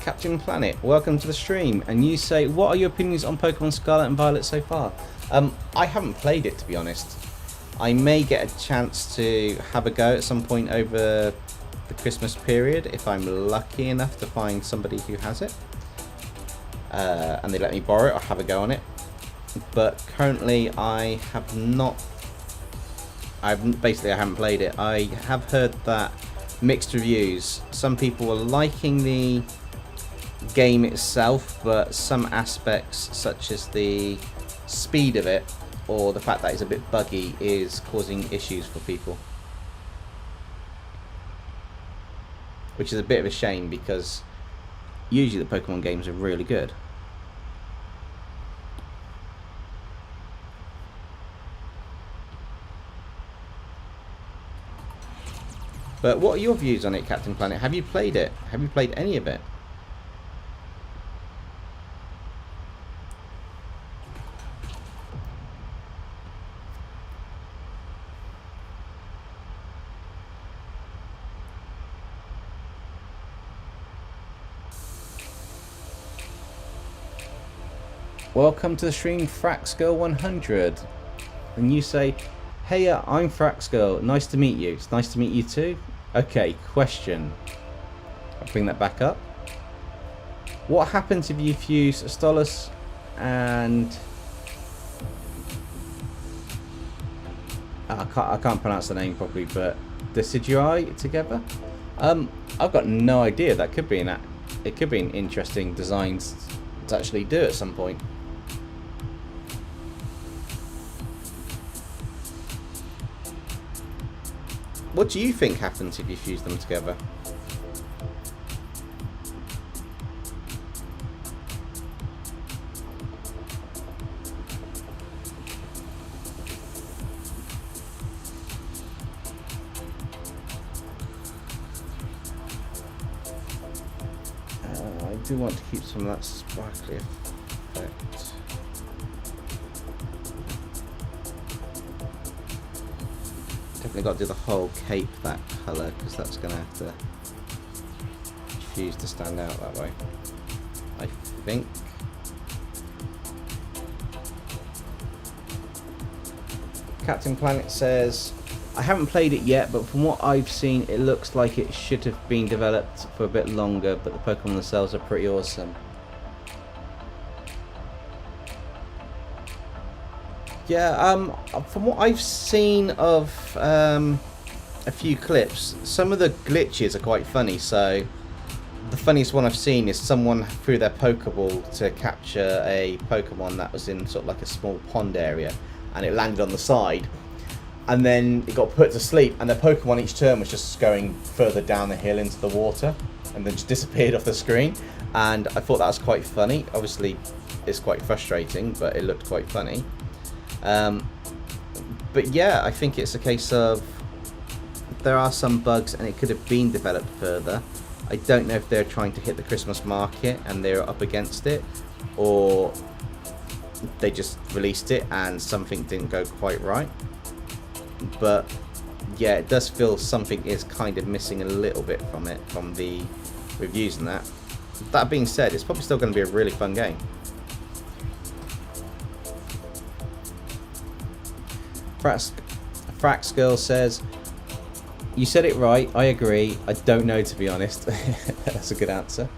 Captain Planet, welcome to the stream. And you say, what are your opinions on Pokemon Scarlet and Violet so far? I haven't played it, to be honest. I may get a chance to have a go at some point over the Christmas period if I'm lucky enough to find somebody who has it. And they let me borrow it or have a go on it. But currently I have not... I haven't played it. I have heard that mixed reviews. Some people are liking the game itself, but some aspects such as the speed of it or the fact that it's a bit buggy is causing issues for people, which is a bit of a shame because usually the Pokemon games are really good. But what are your views on it, Captain Planet? Have you played it? Have you played any of it? Welcome to the stream, FraxGirl100. And you say, hey, I'm FraxGirl. Nice to meet you. It's nice to meet you too. Okay, question. I'll bring that back up. What happens if you fuse Stolas and... I can't pronounce the name properly, but DempseyJ together? I've got no idea. That could be it could be an interesting design to actually do at some point. What do you think happens if you fuse them together? I do want to keep some of that sparkly effect. Definitely got to do the whole cape that colour because that's going to have to fuse to stand out that way, I think. Captain Planet says, I haven't played it yet, but from what I've seen it looks like it should have been developed for a bit longer, but the Pokemon themselves are pretty awesome. Yeah, from what I've seen of a few clips, some of the glitches are quite funny. So the funniest one I've seen is someone threw their Pokeball to capture a Pokemon that was in sort of like a small pond area, and it landed on the side, and then it got put to sleep, and the Pokemon each turn was just going further down the hill into the water and then just disappeared off the screen. And I thought that was quite funny. Obviously it's quite frustrating, but it looked quite funny. But yeah, I think it's a case of there are some bugs and it could have been developed further. I don't know if they're trying to hit the Christmas market and they're up against it, or they just released it and something didn't go quite right. But yeah, it does feel something is kind of missing a little bit from it, from the reviews and that. That being said, it's probably still going to be a really fun game. Frax Girl says, you said it right, I agree. I don't know, to be honest. That's a good answer.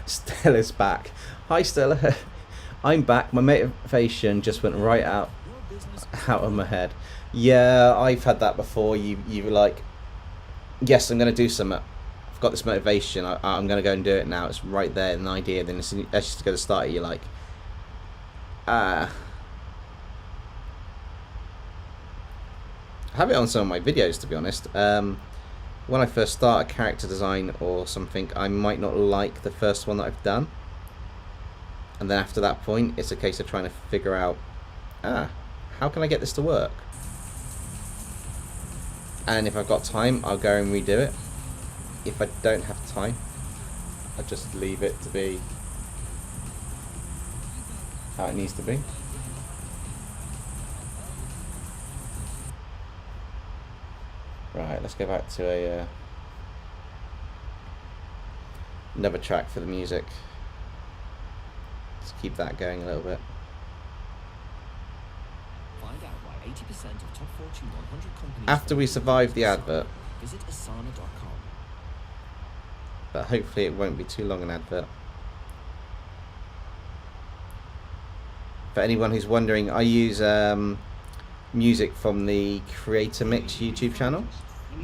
Stella's back. Hi Stella. I'm back. My motivation just went right out of my head. Yeah, I've had that before. You were like, yes, I'm going to do something. I've got this motivation. I'm going to go and do it now. It's right there, an idea. Then as soon as you go to start it, you're like, I have it on some of my videos, to be honest. When I first start a character design or something, I might not like the first one that I've done. And then after that point, it's a case of trying to figure out, how can I get this to work? And if I've got time, I'll go and redo it. If I don't have time, I'll just leave it to be how it needs to be. Right, let's go back to another track for the music. Let's keep that going a little bit. Find out why 80% of top Fortune 100 companies After we survive the advert, visit asana.com. but hopefully it won't be too long an advert. For anyone who's wondering, I use music from the Creator Mix YouTube channel.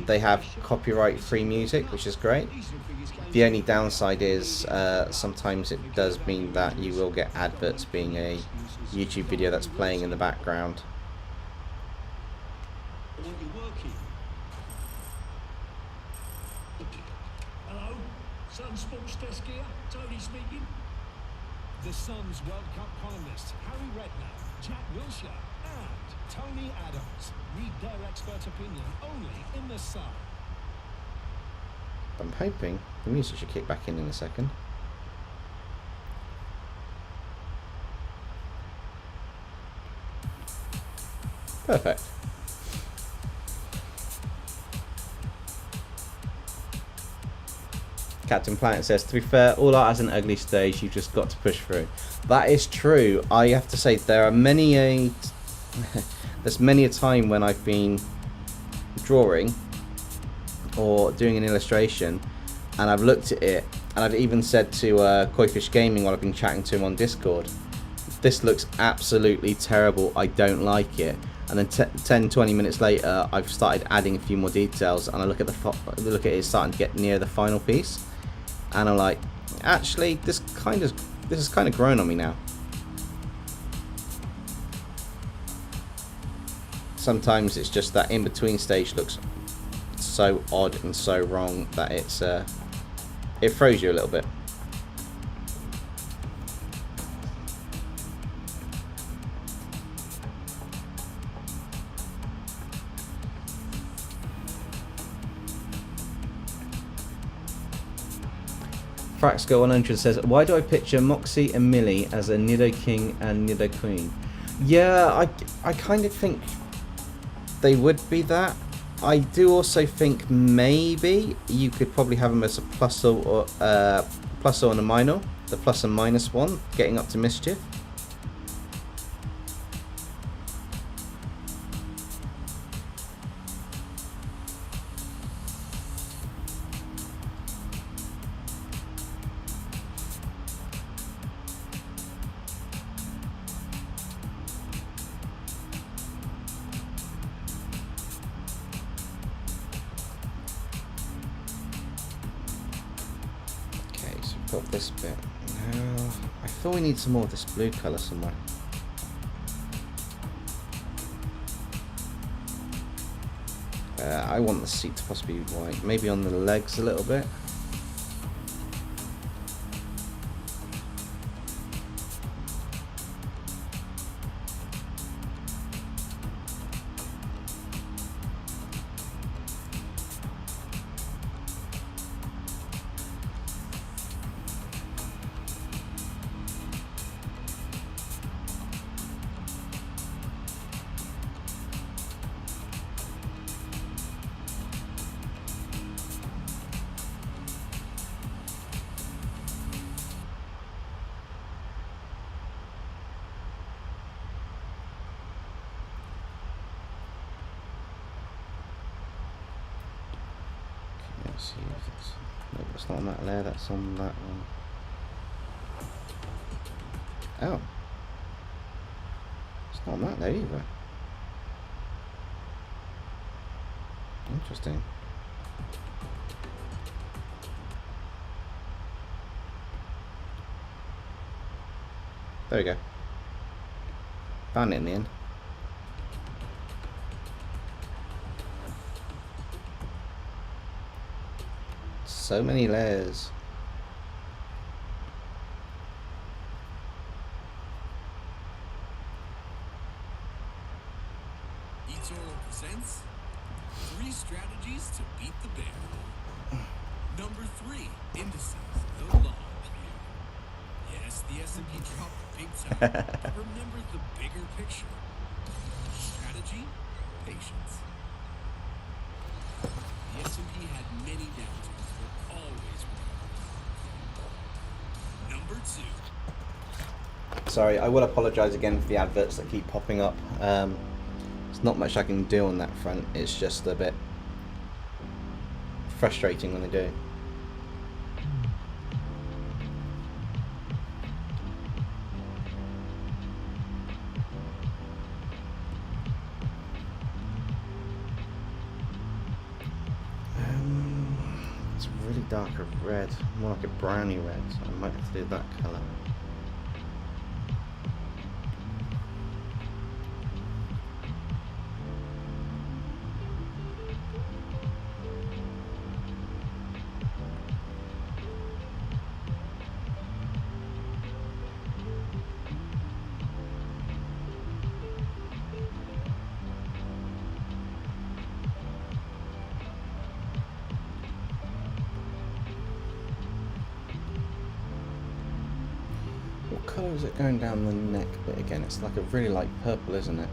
They have copyright-free music, which is great. The only downside is sometimes it does mean that you will get adverts being a YouTube video that's playing in the background. Hello, Sun Sports Desk here, Tony speaking. The Sun's World Cup columnists Harry Redknapp, Jack Wilshere and Tony Adams read their expert opinion only in The Sun. I'm hoping the music should kick back in a second. Perfect. Captain Planet says, to be fair, all art has an ugly stage, you've just got to push through. That is true. I have to say, there are there's many a time when I've been drawing or doing an illustration and I've looked at it and I've even said to Koifish Gaming while I've been chatting to him on Discord, this looks absolutely terrible, I don't like it. And then 10-20 minutes later I've started adding a few more details and I look at it starting to get near the final piece and I'm like, actually this has kind of grown on me now. Sometimes it's just that in between stage looks so odd and so wrong that it throws you a little bit. Fraxco100 says, why do I picture Moxie and Millie as a Nido King and Nido Queen? Yeah, I kind of think they would be that. I do also think maybe you could probably have them as a plus or and a minor, the plus and minus one, getting up to mischief. Got this bit. Now, I thought we need some more of this blue colour somewhere. I want the seat to possibly be white. Maybe on the legs a little bit. See if it's, no, it's not on that layer, that's on that one. Oh. It's not on that there either. Interesting. There we go. Found it in the end. So many layers. eToro presents 3 strategies to beat the bear. Number 3, indices, the law. Yes, the S&P dropped big time. But remember the bigger picture. Strategy, patience. The S&P had many downturns, but always recovered. Number 2. Sorry, I will apologise again for the adverts that keep popping up. There's not much I can do on that front. It's just a bit frustrating when they do. It's really darker red, more like a browny red, so I might have to do that colour. What colour is it going down the neck bit again? It's like a really light purple, isn't it?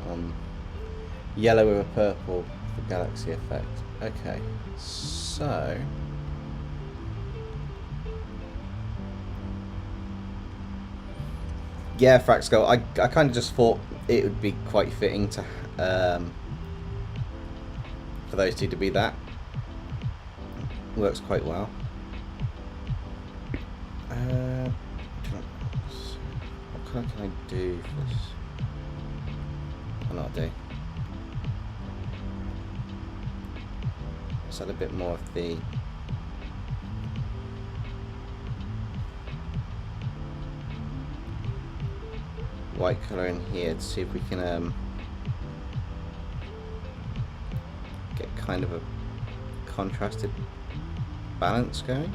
Yellow with a purple for galaxy effect. Okay, so yeah, Fraxco, I kind of just thought it would be quite fitting to for those two to be that. Works quite well. What can I do for this? What I'll do? Let's add a bit more of the white colour in here to see if we can get kind of a contrasted balance going.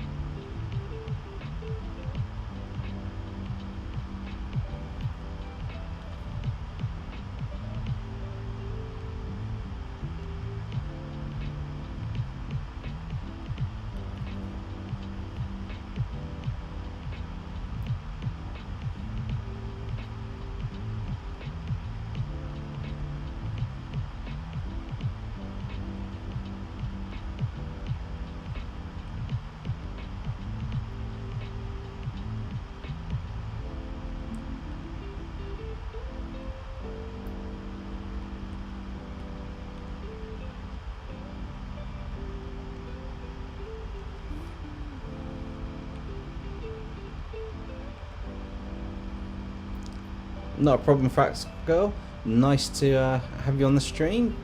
Not a problem, Frax Girl. Nice to have you on the stream.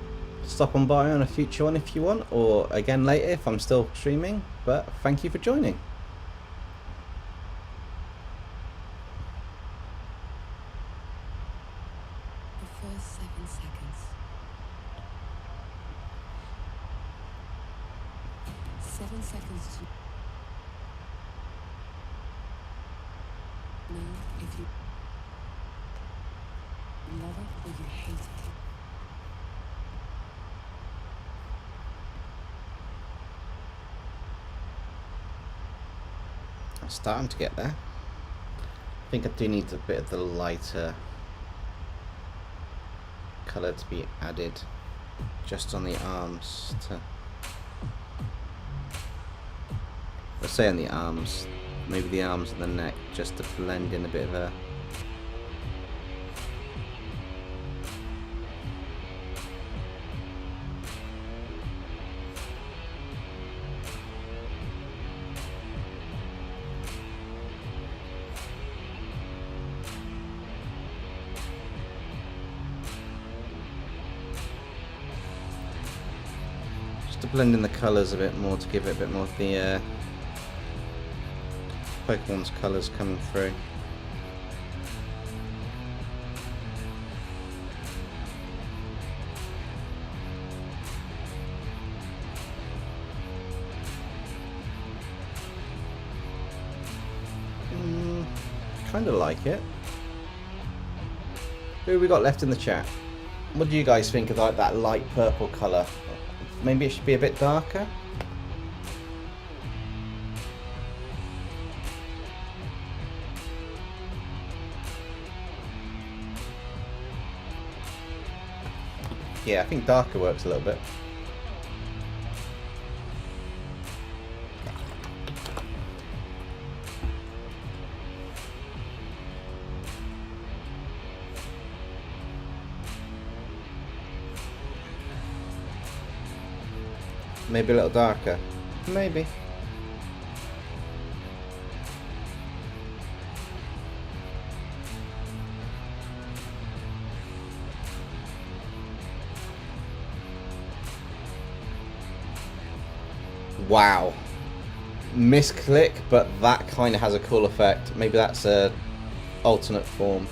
Stop on by on a future one if you want, or again later if I'm still streaming. But thank you for joining. The first 7 seconds. 7 seconds to know if you love it or you hate it. I'm starting to get there. I think I do need a bit of the lighter colour to be added just on the arms to, let's say on the arms, maybe the arms and the neck, just to blend in a bit of a to blend in the colours a bit more to give it a bit more of the Pokemon's colours coming through. Kind of like it. Who have we got left in the chat? What do you guys think about that light purple colour? Maybe it should be a bit darker? Yeah, I think darker works a little bit. Maybe a little darker. Maybe. Wow. Misclick, but that kind of has a cool effect. Maybe that's a alternate form.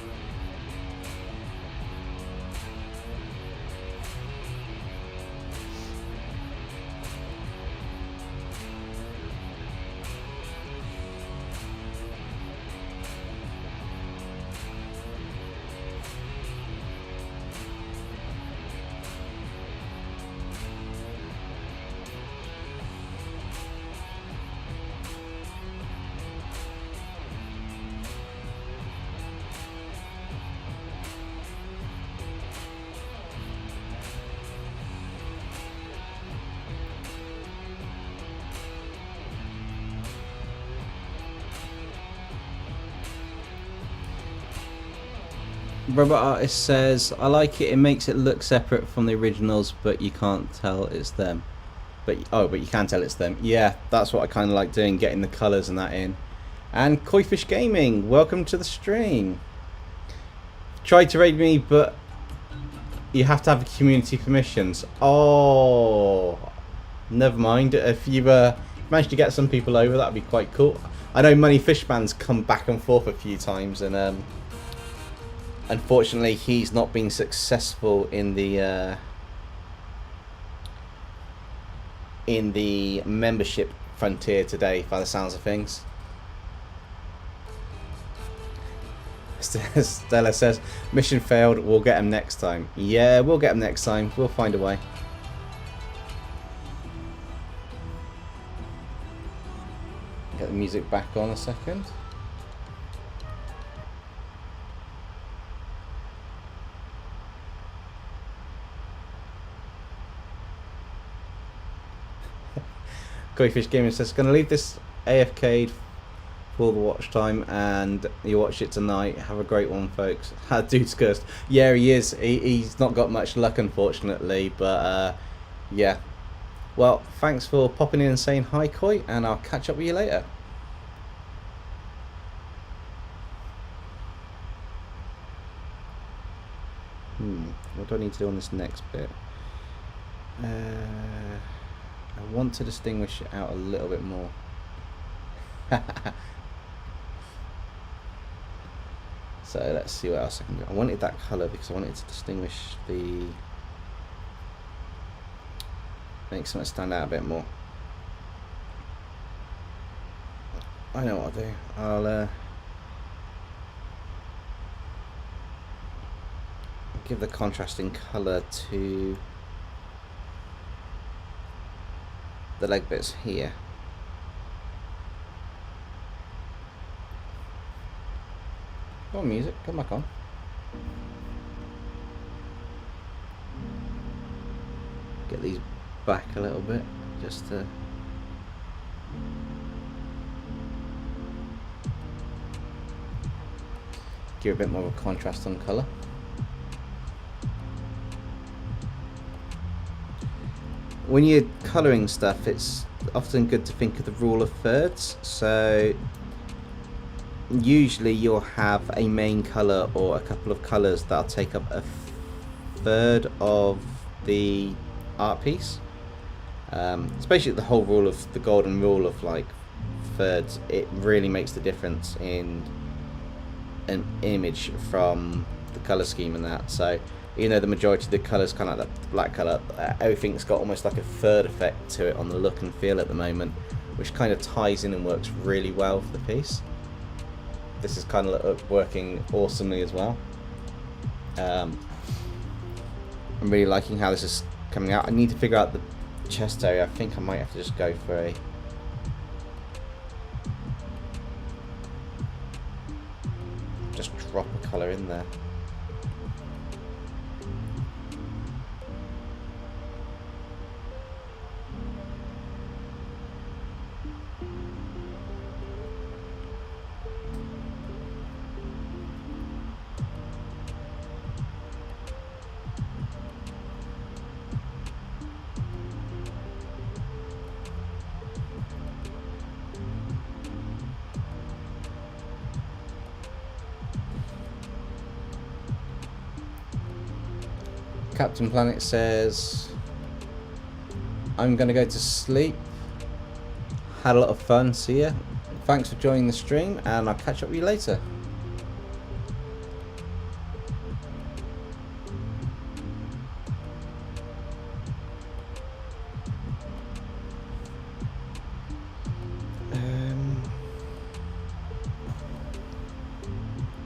Robot Artist says, I like it, it makes it look separate from the originals, but you can't tell it's them. But you can tell it's them. Yeah, that's what I kind of like doing, getting the colours and that in. And Koifish Gaming, welcome to the stream. Tried to raid me, but you have to have community permissions. Oh, never mind. If you managed to get some people over, that would be quite cool. I know Money Fishman's come back and forth a few times, and unfortunately, he's not been successful in the membership frontier today, by the sounds of things. Stella says, mission failed, we'll get him next time. Yeah, we'll get him next time. We'll find a way. Get the music back on a second. Koifish Gaming says, gonna leave this AFK'd for the watch time, and you watch it tonight. Have a great one, folks. Dude's cursed. Yeah, he is. He's not got much luck, unfortunately, but yeah. Well, thanks for popping in and saying hi, Koi, and I'll catch up with you later. What do I need to do on this next bit? I want to distinguish it out a little bit more. So let's see what else I can do. I wanted that colour because I wanted to distinguish the... make something stand out a bit more. I know what I'll do. I'll give the contrasting colour to the leg bits here. Come on, music, come back on. Get these back a little bit, just to give a bit more of a contrast on colour. When you're colouring stuff, it's often good to think of the rule of thirds. So usually you'll have a main colour or a couple of colours that'll take up a third of the art piece, Especially the whole rule of the golden rule of like thirds. It really makes the difference in an image from the color scheme and that. So even though the majority of the colors kind of like that black color, everything's got almost like a third effect to it on the look and feel at the moment, which kind of ties in and works really well for the piece. This is kind of working awesomely as well. I'm really liking how this is coming out. I need to figure out the chest area. I think I might have to just go for a drop a colour in there. Captain Planet says, I'm going to go to sleep. Had a lot of fun. See ya. Thanks for joining the stream, and I'll catch up with you later.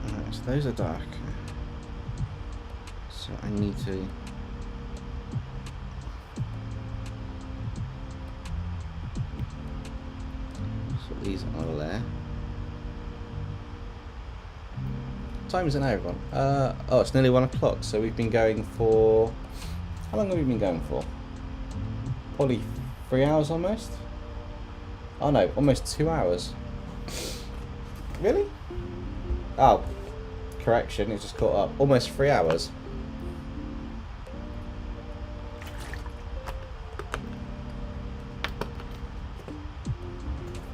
Alright, so those are dark. So I need to sort these out of there. What time is it now, everyone? Oh, it's nearly 1 o'clock. So we've been going for, how long have we been going for? Probably 3 hours almost. Oh no, almost 2 hours. Really? Oh, correction, it's just caught up. Almost 3 hours.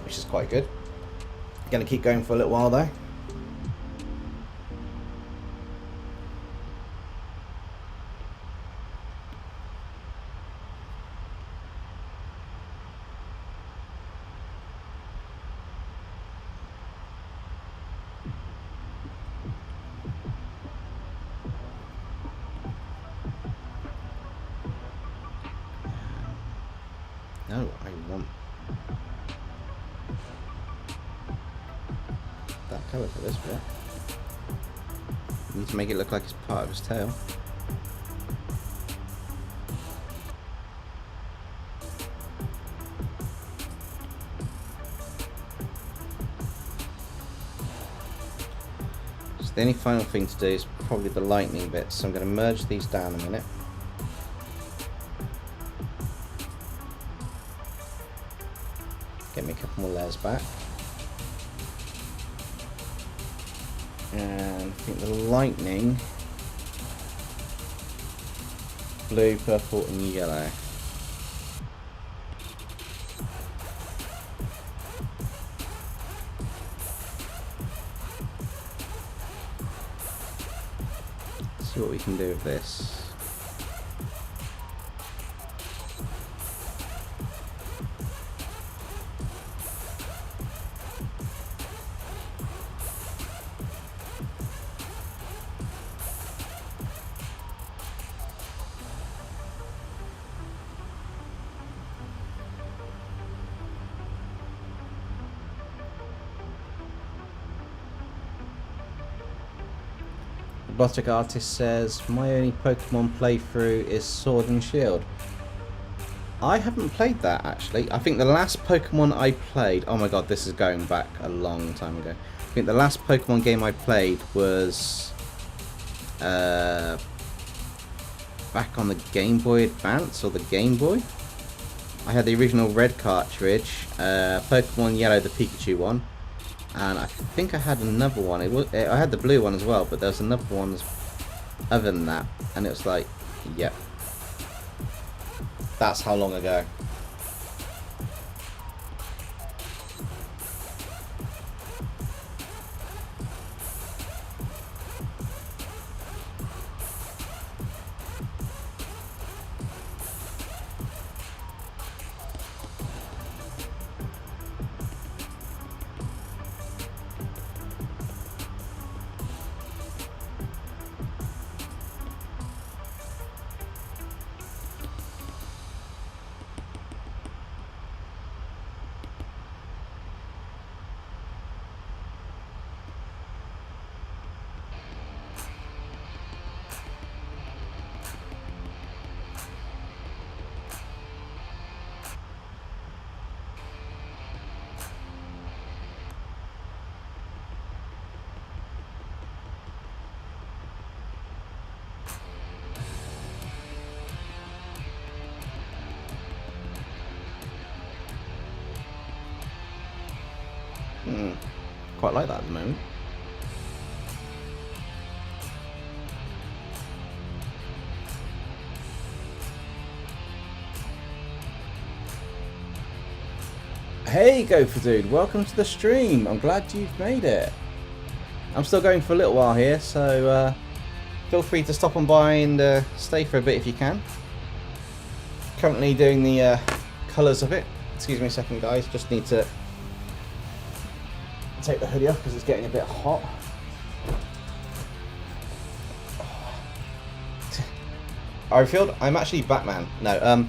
Which is quite good. Gonna keep going for a little while though. No, I want that colour for this bit. Need to make it look like it's part of his tail. So the only final thing to do is probably the lightning bit, so I'm going to merge these down a minute. Get me a couple more layers back. And I think the lightning, blue, purple and yellow. Let's see what we can do with this. Robotic Artist says, my only Pokemon playthrough is Sword and Shield. I haven't played that actually. I think the last Pokemon I played, oh my god, this is going back a long time ago. I think the last Pokemon game I played was back on the Game Boy Advance or the Game Boy. I had the original red cartridge, Pokemon Yellow, the Pikachu one. And I think I had another one. I had the blue one as well, but there was another one other than that. And it was like, yep. That's how long ago. quite like that at the moment. Hey Gopher Dude, welcome to the stream. I'm glad you've made it. I'm still going for a little while here, so feel free to stop on by and stay for a bit if you can. Currently doing the colours of it. Excuse me a second guys, just need to take the hoodie off because it's getting a bit hot. Arfield, I'm actually Batman. No, I'm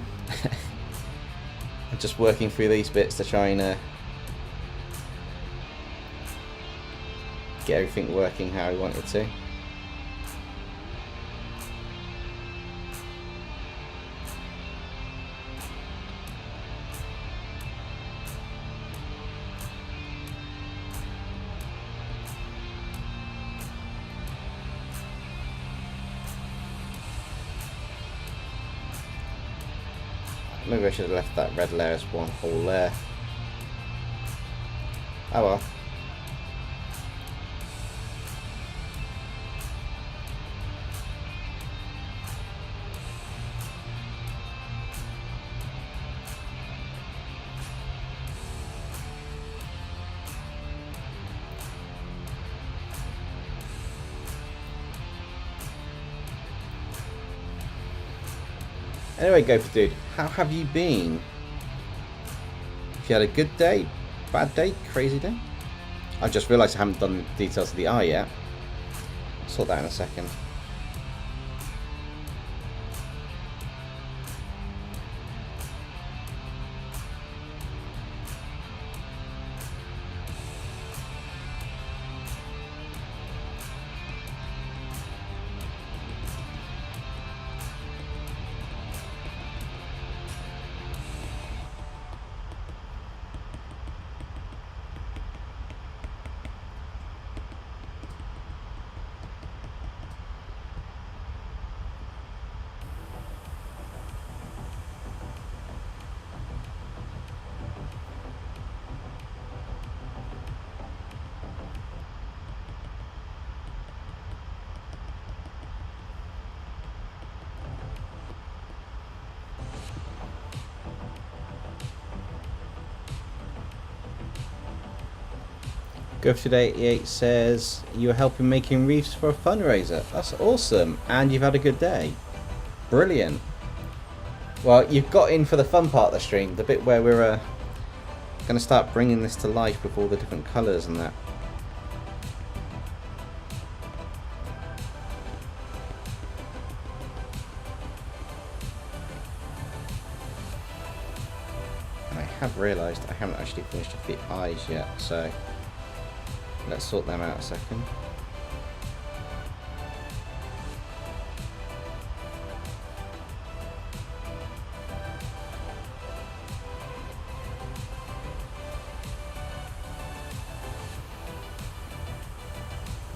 just working through these bits to try and get everything working how I want it to. Maybe I should have left that red layer as one whole layer. Oh well. Anyway, Gopher Dude, how have you been? If you had a good day, bad day, crazy day? I just realised I haven't done the details of the eye yet. I'll sort that in a second. GoFood88 says you're helping making reefs for a fundraiser. That's awesome, and you've had a good day. Brilliant. Well, you've got in for the fun part of the stream, the bit where we're going to start bringing this to life with all the different colours and that. And I have realised I haven't actually finished the eyes yet, so let's sort them out a second.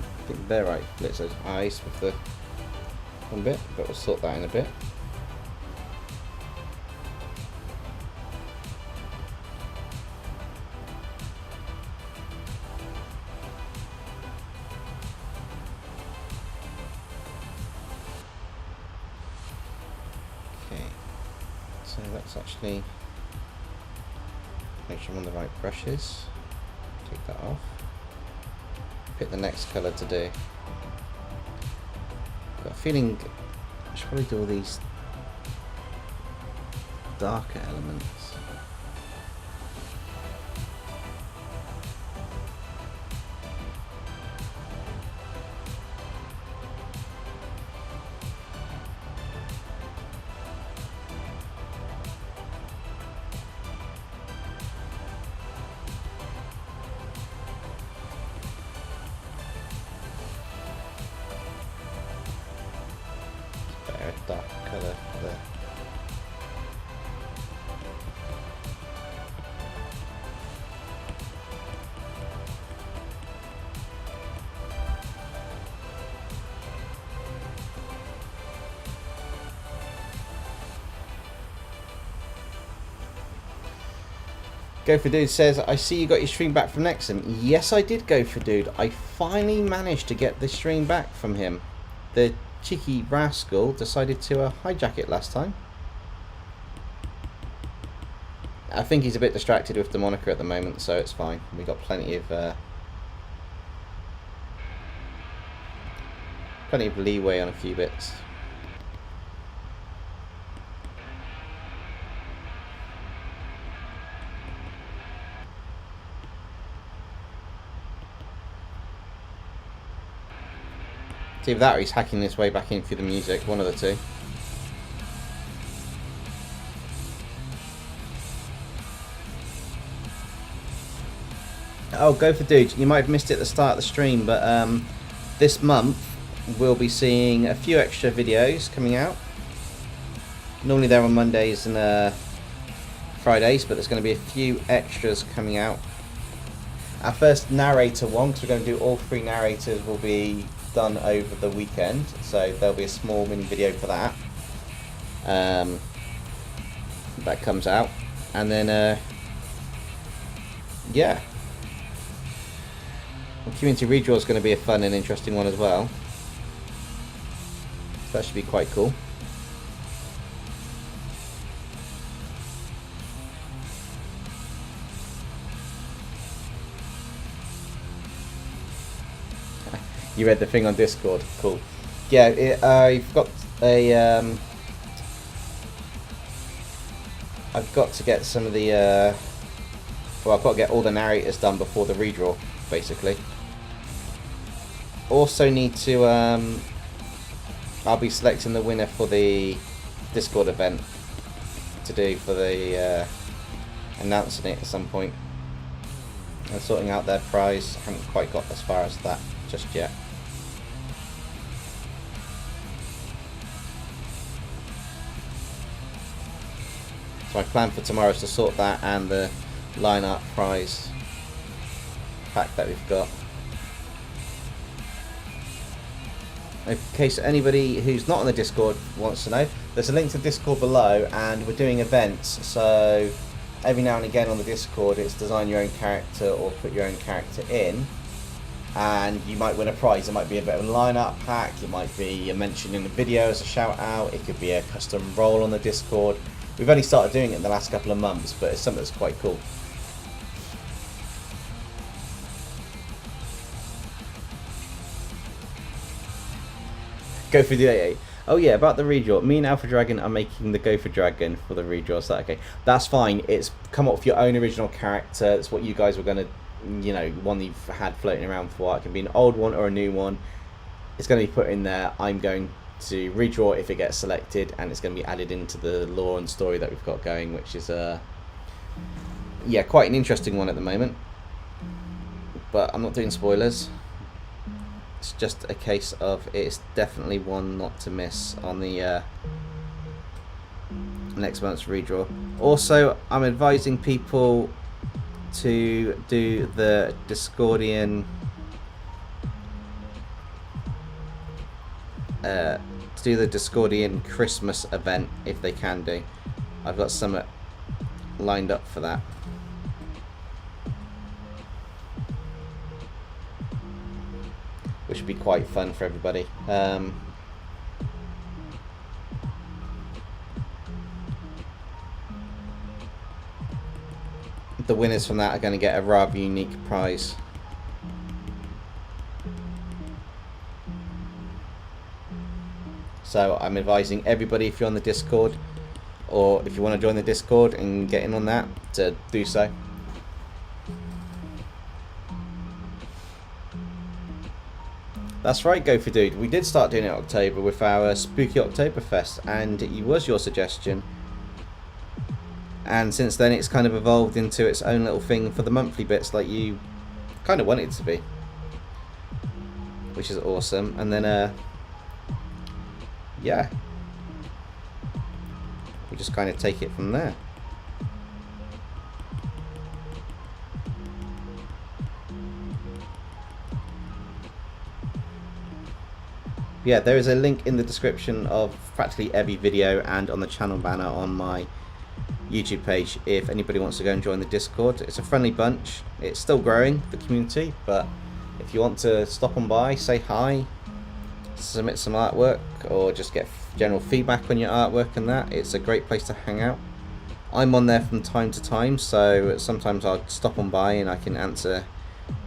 I think they're right. Blitzo's eyes with the one bit, but we'll sort that in a bit. So let's actually make sure I'm on the right brushes. Take that off. Pick the next colour to do. Got a feeling I should probably do all these darker elements. Dark colour there. Go for Dude says, I see you got your stream back from Nexum. Yes, I did, Go for Dude. I finally managed to get the stream back from him. The cheeky rascal decided to hijack it last time. I think he's a bit distracted with the moniker at the moment, so it's fine. We got plenty of leeway on a few bits. It's either that or he's hacking his way back in through the music, one of the two. Oh, Go for Dude, you might have missed it at the start of the stream, but this month we'll be seeing a few extra videos coming out. Normally they're on Mondays and Fridays, but there's going to be a few extras coming out. Our first narrator one, because we're going to do all 3 narrators, will be done over the weekend, so there'll be a small mini video for that. That comes out, and then yeah, well, community redraw is going to be a fun and interesting one as well, so that should be quite cool. You read the thing on Discord, cool. Yeah, I've got a I've got to get some of the well, I've got to get all the narrators done before the redraw, basically. Also need to I'll be selecting the winner for the Discord event to do for the announcing it at some point and sorting out their prize. I haven't quite got as far as that just yet. So my plan for tomorrow is to sort that and the line-up prize pack that we've got. In case anybody who's not on the Discord wants to know, there's a link to Discord below, and we're doing events, so every now and again on the Discord it's design your own character or put your own character in, and you might win a prize. It might be a bit of a line-up pack, it might be a mention in the video as a shout out, it could be a custom role on the Discord. We've only started doing it in the last couple of months, but it's something that's quite cool. Go for the AA. Oh yeah, about the redraw. Me and Alpha Dragon are making the Go for Dragon for the redraw. Is that okay? That's fine. It's come up with your own original character. It's what you guys were gonna, you know, one that you've had floating around for. It can be an old one or a new one. It's going to be put in there. I'm going to redraw if it gets selected, and it's going to be added into the lore and story that we've got going, which is yeah, quite an interesting one at the moment. But I'm not doing spoilers. It's just a case of it's definitely one not to miss on the next month's redraw. Also, I'm advising people to do the Discordian Christmas event if they can do. I've got some lined up for that. Which would be quite fun for everybody. The winners from that are going to get a rather unique prize. So I'm advising everybody, if you're on the Discord, or if you want to join the Discord and get in on that, to do so. That's right, Go for Dude. We did start doing it in October with our Spooky Oktoberfest, and it was your suggestion. And since then, it's kind of evolved into its own little thing for the monthly bits, like you kind of want it to be, which is awesome. And then, yeah, we just kind of take it from there. Yeah, there is a link in the description of practically every video and on the channel banner on my YouTube page if anybody wants to go and join the Discord. It's a friendly bunch. It's still growing, the community, but if you want to stop on by, say hi, submit some artwork, or just get general feedback on your artwork and that, it's a great place to hang out. I'm on there from time to time, so sometimes I'll stop on by and I can answer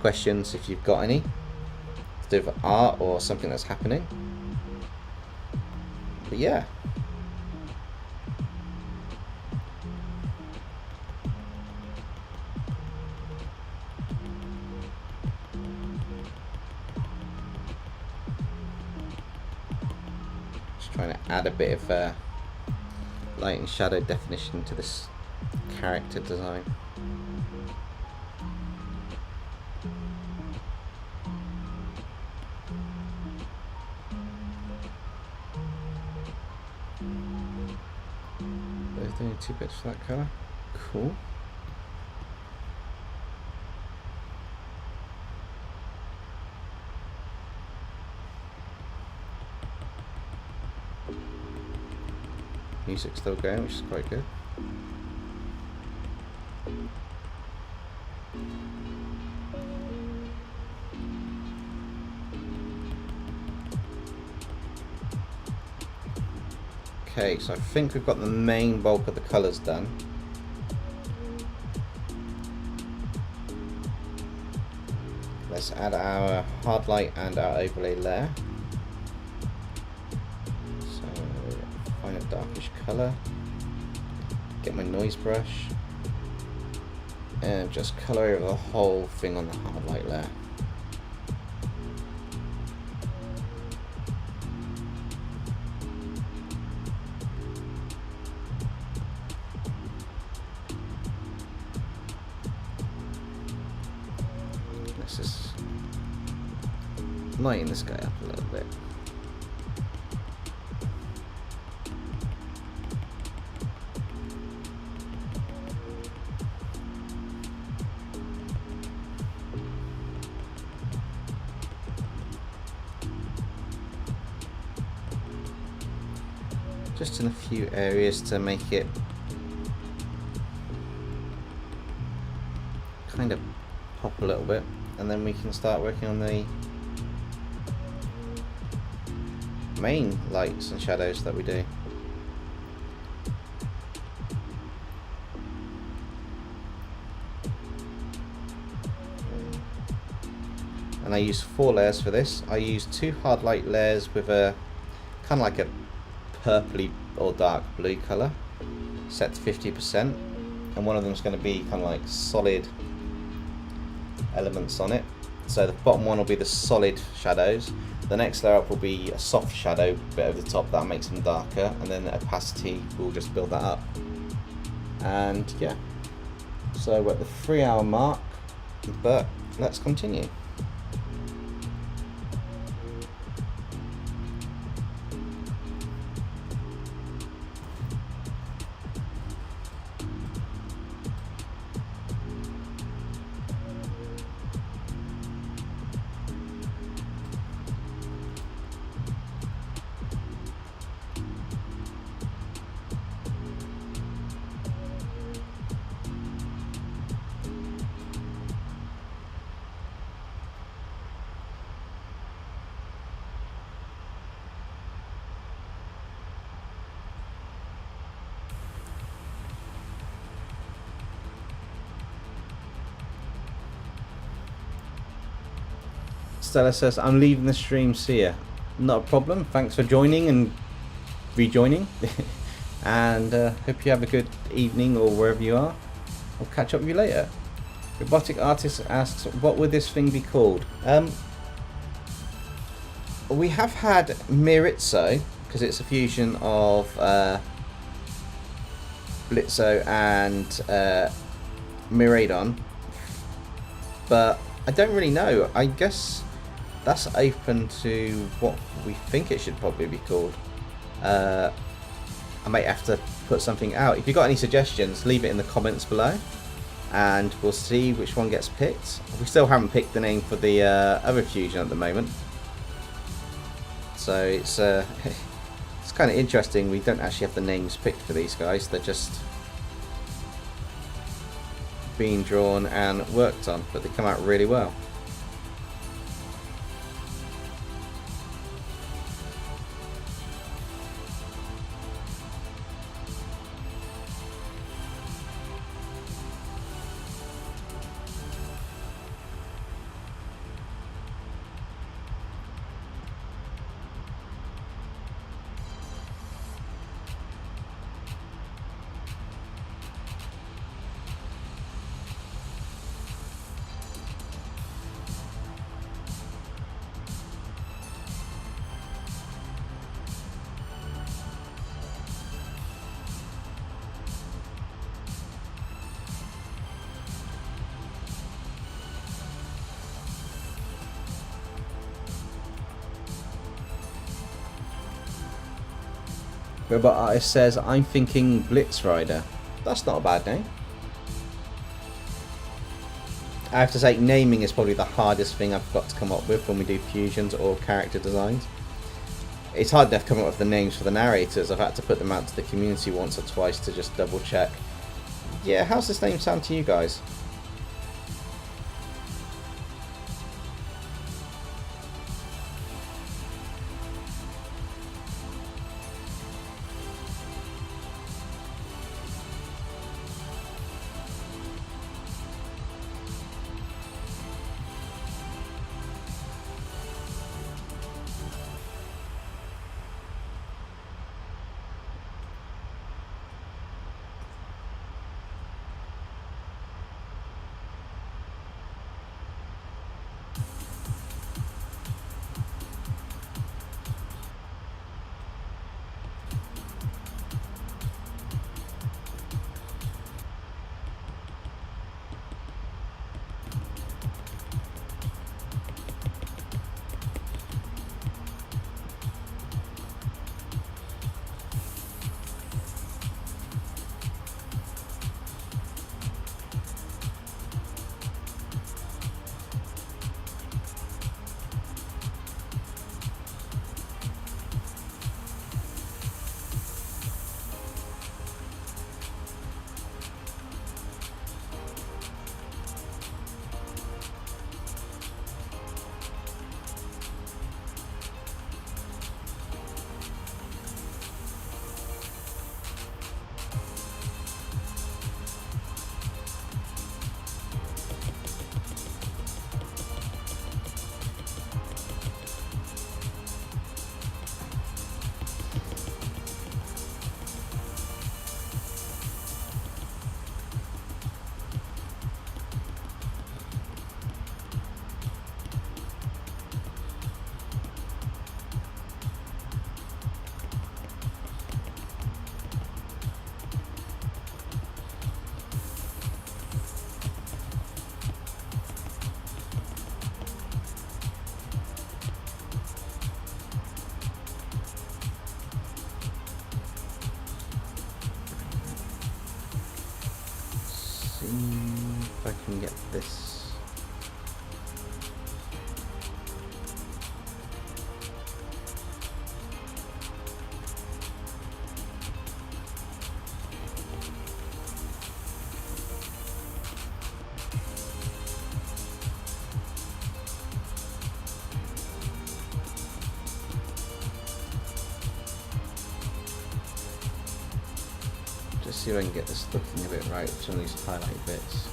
questions if you've got any to do with art or something that's happening. But yeah. Just trying to add a bit of light and shadow definition to this character design. There's only 2 bits for that colour. Cool. Music's still going, which is quite good. Okay, so I think we've got the main bulk of the colours done. Let's add our hard light and our overlay layer. So, find a darkish colour. Get my noise brush. And just colour over the whole thing on the hard light layer. Let's just lighten this guy up a little bit. Just in a few areas to make it kind of pop a little bit, and then we can start working on the main lights and shadows that we do. And I use 4 layers for this. I use 2 hard light layers with a kind of like a purpley or dark blue colour set to 50%, and one of them is going to be kind of like solid elements on it. So the bottom one will be the solid shadows, the next layer up will be a soft shadow bit over the top that makes them darker, and then the opacity will just build that up. And yeah, so we're at the 3-hour mark, but let's continue. Stella says, I'm leaving the stream, see ya. Not a problem, thanks for joining and rejoining. And hope you have a good evening or wherever you are. I'll catch up with you later. Robotic Artist asks, what would this thing be called? We have had Miraidon, because it's a fusion of Blitzo and Miraidon. But I don't really know. I guess that's open to what we think it should probably be called. I might have to put something out. If you've got any suggestions, leave it in the comments below, and we'll see which one gets picked. We still haven't picked the name for the other fusion at the moment, so it's kind of interesting. We don't actually have the names picked for these guys. They're just been drawn and worked on, but they come out really well. Robot Artist says, I'm thinking Blitz Rider. That's not a bad name. I have to say, naming is probably the hardest thing I've got to come up with when we do fusions or character designs. It's hard enough coming up with the names for the narrators. I've had to put them out to the community once or twice to just double check. Yeah, how's this name sound to you guys? If I can get this. Just see if I can get this looking a bit right with some of these highlight bits.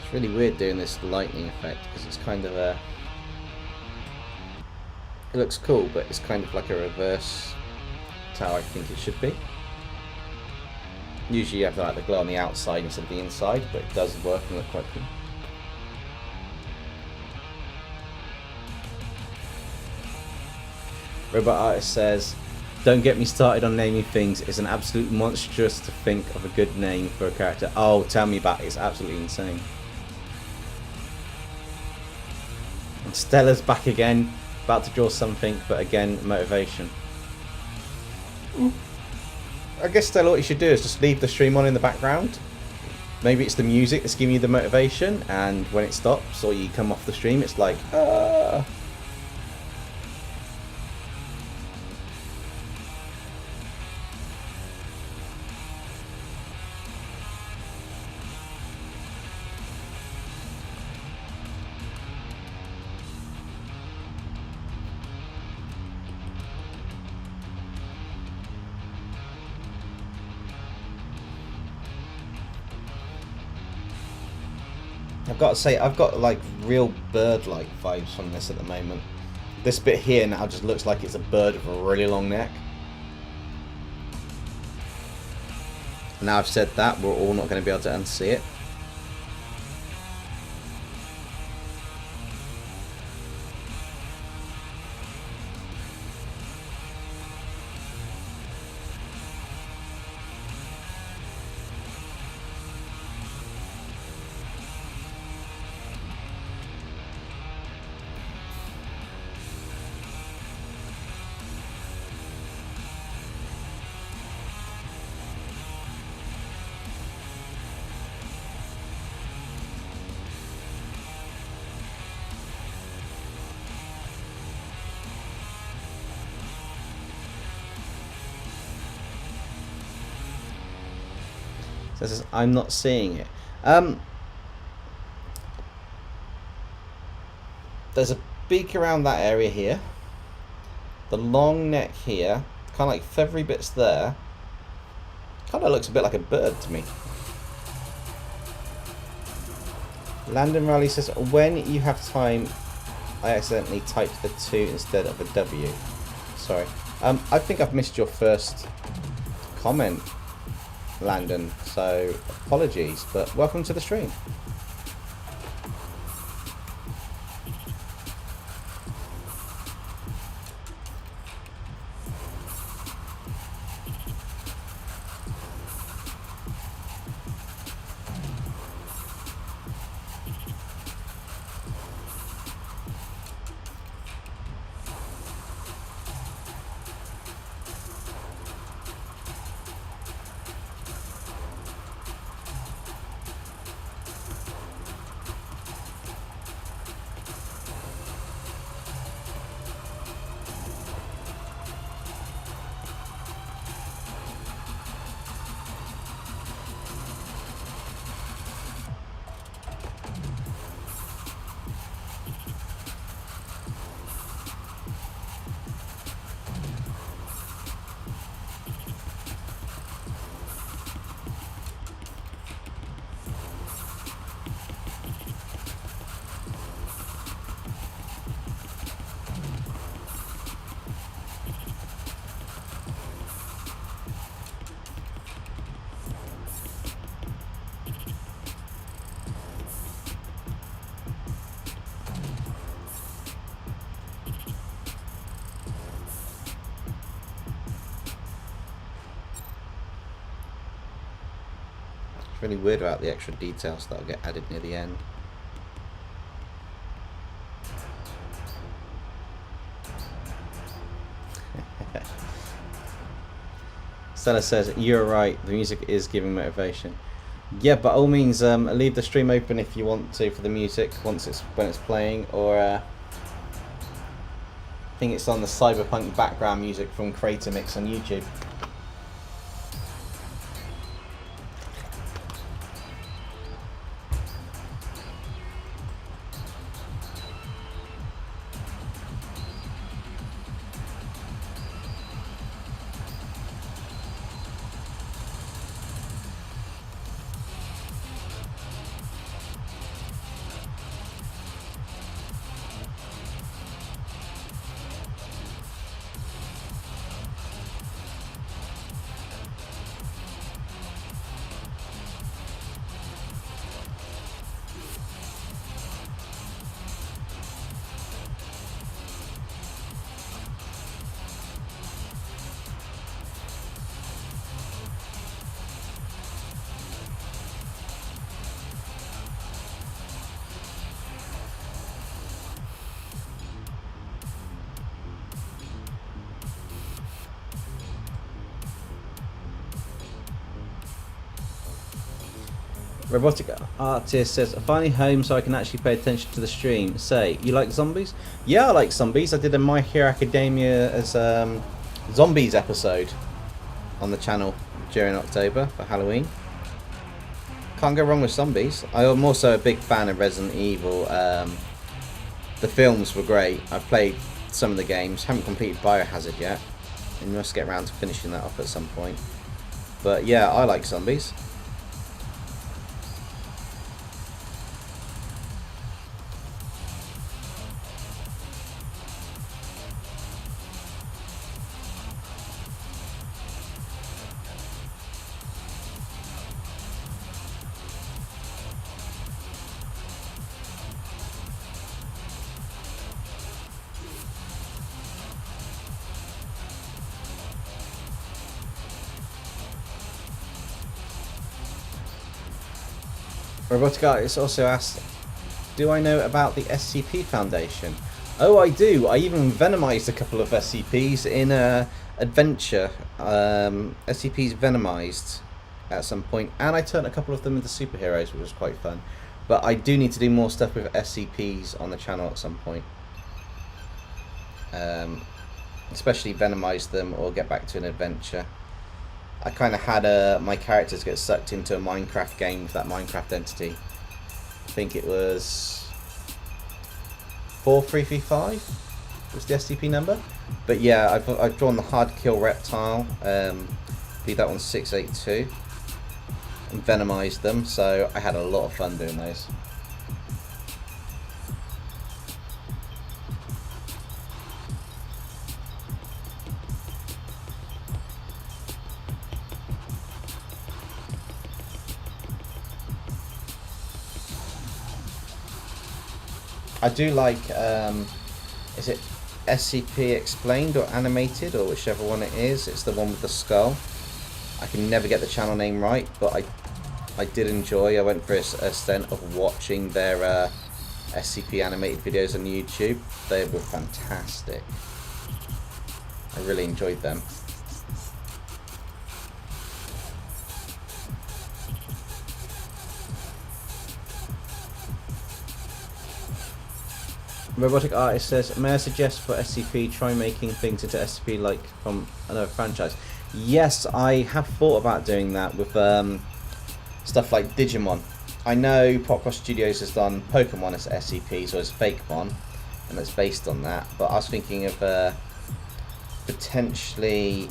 It's really weird doing this lightning effect because it's kind of a... It looks cool, but it's kind of like a reverse to how I think it should be. Usually you have like the glow on the outside instead of the inside, but it does work and look quite cool. Robot Artist says, Don't get me started on naming things. It's an absolute monstrous to think of a good name for a character. Oh, tell me about it. It's absolutely insane. And Stella's back again. About to draw something, but again, motivation. I guess, Stella, what you should do is just leave the stream on in the background. Maybe it's the music that's giving you the motivation, and when it stops or you come off the stream, it's like, ah. I've got to say, I've got like real bird-like vibes from this at the moment. This bit here now just looks like it's a bird with a really long neck. Now I've said that, we're all not going to be able to unsee it. So it says, I'm not seeing it. There's a beak around that area here. The long neck here. Kind of like feathery bits there. Kind of looks a bit like a bird to me. Landon Riley says, when you have time, I accidentally typed a 2 instead of a W. Sorry. I think I've missed your first comment, Landon, so apologies, but welcome to the stream. Really weird about the extra details that'll get added near the end. Stella says, you're right, the music is giving motivation. Yeah, by all means, leave the stream open if you want to for the music when it's playing, or I think it's on the cyberpunk background music from Creator Mix on YouTube. Robotic Artist says, finally home so I can actually pay attention to the stream. Say, you like zombies? Yeah, I like zombies. I did a My Hero Academia as zombies episode on the channel during October for Halloween. Can't go wrong with zombies. I'm also a big fan of Resident Evil. The films were great. I've played some of the games. Haven't completed Biohazard yet. And must get around to finishing that off at some point. But yeah, I like zombies. Robotic Artist also asked, do I know about the SCP Foundation? Oh, I do. I even venomized a couple of SCPs in Adventure. SCPs venomized at some point, and I turned a couple of them into superheroes, which was quite fun. But I do need to do more stuff with SCPs on the channel at some point. Especially venomize them or get back to an adventure. I kind of had my characters get sucked into a Minecraft game with that Minecraft entity. I think it was 4335 was the SCP number. But yeah, I've drawn the hard kill reptile. Be that one 682, and venomized them. So I had a lot of fun doing those. I do like, is it SCP Explained or Animated, or whichever one it is. It's the one with the skull. I can never get the channel name right, but I did enjoy. I went for a stint of watching their SCP animated videos on YouTube. They were fantastic. I really enjoyed them. Robotic Artist says, may I suggest for SCP try making things into SCP like from another franchise? Yes, I have thought about doing that with stuff like Digimon. I know Popcross Studios has done Pokemon as SCP, so as Fakemon, and it's based on that. But I was thinking of potentially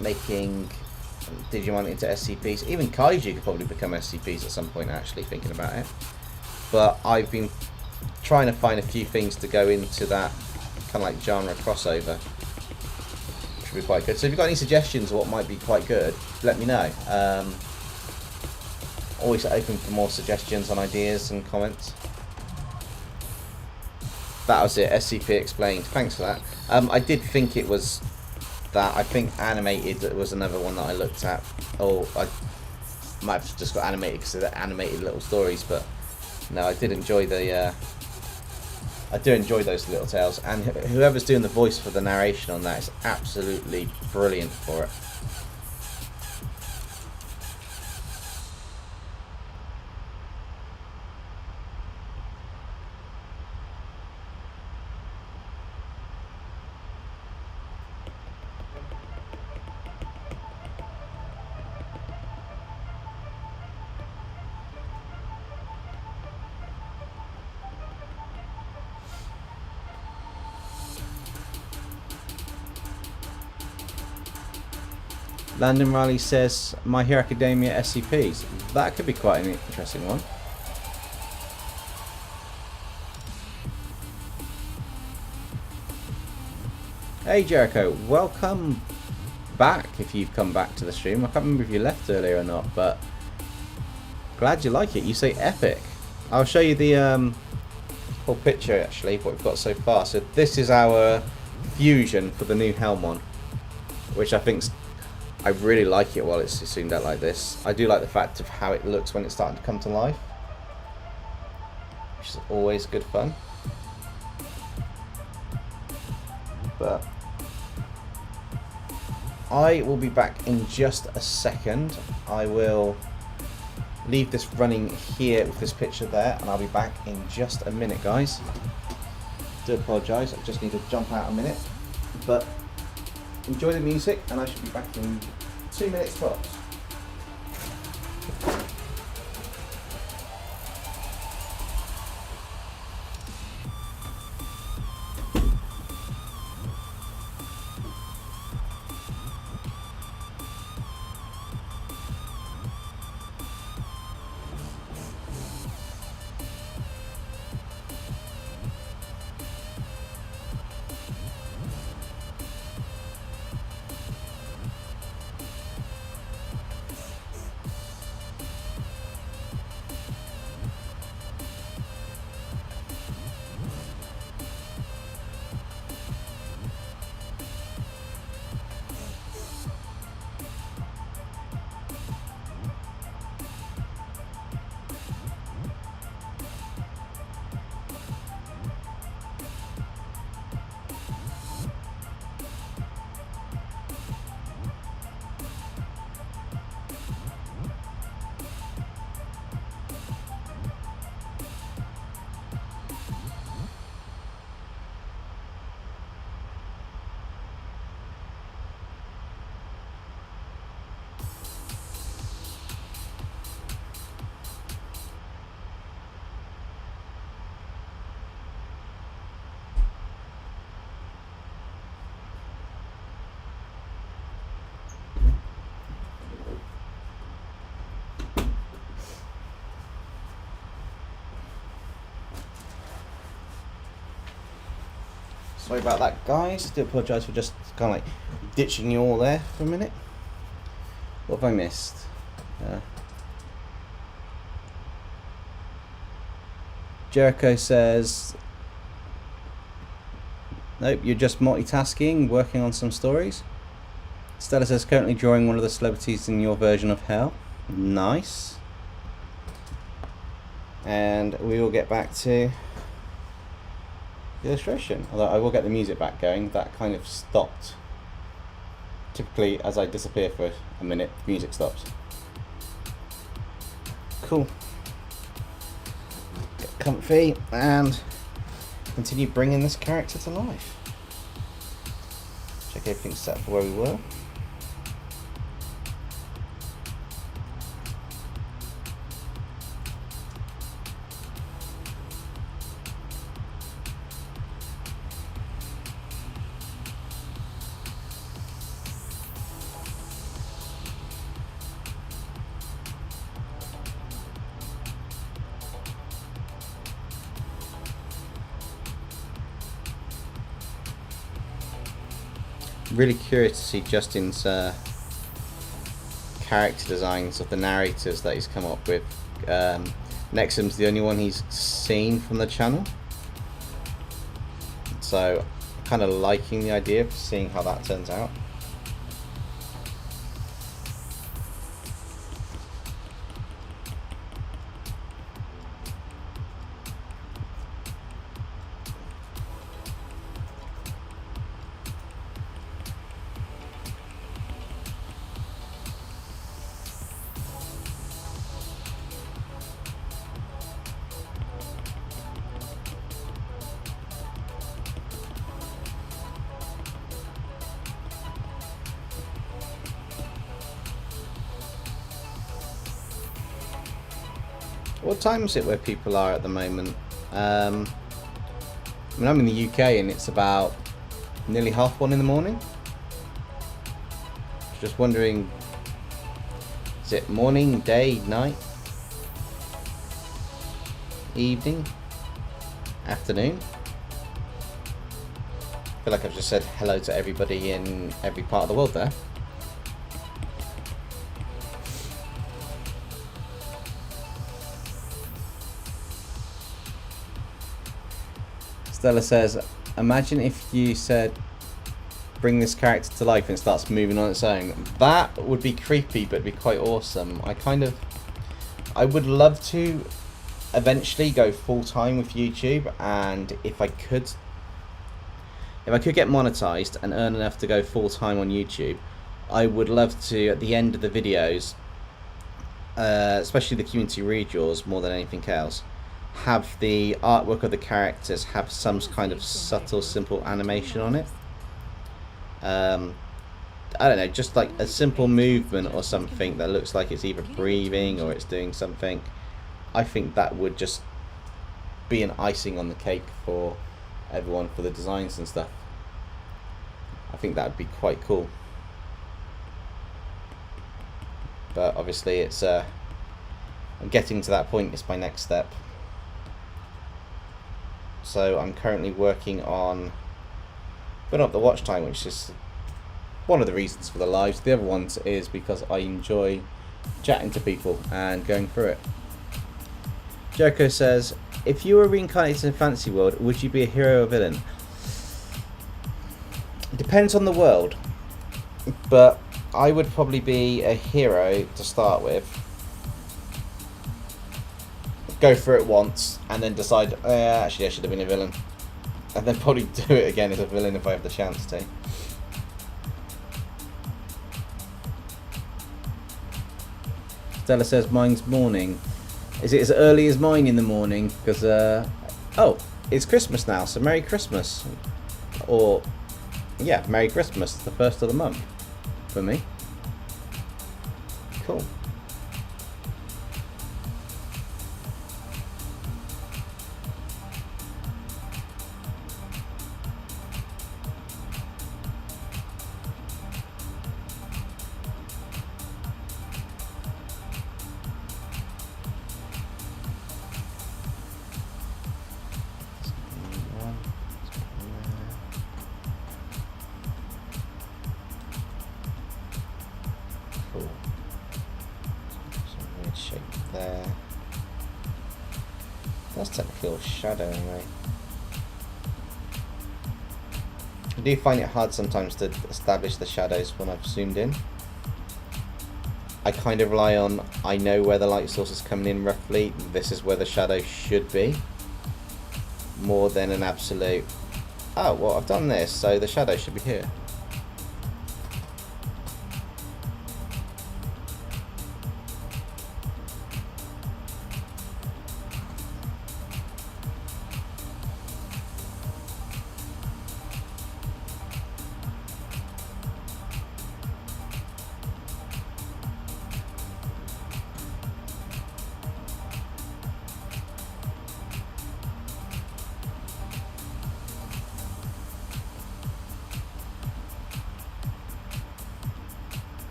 making Digimon into SCPs. Even Kaiju could probably become SCPs at some point, actually, thinking about it. But I've been trying to find a few things to go into that kind of like genre crossover, which would be quite good. So if you've got any suggestions of what might be quite good, let me know. Always open for more suggestions on ideas and comments. That was it, SCP Explained. Thanks for that. I did think it was that. I think Animated was another one that I looked at. Oh, I might have just got Animated because they're animated little stories, but no, I did enjoy the I do enjoy those little tales, and whoever's doing the voice for the narration on that is absolutely brilliant for it. Landon Riley says, My Hero Academia SCPs. That could be quite an interesting one. Hey Jericho, welcome back if you've come back to the stream. I can't remember if you left earlier or not, but glad you like it. You say epic. I'll show you the whole picture actually, what we've got so far. So this is our fusion for the new Hellmon, which I really like it while it's zoomed out like this. I do like the fact of how it looks when it's starting to come to life, which is always good fun. But I will be back in just a second. I will leave this running here with this picture there, and I'll be back in just a minute, guys. Do apologise, I just need to jump out a minute, but enjoy the music, and I should be back in 2 minutes tops. Sorry about that, guys. I do apologise for just kind of like ditching you all there for a minute. What have I missed? Jericho says, nope, you're just multitasking, working on some stories. Stella says, currently drawing one of the celebrities in your version of Hell. Nice. And we will get back to illustration, although I will get the music back going. That kind of stopped. Typically, as I disappear for a minute, the music stops. Cool. Get comfy and continue bringing this character to life. Check everything's set for where we were. Really curious to see Justin's character designs of the narrators that he's come up with. Nexum's the only one he's seen from the channel, so kind of liking the idea of seeing how that turns out. What time is it where people are at the moment? I mean, I'm in the UK and it's about nearly 1:30 in the morning. Just wondering, is it morning, day, night, evening, afternoon? I feel like I've just said hello to everybody in every part of the world there. Stella says, imagine if you said bring this character to life and it starts moving on its own. That would be creepy, but it'd be quite awesome. I would love to eventually go full-time with YouTube, and if I could get monetized and earn enough to go full-time on YouTube, I would love to, at the end of the videos, especially the community redraws more than anything else, have the artwork of the characters have some kind of subtle, simple animation on it. I don't know, just like a simple movement or something that looks like it's either breathing or it's doing something. I think that would just be an icing on the cake for everyone for the designs and stuff. I think that would be quite cool. But obviously it's I'm getting to that point. It's my next step. So I'm currently working on putting up the watch time, which is one of the reasons for the lives. The other ones is because I enjoy chatting to people and going through it. Jericho says, if you were reincarnated in Fantasy World, would you be a hero or villain? It depends on the world, but I would probably be a hero to start with. Go through it once and then decide, actually I should have been a villain. And then probably do it again as a villain if I have the chance to. Stella says mine's morning. Is it as early as mine in the morning? Because, oh, it's Christmas now, so Merry Christmas. Or, yeah, Merry Christmas, the first of the month for me. Cool. That's technically all shadow anyway. I do find it hard sometimes to establish the shadows when I've zoomed in. I kind of rely on, I know where the light source is coming in roughly, this is where the shadow should be, more than an absolute, oh well I've done this so the shadow should be here.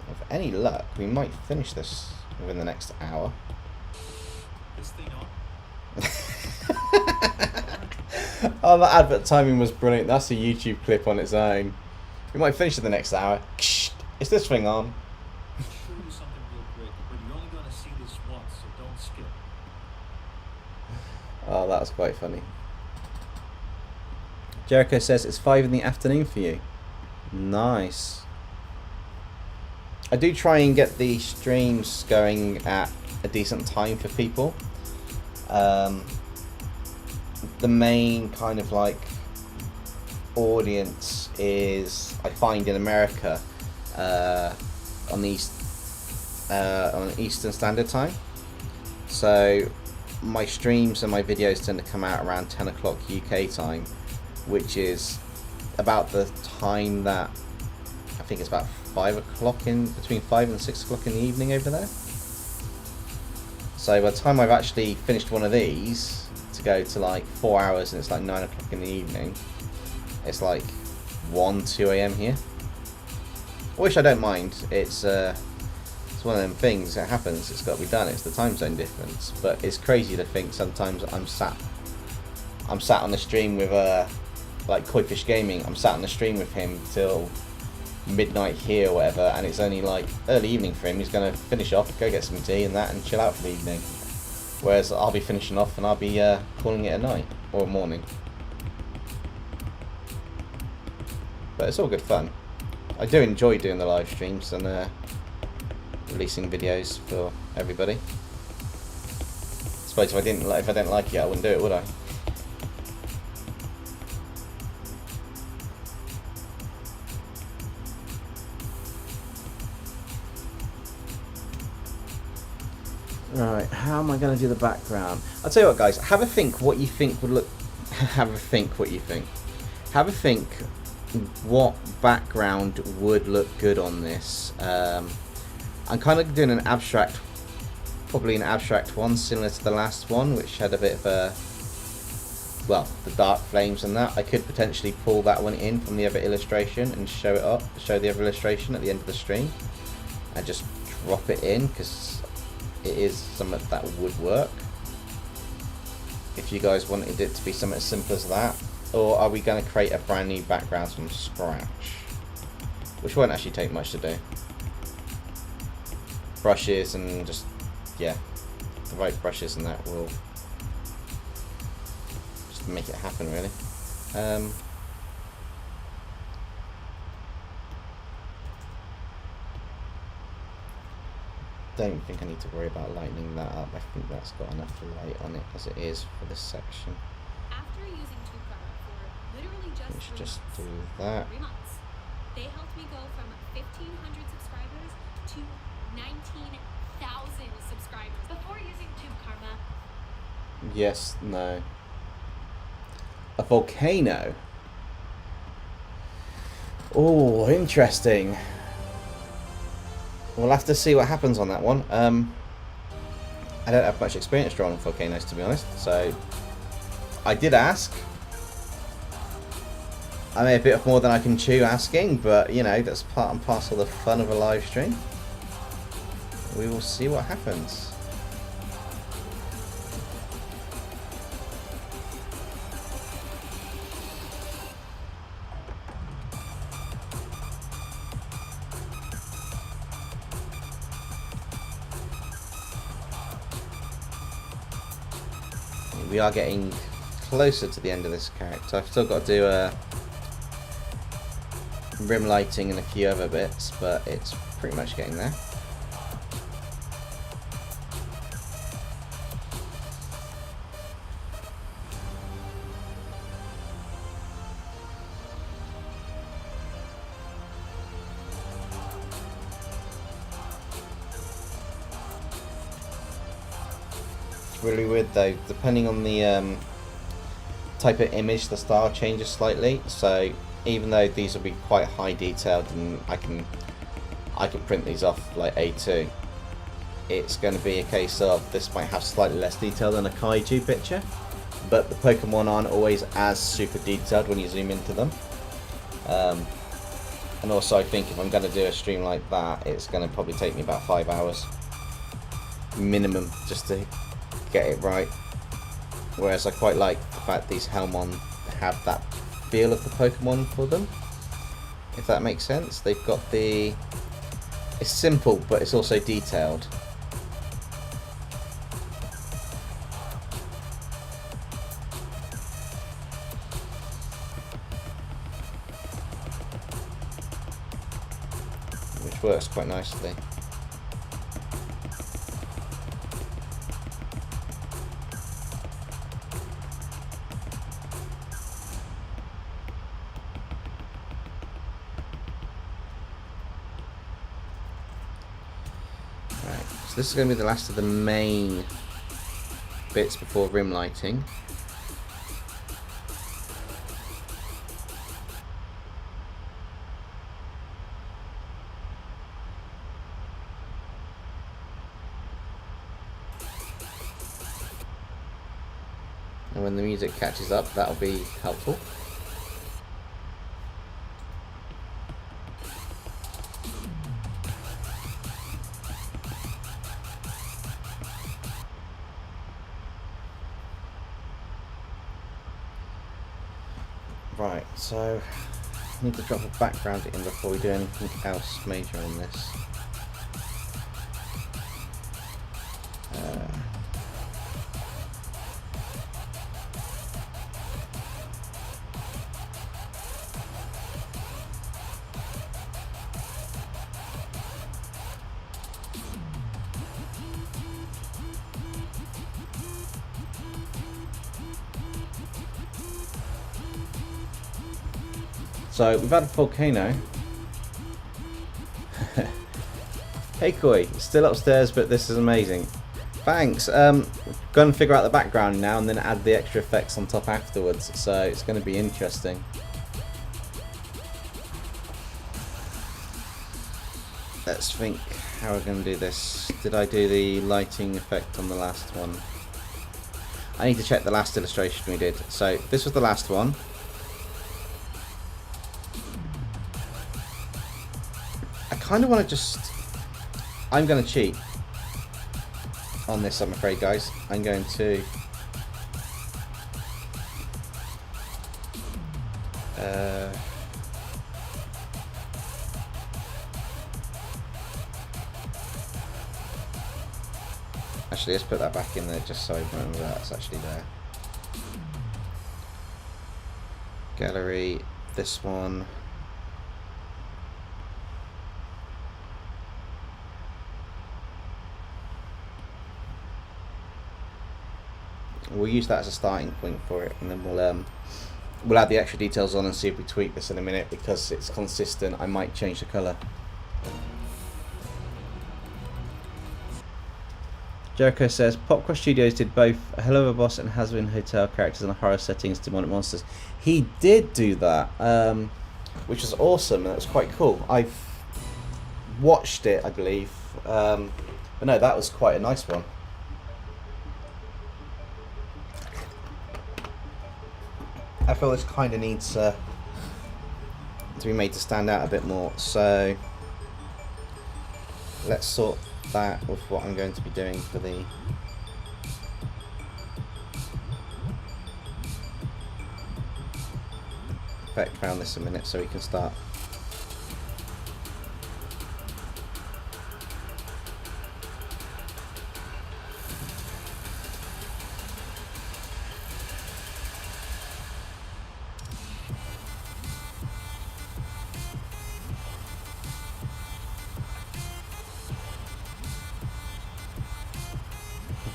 With any luck, we might finish this within the next hour. This thing on? Oh, that advert timing was brilliant. That's a YouTube clip on its own. We might finish in the next hour. Is this thing on? I'll show you something real quick, but you're only gonna see this once, so don't skip. Oh, that was quite funny. Jericho says it's 5 in the afternoon for you. Nice. I do try and get the streams going at a decent time for people. The main kind of like audience is, I find, in America on Eastern Standard Time. So my streams and my videos tend to come out around 10 o'clock UK time, which is about the time that I think it's about 5 o'clock between 5 and 6 o'clock in the evening over there. So by the time I've actually finished one of these to go to like 4 hours and it's like 9 o'clock in the evening, it's like 2 a.m. here. Which I don't mind. It's one of them things that happens. It's got to be done. It's the time zone difference. But it's crazy to think sometimes I'm sat on the stream with like Koifish Gaming. I'm sat on the stream with him till midnight here or whatever, and it's only like early evening for him. He's going to finish off, go get some tea and that, and chill out for the evening. Whereas I'll be finishing off and I'll be calling it a night or a morning. But it's all good fun. I do enjoy doing the live streams and releasing videos for everybody. I suppose if I didn't like it, I wouldn't do it, would I? Right, how am I going to do the background? I'll tell you what, guys. Have a think what you think would look. Have a think what you think. Have a think what background would look good on this. I'm kind of doing an abstract, probably an abstract one, similar to the last one, which had a bit of a, well, the dark flames and that. I could potentially pull that one in from the other illustration and show it up, show the other illustration at the end of the stream, and just drop it in, because it is something that would work. If you guys wanted it to be something as simple as that, or are we going to create a brand new background from scratch, which won't actually take much to do. Brushes and just, yeah, the right brushes and that will just make it happen, really. Don't think I need to worry about lightening that up. I think that's got enough light on it as it is for this section. After using TubeCarver for literally just Let's 3 just months. do that. 3 months. They helped me go from 1,500 subscribers to 19,000 subscribers before using TubeCarver. Yes, no. A volcano. Oh, interesting. We'll have to see what happens on that one. I don't have much experience drawing volcanoes, to be honest, so I did ask. I may have a bit more than I can chew asking, but you know, that's part and parcel of the fun of a live stream. We will see what happens. We are getting closer to the end of this character. I've still got to do rim lighting and a few other bits, but it's pretty much getting there. Really weird though, depending on the type of image, the style changes slightly. So even though these will be quite high detailed and I can print these off like A2, it's going to be a case of this might have slightly less detail than a kaiju picture, but the Pokemon aren't always as super detailed when you zoom into them. And also I think if I'm going to do a stream like that, it's going to probably take me about 5 hours minimum just to get it right, whereas I quite like the fact these Hellmon have that feel of the Pokemon for them, if that makes sense. They've got the, it's simple but it's also detailed. Which works quite nicely. This is going to be the last of the main bits before rim lighting. And when the music catches up, that'll be helpful. Right, so I need to drop a background in before we do anything else major on this. So we've had a volcano. Hey Koi, still upstairs, but this is amazing. Thanks. Go and figure out the background now and then add the extra effects on top afterwards. So it's going to be interesting. Let's think how we're going to do this. Did I do the lighting effect on the last one? I need to check the last illustration we did. So this was the last one. I kind of want to just... I'm going to cheat on this, I'm afraid, guys. I'm going to... Actually, let's put that back in there just so I remember that's actually there. Gallery, this one. We'll use that as a starting point for it, and then we'll add the extra details on and see if we tweak this in a minute, because it's consistent. I might change the colour. Jericho says, Popcross Studios did both a Helluva Boss and Has-Been Hotel characters in horror settings, demonic monsters. He did do that, which was awesome, and it was quite cool. I've watched it, I believe, but no, that was quite a nice one. I feel this kind of needs to be made to stand out a bit more, so let's sort that with what I'm going to be doing for the effect around this a minute so we can start.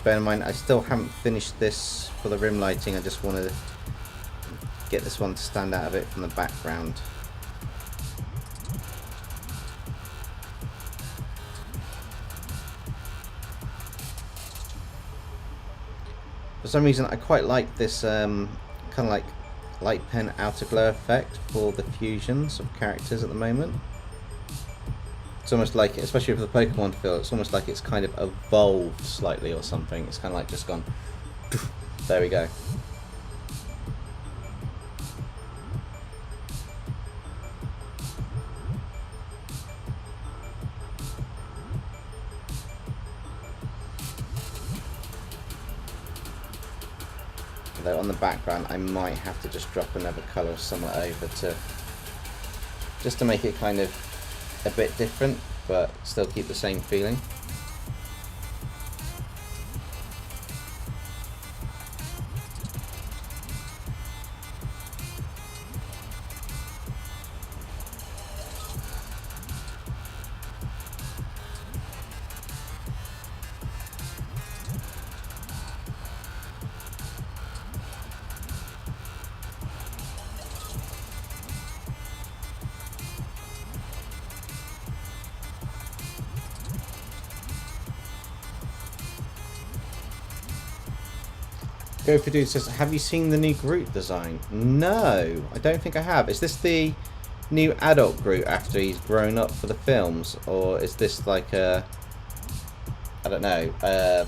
Bear in mind, I still haven't finished this for the rim lighting. I just want to get this one to stand out a bit from the background. For some reason, I quite like this kind of like light pen outer glow effect for the fusions of characters at the moment. It's almost like, especially with the Pokemon feel, it's almost like it's kind of evolved slightly or something. It's kind of like just gone, there we go. Although on the background I might have to just drop another colour somewhere over to, just to make it kind of a bit different, but still keep the same feeling. Go for Dude says, have you seen the new Groot design? No, I don't think I have. Is this the new adult Groot after he's grown up for the films? Or is this like a, I don't know, a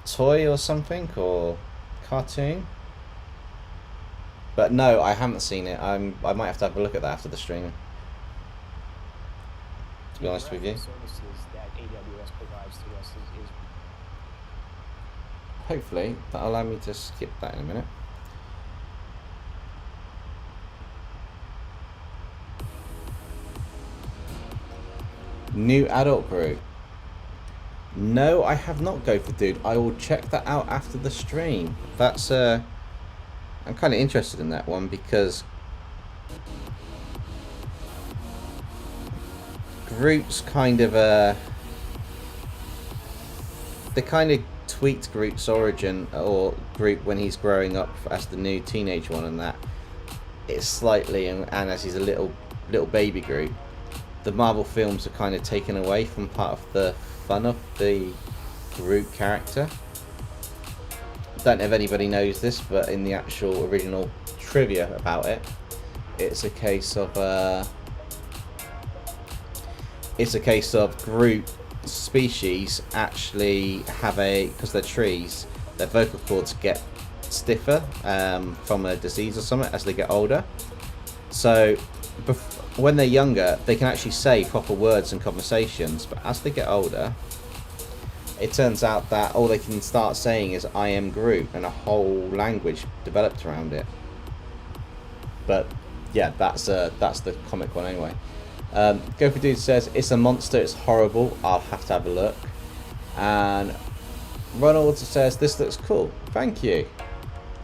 toy or something? Or cartoon? But no, I haven't seen it. I might have to have a look at that after the stream, to be honest with you. Hopefully that'll allow me to skip that in a minute. New adult Groot. No, I have not Go for Dude. I will check that out after the stream. That's I'm kind of interested in that one because Groot's kind of a, they kind of tweaked Groot's origin, or Groot when he's growing up as the new teenage one, and that it's slightly, and as he's a little baby Groot, the Marvel films are kind of taken away from part of the fun of the Groot character. Don't know if anybody knows this, but in the actual original trivia about it, it's a case of Groot species actually have because they're trees, their vocal cords get stiffer from a disease or something as they get older. So when they're younger, they can actually say proper words and conversations, but as they get older, it turns out that all they can start saying is "I am Groot," and a whole language developed around it. But yeah, that's the comic one anyway. Go for Dude says it's a monster, it's horrible, I'll have to have a look. And Ronald says this looks cool. Thank you.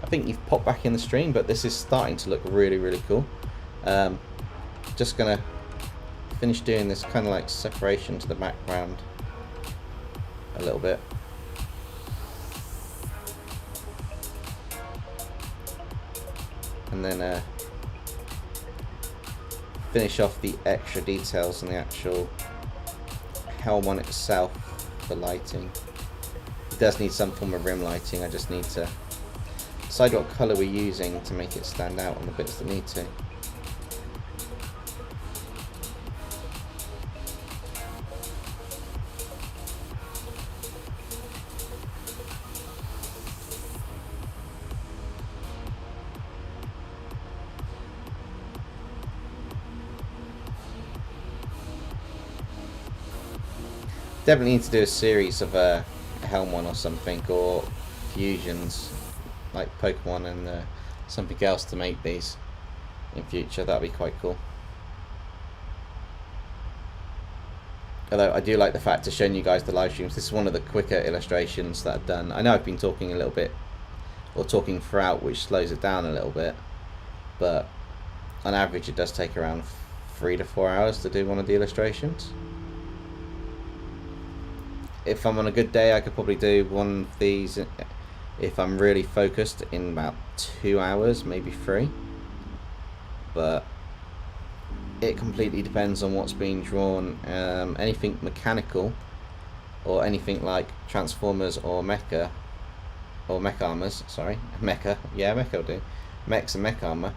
I think you've popped back in the stream, but this is starting to look really cool. Just gonna finish doing this kind of like separation to the background a little bit. And then finish off the extra details on the actual Hellmon itself, the lighting. It does need some form of rim lighting. I just need to decide what colour we're using to make it stand out on the bits that need to. Definitely need to do a series of Hellmon or something, or fusions like Pokemon and something else to make these in future. That'd be quite cool. Although I do like the fact of showing you guys the live streams. This is one of the quicker illustrations that I've done. I know I've been talking a little bit, or talking throughout, which slows it down a little bit, but on average it does take around 3 to 4 hours to do one of the illustrations. If I'm on a good day, I could probably do one of these, if I'm really focused, in about 2 hours, maybe 3. But it completely depends on what's being drawn. Anything mechanical, or anything like Transformers or Mecha, or Mech Armors, sorry, Mecha, yeah, Mecha will do. Mechs and Mech Armor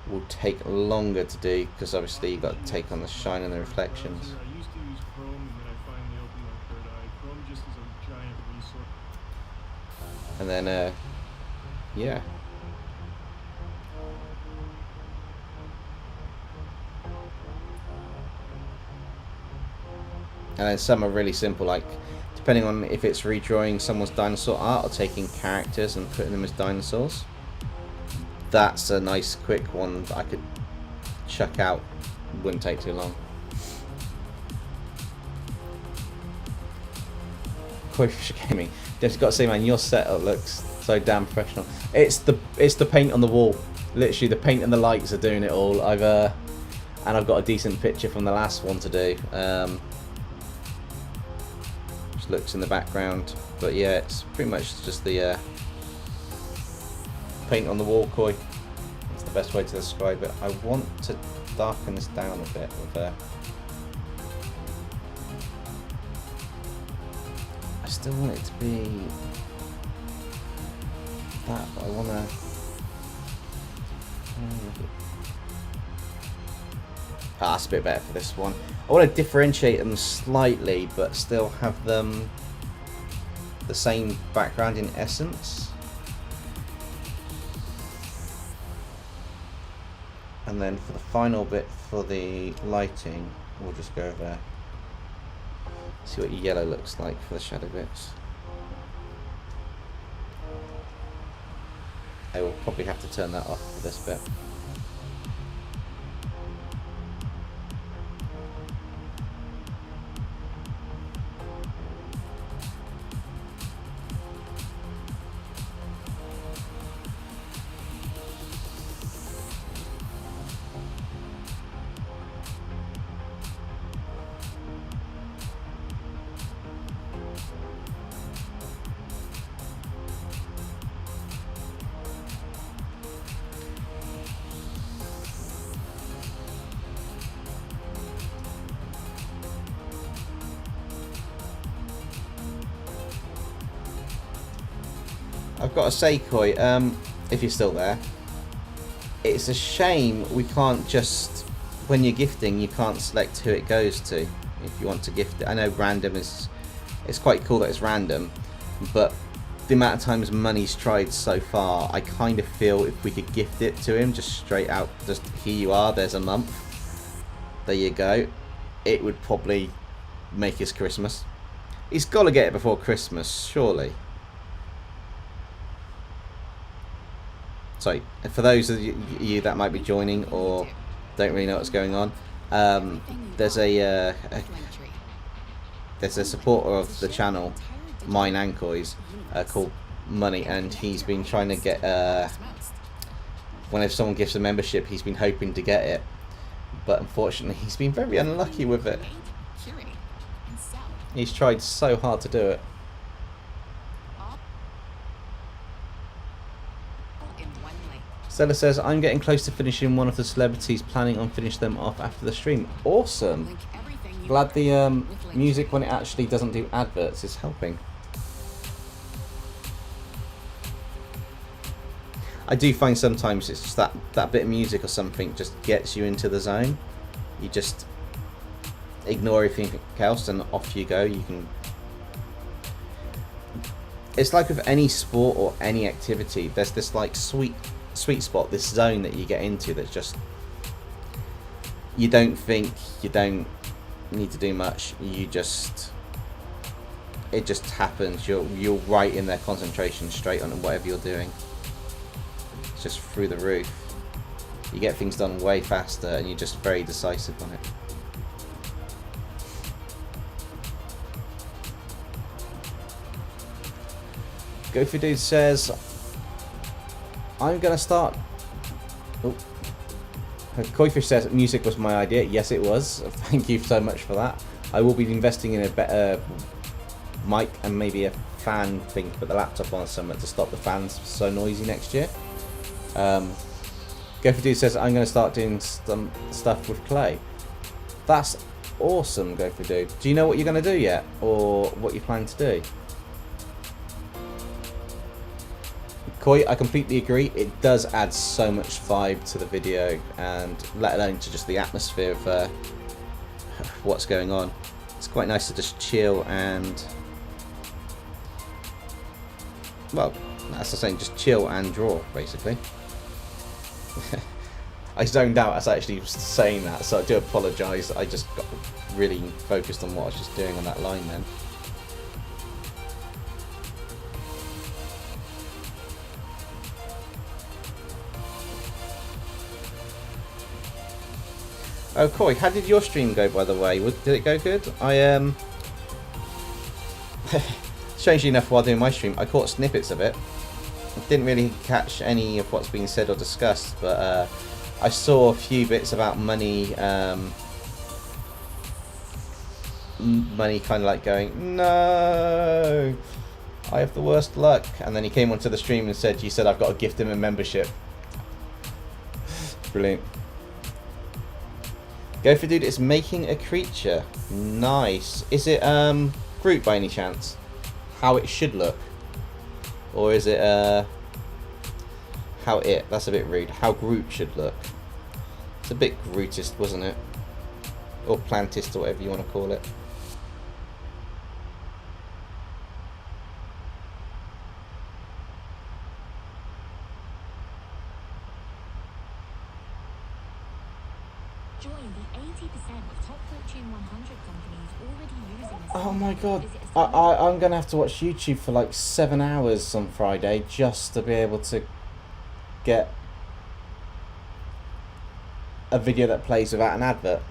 will take longer to do, because obviously you've got to take on the shine and the reflections. I used to use Chrome, and then I finally opened up Third Eye. Chrome just is a giant resource. And then, yeah. And then some are really simple, like depending on if it's redrawing someone's dinosaur art or taking characters and putting them as dinosaurs. That's a nice quick one that I could chuck out. Wouldn't take too long. Koi Fisher Gaming. Just got to say, man, your setup looks so damn professional. It's the paint on the wall. Literally, the paint and the lights are doing it all. I've got a decent picture from the last one to do. Which looks in the background, but yeah, it's pretty much just the paint on the wall, Koi. It's the best way to describe it. I want to darken this down a bit with I still want it to be that, but I want to that's a bit better for this one. I want to differentiate them slightly, but still have them the same background in essence. And then for the final bit for the lighting, we'll just go over, see what yellow looks like for the shadow bits. I will probably have to turn that off for this bit. I've got to say, Koi, if you're still there, it's a shame we can't just, when you're gifting, you can't select who it goes to if you want to gift it. I know random is, it's quite cool that it's random, but the amount of times money's tried so far, I kind of feel if we could gift it to him just straight out, just here you are, there's a month, there you go, it would probably make his Christmas. He's got to get it before Christmas, surely. So, for those of you that might be joining or don't really know what's going on, there's a supporter of the channel, mine and Koi's, called Money, and he's been trying to get, whenever someone gives a membership, he's been hoping to get it, but unfortunately he's been very unlucky with it. He's tried so hard to do it. Stella says, I'm getting close to finishing one of the celebrities, planning on finishing them off after the stream. Awesome. Glad the music, when it actually doesn't do adverts, is helping. I do find sometimes it's just that bit of music or something just gets you into the zone. You just ignore everything else and off you go. You can. It's like with any sport or any activity, there's this like sweet spot, this zone that you get into that's just, you don't think, you don't need to do much, you just, it just happens. You're right in there, concentration straight on whatever you're doing. It's just through the roof. You get things done way faster and you're just very decisive on it. Go for Dude says, I'm gonna start. Oh. Koifish says music was my idea. Yes, it was. Thank you so much for that. I will be investing in a better mic and maybe a fan thing to put the laptop on somewhere to stop the fans so noisy next year. Go for Dude says I'm gonna start doing some stuff with clay. That's awesome, Go for Dude. Do you know what you're gonna do yet, or what you plan to do? Koi, I completely agree. It does add so much vibe to the video, and let alone to just the atmosphere of what's going on. It's quite nice to just chill and, well, as I was saying, just chill and draw, basically. I zoned out as I actually was saying that, so I do apologise. I just got really focused on what I was just doing on that line then. Oh, Koi, how did your stream go, by the way? Did it go good? Strangely enough, while doing my stream, I caught snippets of it. I didn't really catch any of what's being said or discussed, but I saw a few bits about money. Money kind of like going, no, I have the worst luck. And then he came onto the stream and said, you said I've got to gift him a membership. Brilliant. Go for Dude, it's making a creature. Nice. Is it Groot by any chance? How it should look? Or is it how it? That's a bit rude. How Groot should look. It's a bit Grootist, wasn't it? Or Plantist, or whatever you want to call it. Oh my god, I'm going to have to watch YouTube for like 7 hours on Friday just to be able to get a video that plays without an advert.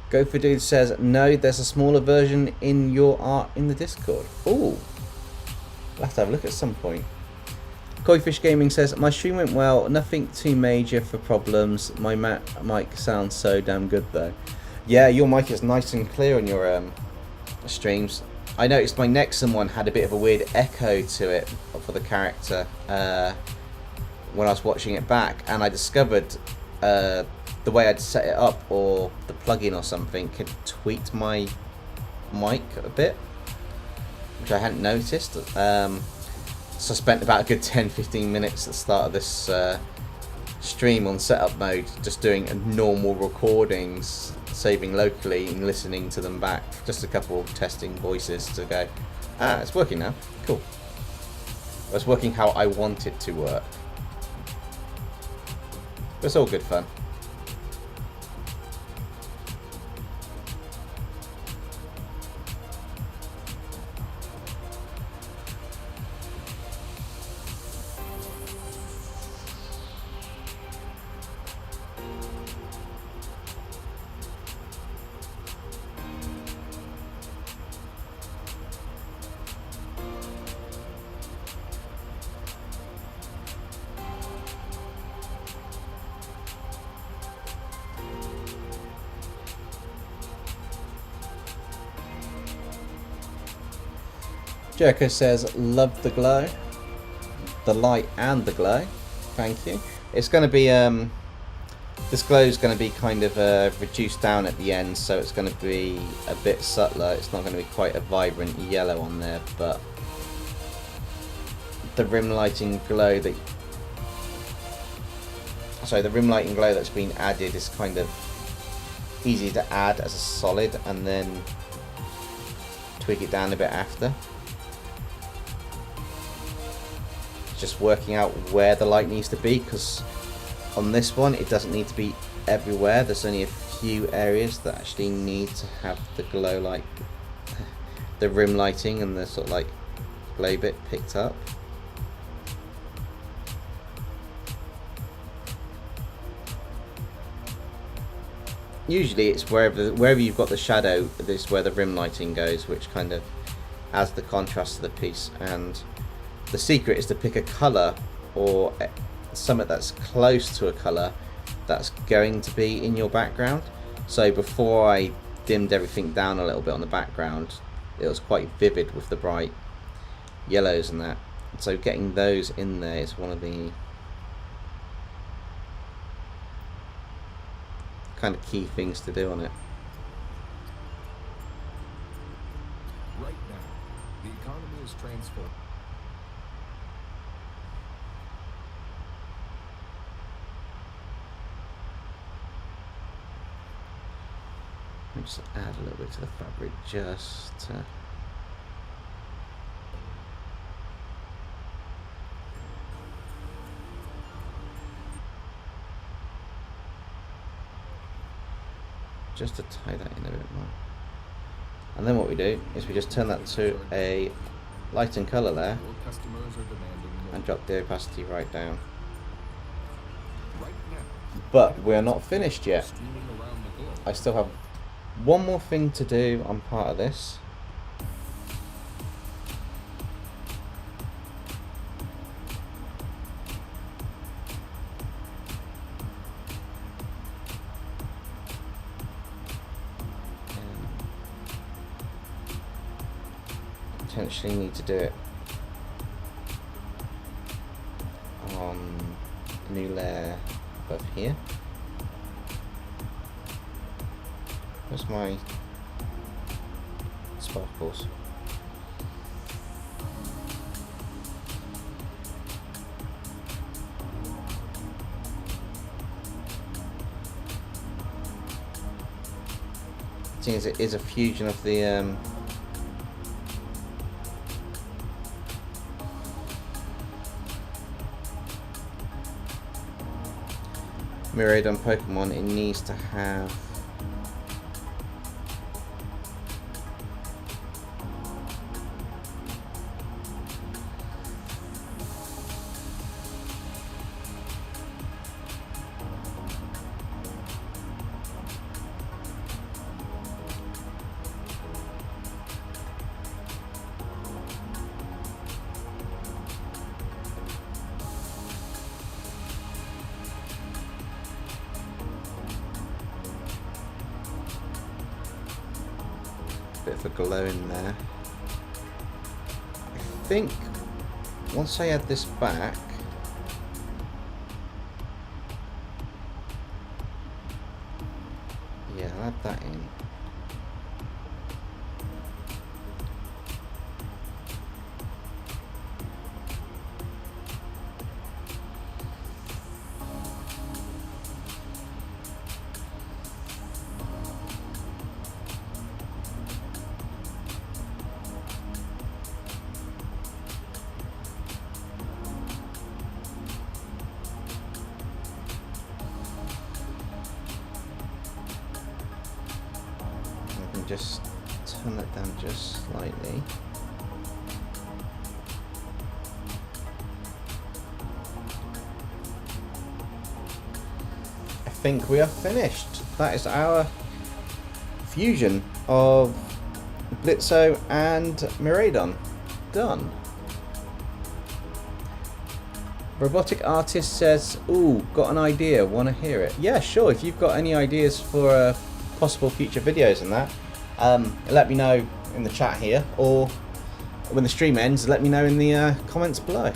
Go for Dude says, no, there's a smaller version in your art in the Discord. Ooh. We'll have to have a look at some point. Koifish Gaming says, my stream went well, nothing too major for problems. My mic sounds so damn good though. Yeah, your mic is nice and clear on your streams. I noticed my Nexon one had a bit of a weird echo to it for the character when I was watching it back, and I discovered the way I'd set it up, or the plugin or something, could tweak my mic a bit, which I hadn't noticed. So I spent about a good 10-15 minutes at the start of this stream on setup mode, just doing normal recordings, saving locally and listening to them back. Just a couple of testing voices to go, it's working now, cool. It's working how I want it to work. But it's all good fun. Jericho says, love the glow. The light and the glow. Thank you. It's going to be, this glow is going to be kind of reduced down at the end, so it's going to be a bit subtler. It's not going to be quite a vibrant yellow on there, but the rim lighting glow that... Sorry, the rim lighting glow that's been added is kind of easy to add as a solid, and then tweak it down a bit after. Just working out where the light needs to be, because on this one it doesn't need to be everywhere. There's only a few areas that actually need to have the glow light, the rim lighting and the sort of like glow bit picked up. Usually it's wherever you've got the shadow, this is where the rim lighting goes, which kind of adds the contrast to the piece. And the secret is to pick a colour, or something that's close to a colour that's going to be in your background. So before I dimmed everything down a little bit on the background, it was quite vivid with the bright yellows and that. So getting those in there is one of the kind of key things to do on it. Right now, the economy is transformed. Let me just add a little bit to the fabric, just to... just to tie that in a bit more. And then what we do is we just turn that to a light and colour there, and drop the opacity right down. But we're not finished yet. I still have one more thing to do on part of this. Potentially need to do it on a new layer above here. Where's my sparkles? Seeing as it is a fusion of the Miraidon Pokemon, it needs to have bit of a glow in there. think once I add this back, yeah, I'll add that in. Just turn that down just slightly. I think we are finished. That is our fusion of Blitzo and Miraidon done. Robotic Artist says, ooh, got an idea, want to hear it? Yeah, sure, if you've got any ideas for possible future videos and that, let me know in the chat here, or when the stream ends, let me know in the comments below.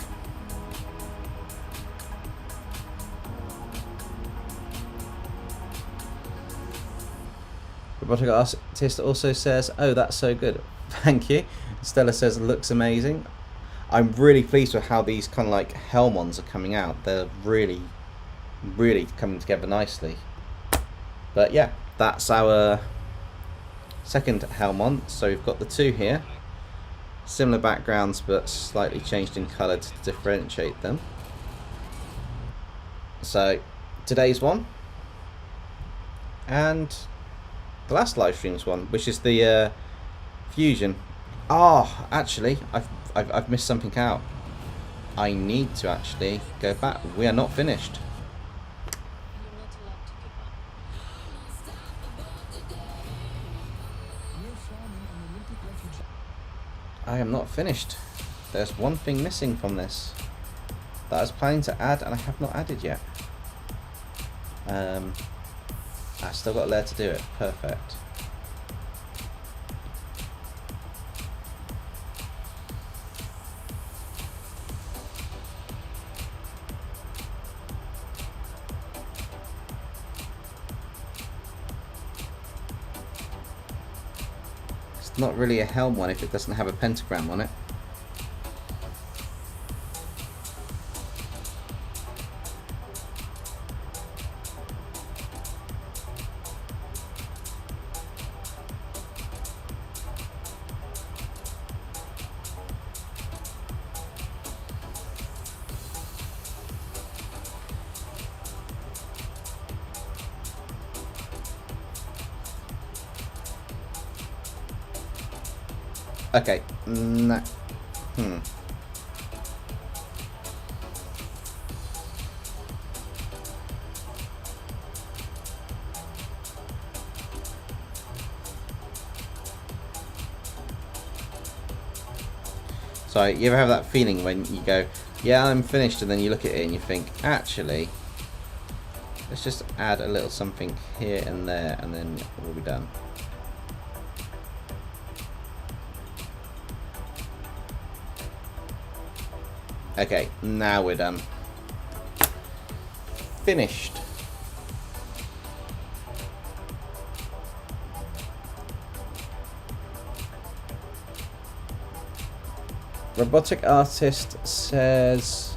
Robotic Artist also says, oh, that's so good. Thank you. Stella says, looks amazing. I'm really pleased with how these kind of like Hellmons are coming out. They're really, really coming together nicely. But yeah, that's our second Hellmon. So we've got the two here, similar backgrounds but slightly changed in colour to differentiate them. So today's one and the last live stream's one, which is the fusion. Oh, actually, I've missed something out. I need to actually go back. We are not finished. I am not finished. There's one thing missing from this that I was planning to add and I have not added yet. I still got a layer to do it. Perfect. It's not really a Hellmon if it doesn't have a pentagram on it. Okay, So you ever have that feeling when you go, yeah, I'm finished, and then you look at it and you think, actually, let's just add a little something here and there, and then we'll be done. Okay, now we're done. Finished. Robotic Artist says,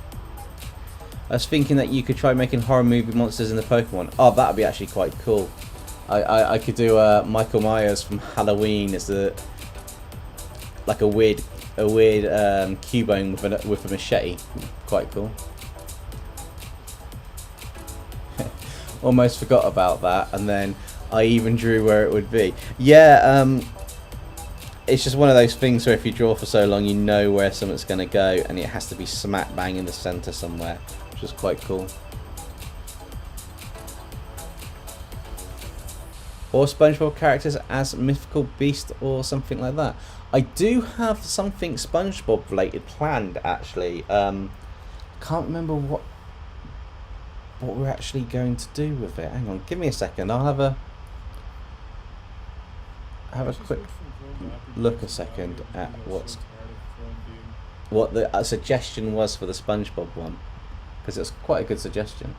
I was thinking that you could try making horror movie monsters in the Pokemon. Oh, that would be actually quite cool. I could do Michael Myers from Halloween as a weird Cubone with a machete. Quite cool. Almost forgot about that, and then I even drew where it would be. Yeah, it's just one of those things where if you draw for so long, you know where something's going to go, and it has to be smack bang in the centre somewhere, which is quite cool. Or SpongeBob characters as mythical beast or something like that. I do have something SpongeBob related planned, actually. Can't remember what we're actually going to do with it. Hang on, give me a second. I'll have a quick look a second at what's. what the suggestion was for the SpongeBob one, because it was quite a good suggestion.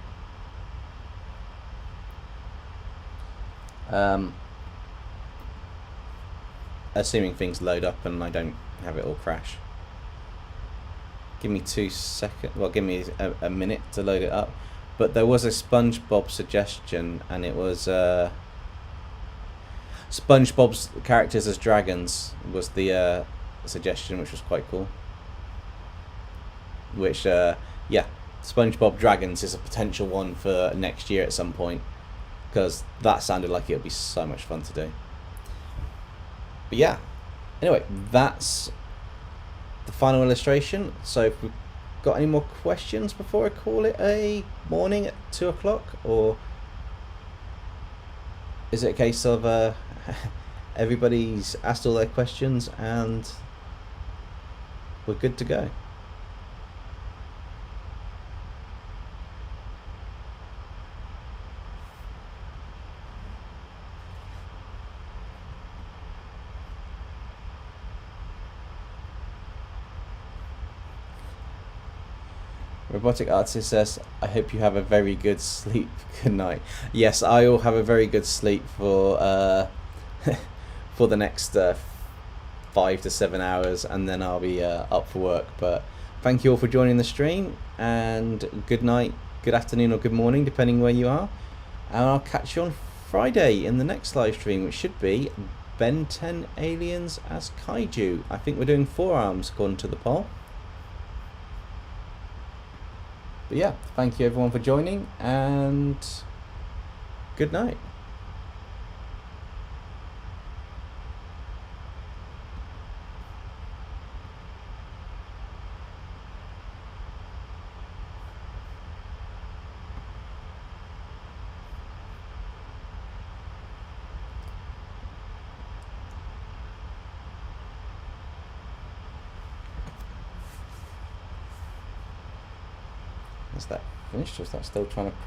Assuming things load up and I don't have it all crash. Give me 2 seconds. Well, give me a minute to load it up. But there was a SpongeBob suggestion, and it was SpongeBob's characters as dragons was the suggestion, which was quite cool. Which, yeah, SpongeBob Dragons is a potential one for next year at some point, because that sounded like it would be so much fun to do. But yeah, anyway, that's the final illustration. So if we've got any more questions before I call it a morning at 2 o'clock, or is it a case of everybody's asked all their questions and we're good to go? Robotic Artist says, I hope you have a very good sleep. Good night. Yes, I will have a very good sleep for for the next 5 to 7 hours, and then I'll be up for work. But thank you all for joining the stream, and good night, good afternoon, or good morning, depending where you are. And I'll catch you on Friday in the next live stream, which should be Ben 10 Aliens as Kaiju. I think we're doing forearms according to the poll. But yeah, thank you everyone for joining, and good night. Is that finished, or is that still trying to process?